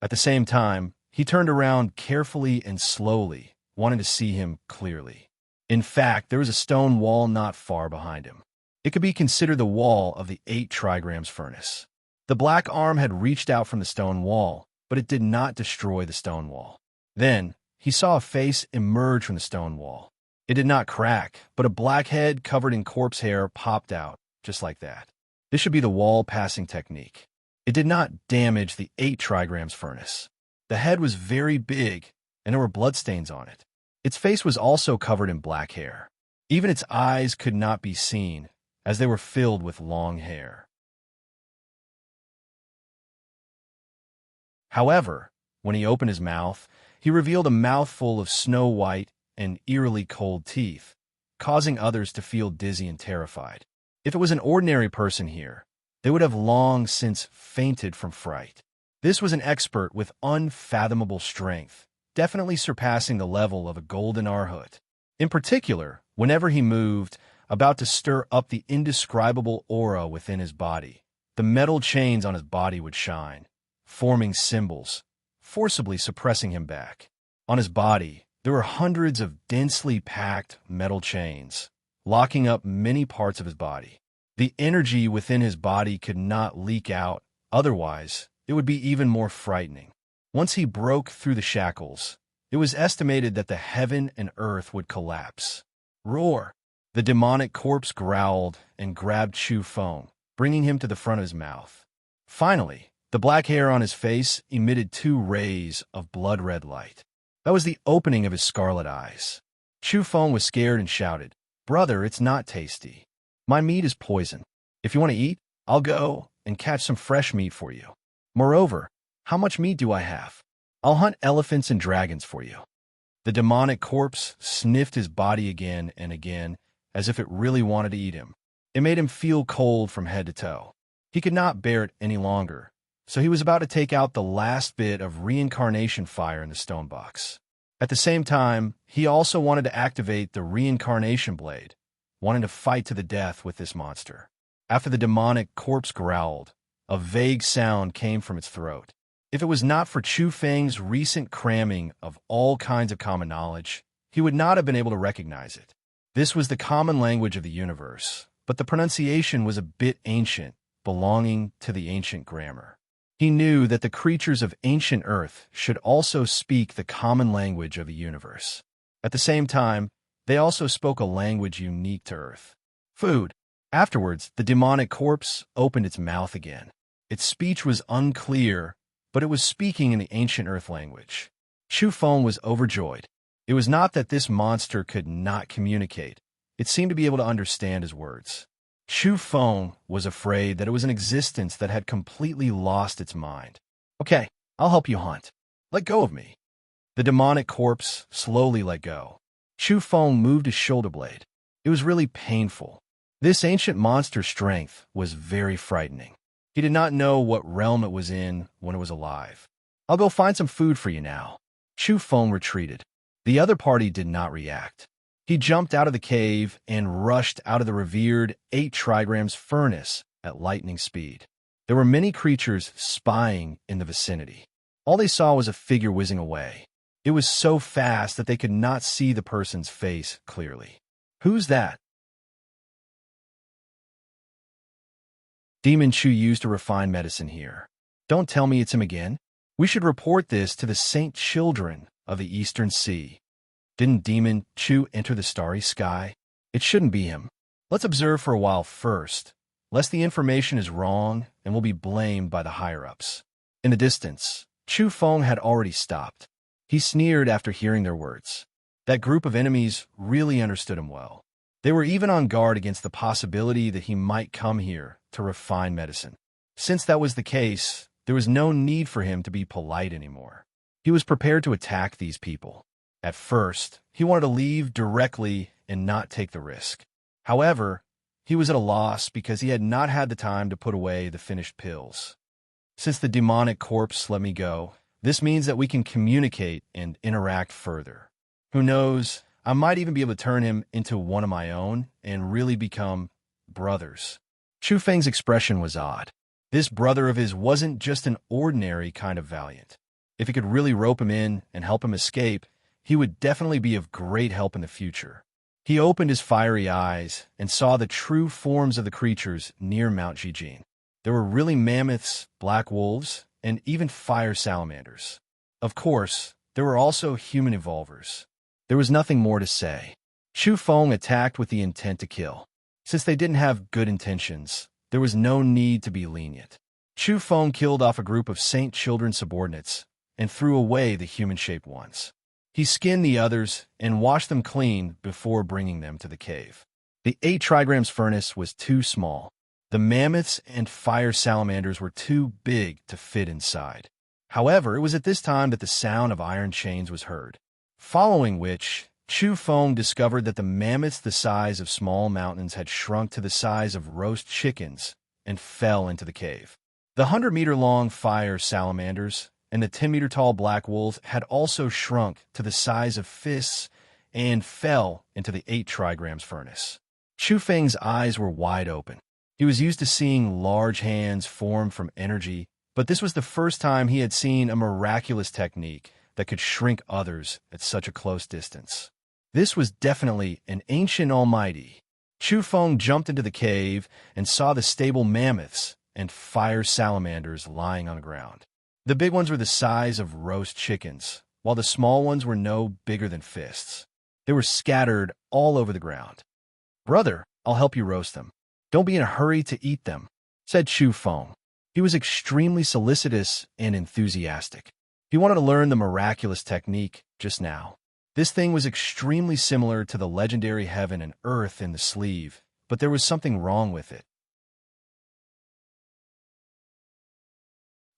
At the same time, he turned around carefully and slowly, wanting to see him clearly. In fact, there was a stone wall not far behind him. It could be considered the wall of the 8 trigrams furnace. The black arm had reached out from the stone wall, but it did not destroy the stone wall. Then, he saw a face emerge from the stone wall. It did not crack, but a black head covered in corpse hair popped out, just like that. This should be the wall-passing technique. It did not damage the 8 trigrams furnace. The head was very big, and there were bloodstains on it. Its face was also covered in black hair. Even its eyes could not be seen, as they were filled with long hair. However, when he opened his mouth, he revealed a mouthful of snow-white and eerily cold teeth, causing others to feel dizzy and terrified. If it was an ordinary person here, they would have long since fainted from fright. This was an expert with unfathomable strength, definitely surpassing the level of a golden Arhut. In particular, whenever he moved, about to stir up the indescribable aura within his body, the metal chains on his body would shine, forming symbols, forcibly suppressing him back. On his body, there were hundreds of densely packed metal chains, locking up many parts of his body. The energy within his body could not leak out, otherwise it would be even more frightening. Once he broke through the shackles, it was estimated that the heaven and earth would collapse. Roar! The demonic corpse growled and grabbed Chu Feng, bringing him to the front of his mouth. Finally, the black hair on his face emitted 2 rays of blood-red light. That was the opening of his scarlet eyes. Chu Feng was scared and shouted, "Brother, it's not tasty. My meat is poison. If you want to eat, I'll go and catch some fresh meat for you. Moreover, how much meat do I have? I'll hunt elephants and dragons for you." The demonic corpse sniffed his body again and again, as if it really wanted to eat him. It made him feel cold from head to toe. He could not bear it any longer, so he was about to take out the last bit of reincarnation fire in the stone box. At the same time, he also wanted to activate the reincarnation blade, wanting to fight to the death with this monster. After the demonic corpse growled, a vague sound came from its throat. If it was not for Chu Feng's recent cramming of all kinds of common knowledge, he would not have been able to recognize it. This was the common language of the universe, but the pronunciation was a bit ancient, belonging to the ancient grammar. He knew that the creatures of ancient Earth should also speak the common language of the universe. At the same time, they also spoke a language unique to Earth. Food. Afterwards, the demonic corpse opened its mouth again. Its speech was unclear, but it was speaking in the ancient Earth language. Chu Feng was overjoyed. It was not that this monster could not communicate. It seemed to be able to understand his words. Chu Feng was afraid that it was an existence that had completely lost its mind. "Okay, I'll help you hunt. Let go of me." The demonic corpse slowly let go. Chu Feng moved his shoulder blade. It was really painful. This ancient monster's strength was very frightening. He did not know what realm it was in when it was alive. "I'll go find some food for you now." Chu Feng retreated. The other party did not react. He jumped out of the cave and rushed out of the revered 8 trigrams furnace at lightning speed. There were many creatures spying in the vicinity. All they saw was a figure whizzing away. It was so fast that they could not see the person's face clearly. "Who's that?" Demon Chu used to refine medicine here. "Don't tell me it's him again. We should report this to the saint children of the Eastern Sea. Didn't Demon Chu enter the starry sky? It shouldn't be him. Let's observe for a while first, lest the information is wrong and will be blamed by the higher-ups." In the distance, Chu Feng had already stopped. He sneered after hearing their words. That group of enemies really understood him well. They were even on guard against the possibility that he might come here to refine medicine. Since that was the case, there was no need for him to be polite anymore. He was prepared to attack these people. At first, he wanted to leave directly and not take the risk. However, he was at a loss because he had not had the time to put away the finished pills. Since the demonic corpse let me go, this means that we can communicate and interact further. Who knows, I might even be able to turn him into one of my own and really become brothers. Chu Feng's expression was odd. This brother of his wasn't just an ordinary kind of valiant. If he could really rope him in and help him escape, he would definitely be of great help in the future. He opened his fiery eyes and saw the true forms of the creatures near Mount Jijin. There were really mammoths, black wolves, and even fire salamanders. Of course, there were also human evolvers. There was nothing more to say. Chu Feng attacked with the intent to kill. Since they didn't have good intentions, there was no need to be lenient. Chu Feng killed off a group of Saint Children subordinates and threw away the human-shaped ones. He skinned the others and washed them clean before bringing them to the cave. The 8 trigrams furnace was too small. The mammoths and fire salamanders were too big to fit inside. However, it was at this time that the sound of iron chains was heard, following which Chu Feng discovered that the mammoths the size of small mountains had shrunk to the size of roast chickens and fell into the cave. The 100-meter-long fire salamanders and the 10-meter-tall black wolves had also shrunk to the size of fists and fell into the 8 trigrams furnace. Chu Feng's eyes were wide open. He was used to seeing large hands form from energy, but this was the first time he had seen a miraculous technique that could shrink others at such a close distance. This was definitely an ancient almighty. Chu Feng jumped into the cave and saw the stable mammoths and fire salamanders lying on the ground. The big ones were the size of roast chickens, while the small ones were no bigger than fists. They were scattered all over the ground. "Brother, I'll help you roast them. Don't be in a hurry to eat them," said Chu Feng. He was extremely solicitous and enthusiastic. He wanted to learn the miraculous technique just now. This thing was extremely similar to the legendary heaven and earth in the sleeve, but there was something wrong with it.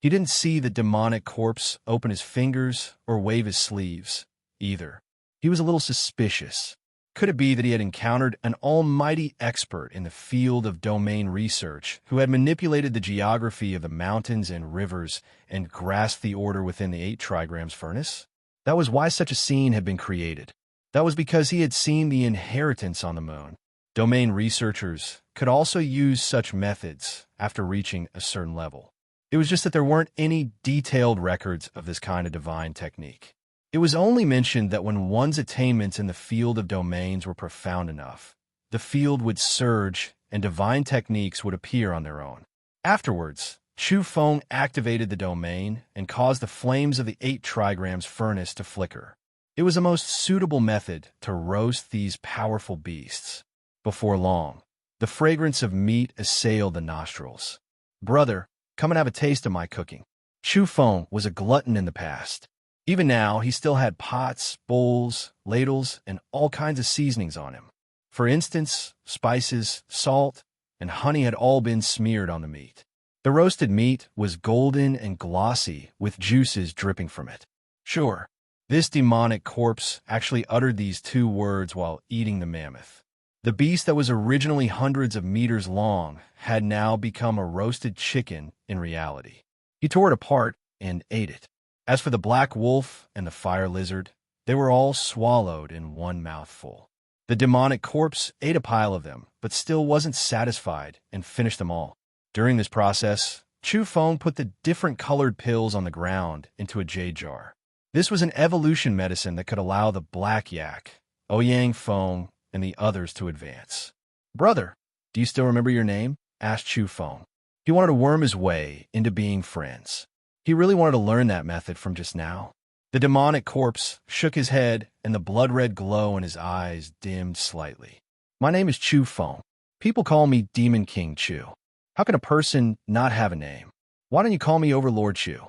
He didn't see the demonic corpse open his fingers or wave his sleeves, either. He was a little suspicious. Could it be that he had encountered an almighty expert in the field of domain research who had manipulated the geography of the mountains and rivers and grasped the order within the 8 trigrams furnace? That was why such a scene had been created. That was because he had seen the inheritance on the moon. Domain researchers could also use such methods after reaching a certain level. It was just that there weren't any detailed records of this kind of divine technique. It was only mentioned that when one's attainments in the field of domains were profound enough, the field would surge and divine techniques would appear on their own. Afterwards, Chu Feng activated the domain and caused the flames of the 8 trigrams furnace to flicker. It was a most suitable method to roast these powerful beasts. Before long, the fragrance of meat assailed the nostrils. "Brother, come and have a taste of my cooking." Chu Feng was a glutton in the past. Even now, he still had pots, bowls, ladles, and all kinds of seasonings on him. For instance, spices, salt, and honey had all been smeared on the meat. The roasted meat was golden and glossy, with juices dripping from it. Sure, this demonic corpse actually uttered these 2 words while eating the mammoth. The beast that was originally hundreds of meters long had now become a roasted chicken in reality. He tore it apart and ate it. As for the black wolf and the fire lizard, they were all swallowed in one mouthful. The demonic corpse ate a pile of them, but still wasn't satisfied and finished them all. During this process, Chu Feng put the different colored pills on the ground into a jade jar. This was an evolution medicine that could allow the black yak, Ouyang Feng, and the others to advance. "Brother, do you still remember your name?" asked Chu Feng. He wanted to worm his way into being friends. He really wanted to learn that method from just now. The demonic corpse shook his head, and the blood-red glow in his eyes dimmed slightly. "My name is Chu Feng. People call me Demon King Chu. How can a person not have a name? Why don't you call me Overlord Chu?"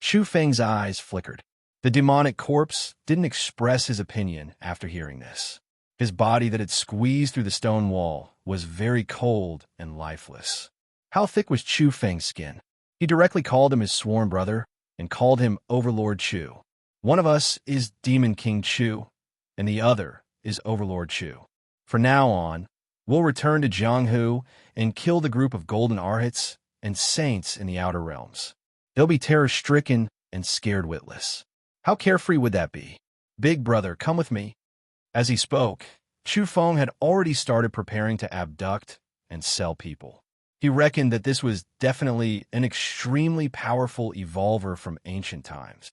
Chu Feng's eyes flickered. The demonic corpse didn't express his opinion after hearing this. His body that had squeezed through the stone wall was very cold and lifeless. How thick was Chu Feng's skin? He directly called him his sworn brother and called him Overlord Chu. One of us is Demon King Chu, and the other is Overlord Chu. From now on, we'll return to Jianghu and kill the group of golden arhats and saints in the outer realms. They'll be terror-stricken and scared witless. How carefree would that be? Big brother, come with me. As he spoke, Chu Feng had already started preparing to abduct and sell people. He reckoned that this was definitely an extremely powerful evolver from ancient times.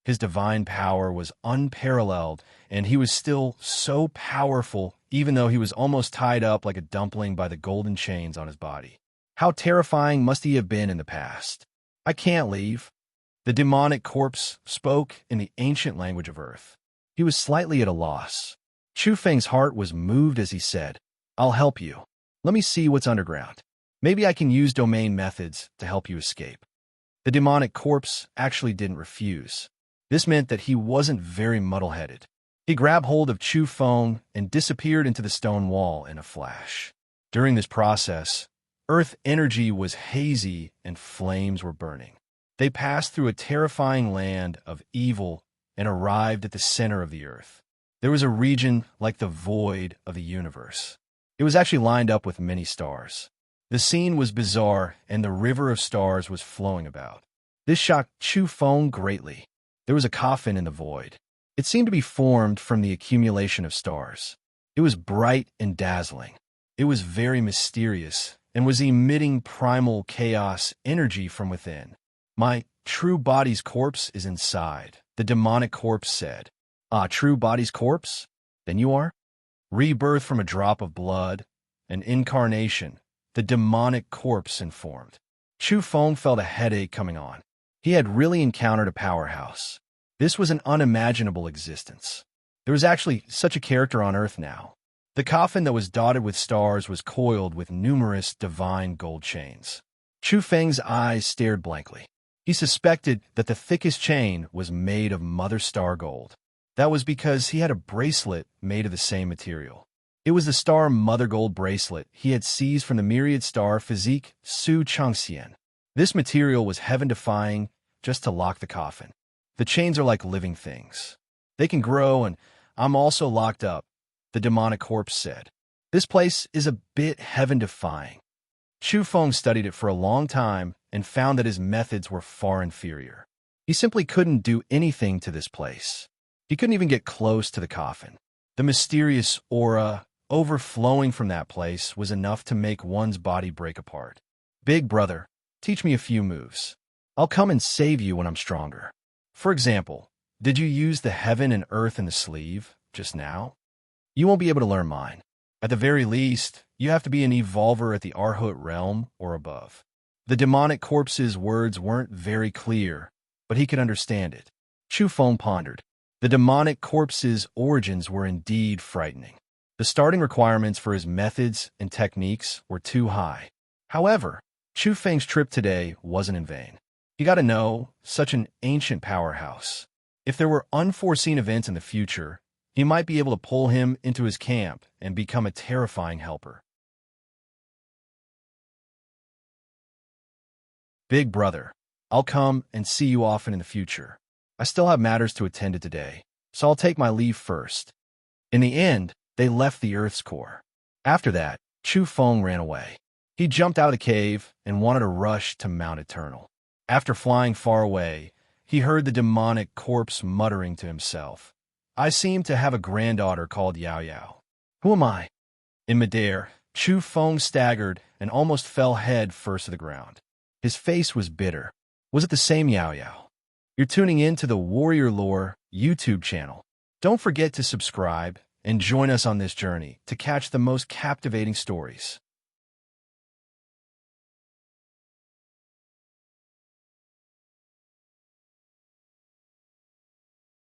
His divine power was unparalleled, and he was still so powerful even though he was almost tied up like a dumpling by the golden chains on his body. How terrifying must he have been in the past? I can't leave. The demonic corpse spoke in the ancient language of Earth. He was slightly at a loss. Chu Feng's heart was moved as he said, I'll help you. Let me see what's underground. Maybe I can use domain methods to help you escape. The demonic corpse actually didn't refuse. This meant that he wasn't very muddle-headed. He grabbed hold of Chu Feng and disappeared into the stone wall in a flash. During this process, Earth energy was hazy and flames were burning. They passed through a terrifying land of evil and arrived at the center of the Earth. There was a region like the void of the universe. It was actually lined up with many stars. The scene was bizarre, and the river of stars was flowing about. This shocked Chu Feng greatly. There was a coffin in the void. It seemed to be formed from the accumulation of stars. It was bright and dazzling. It was very mysterious and was emitting primal chaos energy from within. My true body's corpse is inside, the demonic corpse said. Ah, true body's corpse? Then you are? Rebirth from a drop of blood, an incarnation, the demonic corpse informed. Chu Feng felt a headache coming on. He had really encountered a powerhouse. This was an unimaginable existence. There was actually such a character on Earth now. The coffin that was dotted with stars was coiled with numerous divine gold chains. Chu Feng's eyes stared blankly. He suspected that the thickest chain was made of mother star gold. That was because he had a bracelet made of the same material. It was the star mother gold bracelet he had seized from the myriad star physique Su Changxian. This material was heaven-defying just to lock the coffin. The chains are like living things. They can grow, and I'm also locked up, the demonic corpse said. This place is a bit heaven-defying. Chu Feng studied it for a long time and found that his methods were far inferior. He simply couldn't do anything to this place. He couldn't even get close to the coffin. The mysterious aura overflowing from that place was enough to make one's body break apart. Big brother, teach me a few moves. I'll come and save you when I'm stronger. For example, did you use the heaven and earth in the sleeve just now? You won't be able to learn mine. At the very least, you have to be an evolver at the Arhut realm or above. The demonic corpse's words weren't very clear, but he could understand it. Chu Feng pondered. The demonic corpse's origins were indeed frightening. The starting requirements for his methods and techniques were too high. However, Chu Feng's trip today wasn't in vain. He got to know such an ancient powerhouse. If there were unforeseen events in the future, he might be able to pull him into his camp and become a terrifying helper. Big brother, I'll come and see you often in the future. I still have matters to attend to today, so I'll take my leave first. In the end, they left the Earth's core. After that, Chu Feng ran away. He jumped out of the cave and wanted to rush to Mount Eternal. After flying far away, he heard the demonic corpse muttering to himself. I seem to have a granddaughter called Yao Yao. Who am I? In midair, Chu Feng staggered and almost fell head first to the ground. His face was bitter. Was it the same Yao Yao? You're tuning in to the Warrior Lore YouTube channel. Don't forget to subscribe and join us on this journey to catch the most captivating stories.